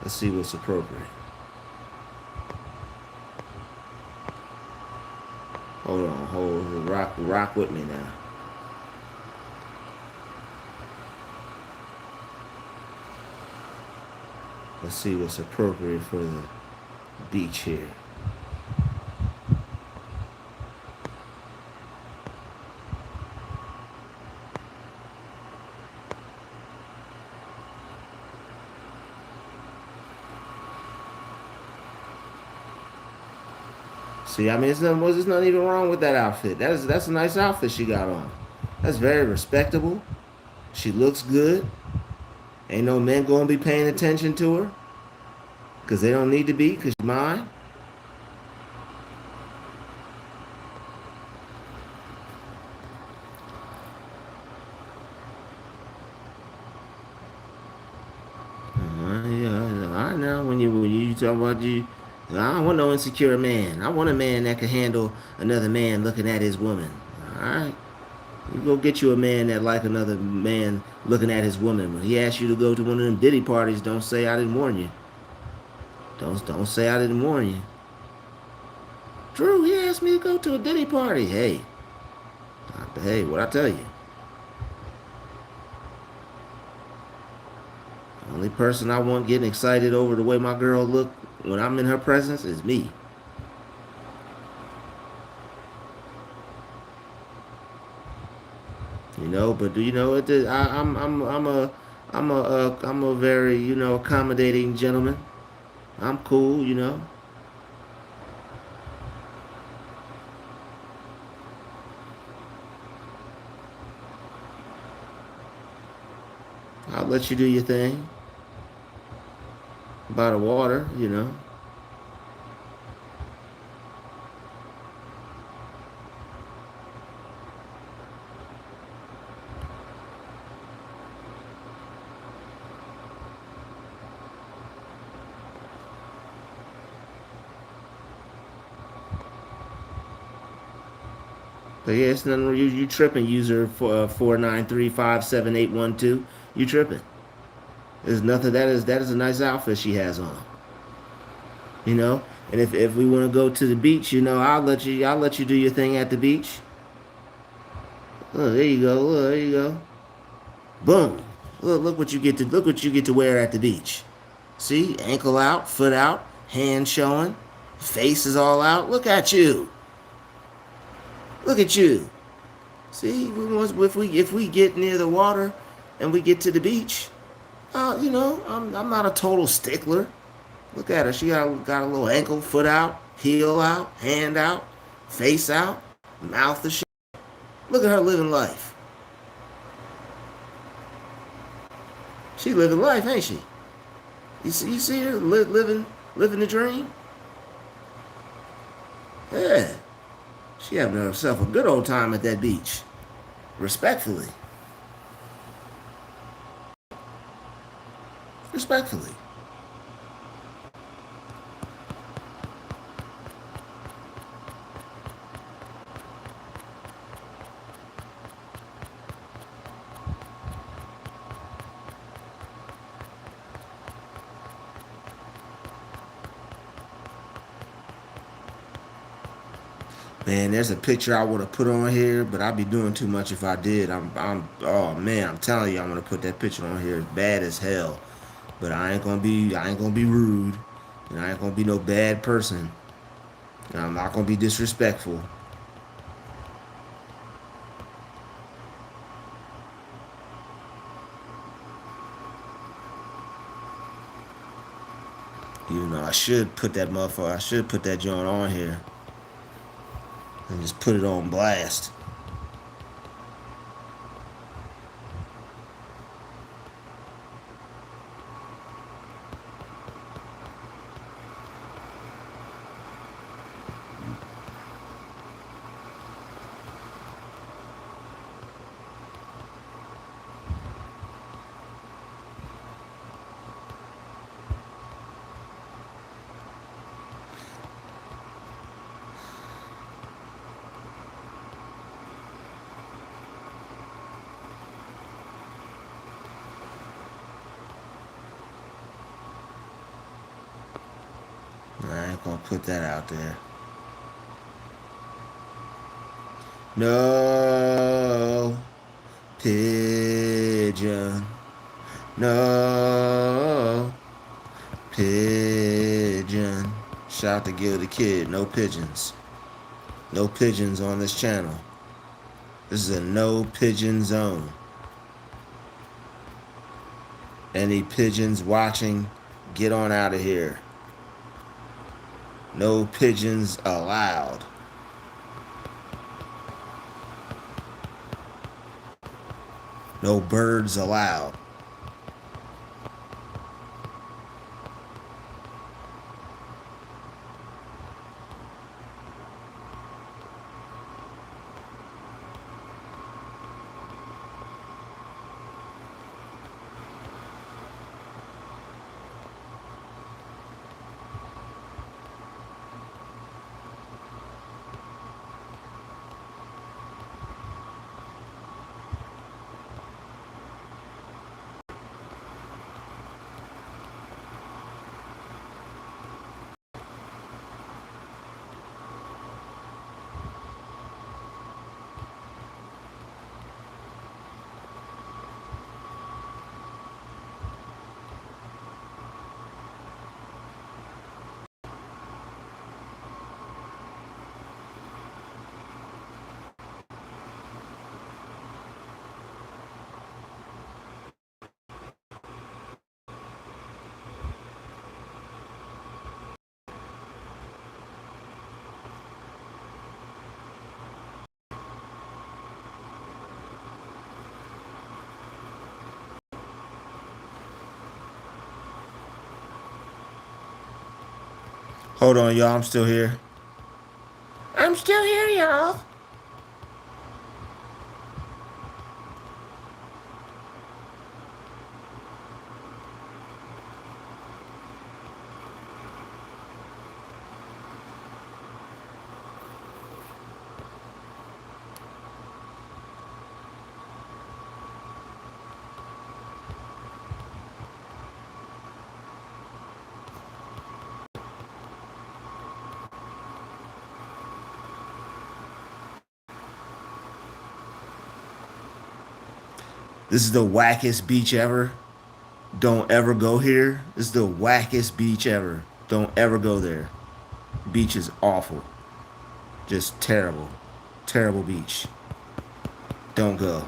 Let's see what's appropriate. Hold on, rock with me now. Let's see what's appropriate for the beach here. See, I mean, there's nothing even wrong with that outfit. That's a nice outfit she got on. That's very respectable. She looks good. Ain't no men gonna be paying attention to her, cause they don't need to be, cause she's mine. Yeah, I know when you talk about you. I don't want no insecure man. I want a man that can handle another man looking at his woman. All right. You go get you a man that like another man looking at his woman. When he asks you to go to one of them Diddy parties, don't say I didn't warn you. Don't say I didn't warn you. Drew, he asked me to go to a Diddy party. Hey, what I tell you? The only person I want getting excited over the way my girl look when I'm in her presence is me. But I'm a very accommodating gentleman. I'm cool. I'll let you do your thing by the water. But yeah, it's nothing. You tripping, user for 4935781 You tripping? There's nothing. That is a nice outfit she has on. You know. And if we want to go to the beach, I'll let you do your thing at the beach. Oh, there you go. Oh, there you go. Boom. Look what you get to wear at the beach. See, ankle out, foot out, hand showing, face is all out. Look at you. Look at you. See, if we get near the water and we get to the beach, I'm not a total stickler. Look at her. She got a little ankle, foot out, heel out, hand out, face out, mouth to shut. Look at her living life. She living life, ain't she? You see her living the dream. Yeah, she having herself a good old time at that beach. Respectfully, respectfully. Man, there's a picture I would have put on here, but I'd be doing too much if I did. Oh man, I'm telling you, I'm gonna put that picture on here. Bad as hell. But I ain't gonna be rude, and I ain't gonna be no bad person. And I'm not gonna be disrespectful. You know, I should put that motherfucker. I should put that joint on here and just put it on blast. I ain't gonna put that out there. No pigeon. No pigeon. Shout to Gildy Kid. No pigeons. No pigeons on this channel. This is a no pigeon zone. Any pigeons watching, get on out of here. No pigeons allowed. No birds allowed. Hold on, y'all. I'm still here. I'm still here, y'all. This is the wackest beach ever. Don't ever go here. This is the wackest beach ever. Don't ever go there. Beach is awful. Just terrible. Terrible beach. Don't go.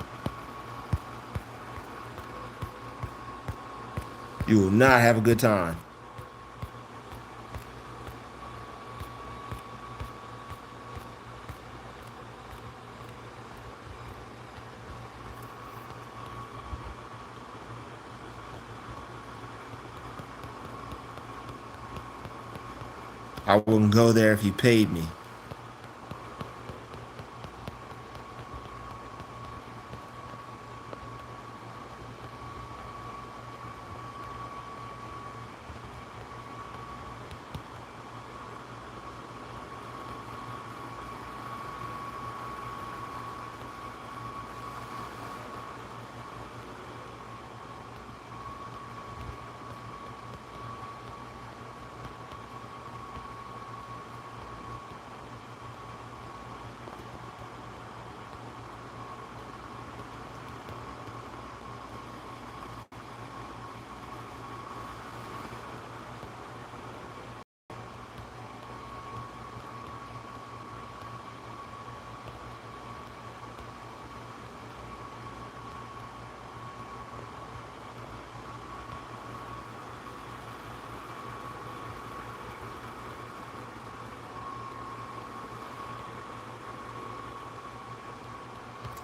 You will not have a good time. I wouldn't go there if you paid me.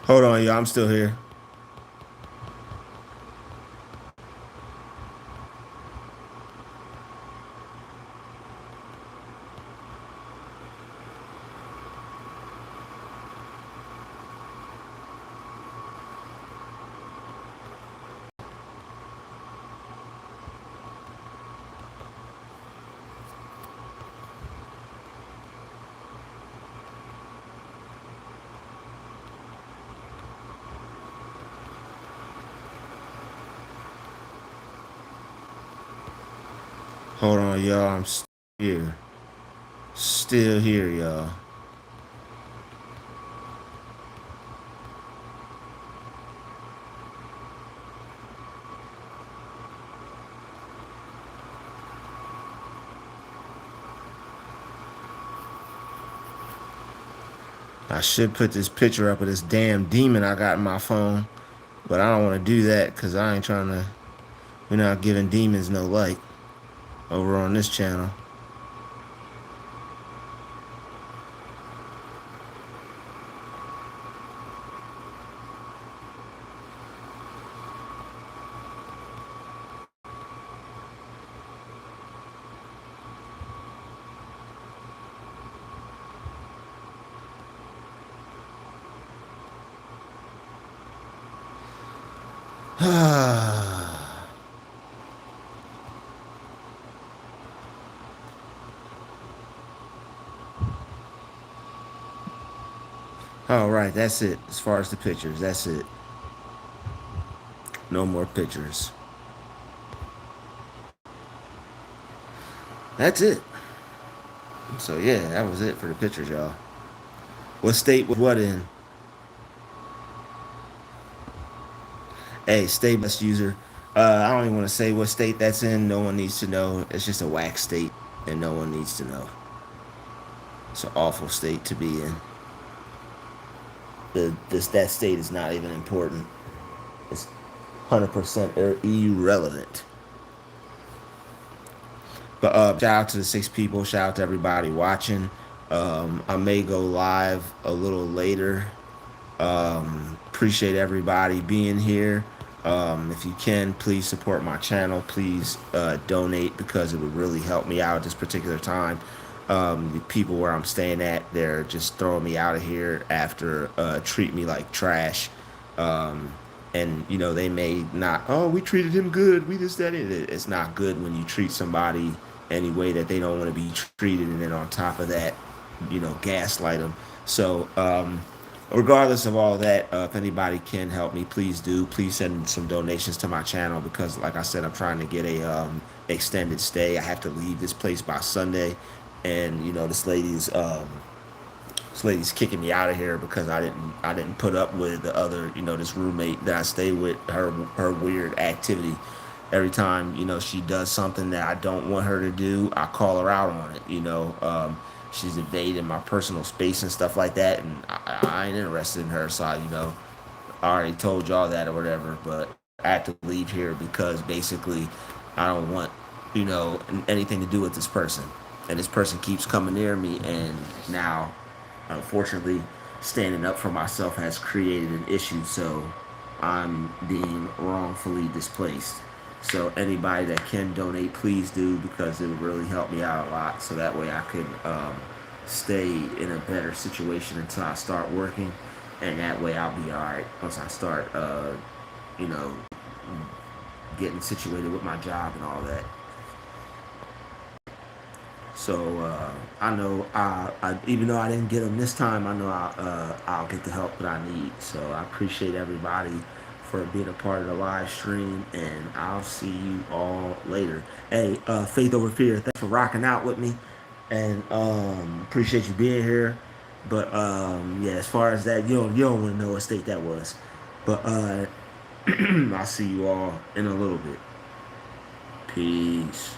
Hold on, y'all. I'm still here. Hold on, y'all. I'm still here. Still here, y'all. I should put this picture up of this damn demon I got in my phone, but I don't want to do that because I ain't trying to. We're not giving demons no light over on this channel. All right, that's it. As far as the pictures, that's it. No more pictures. That's it. So yeah, that was it for the pictures, y'all. What state was what in? Hey, stay blessed, user. I don't even want to say what state that's in. No one needs to know. It's just a whack state, and no one needs to know. It's an awful state to be in. That state is not even important. It's 100% irrelevant. But shout out to the 6 people. Shout out to everybody watching. I may go live a little later. Appreciate everybody being here. If you can, please support my channel. Please donate because it would really help me out at this particular time. The people where I'm staying at, they're just throwing me out of here after treat me like trash. And you know they may not. Oh, we treated him good. We just that. It's not good when you treat somebody any way that they don't want to be treated, and then on top of that, gaslight them. So regardless of all that, if anybody can help me, please do. Please send some donations to my channel because, like I said, I'm trying to get a extended stay. I have to leave this place by Sunday, and this lady's kicking me out of here because I didn't put up with the other this roommate that I stay with, her weird activity. Every time she does something that I don't want her to do, I call her out on it. She's invading my personal space and stuff like that, and I ain't interested in her. So I already told y'all that or whatever. But I have to leave here because basically I don't want anything to do with this person, and this person keeps coming near me, and now unfortunately standing up for myself has created an issue. So I'm being wrongfully displaced. So anybody that can donate, please do because it would really help me out a lot. So that way I could stay in a better situation until I start working, and that way I'll be all right once I start, you know, getting situated with my job and all that. So I know even though I didn't get them this time, I know I'll get the help that I need. So I appreciate everybody for being a part of the live stream, and I'll see you all later. Hey, Faith Over Fear, thanks for rocking out with me, and appreciate you being here. But yeah, as far as that, you don't want to know what state that was. But I'll see you all in a little bit. Peace.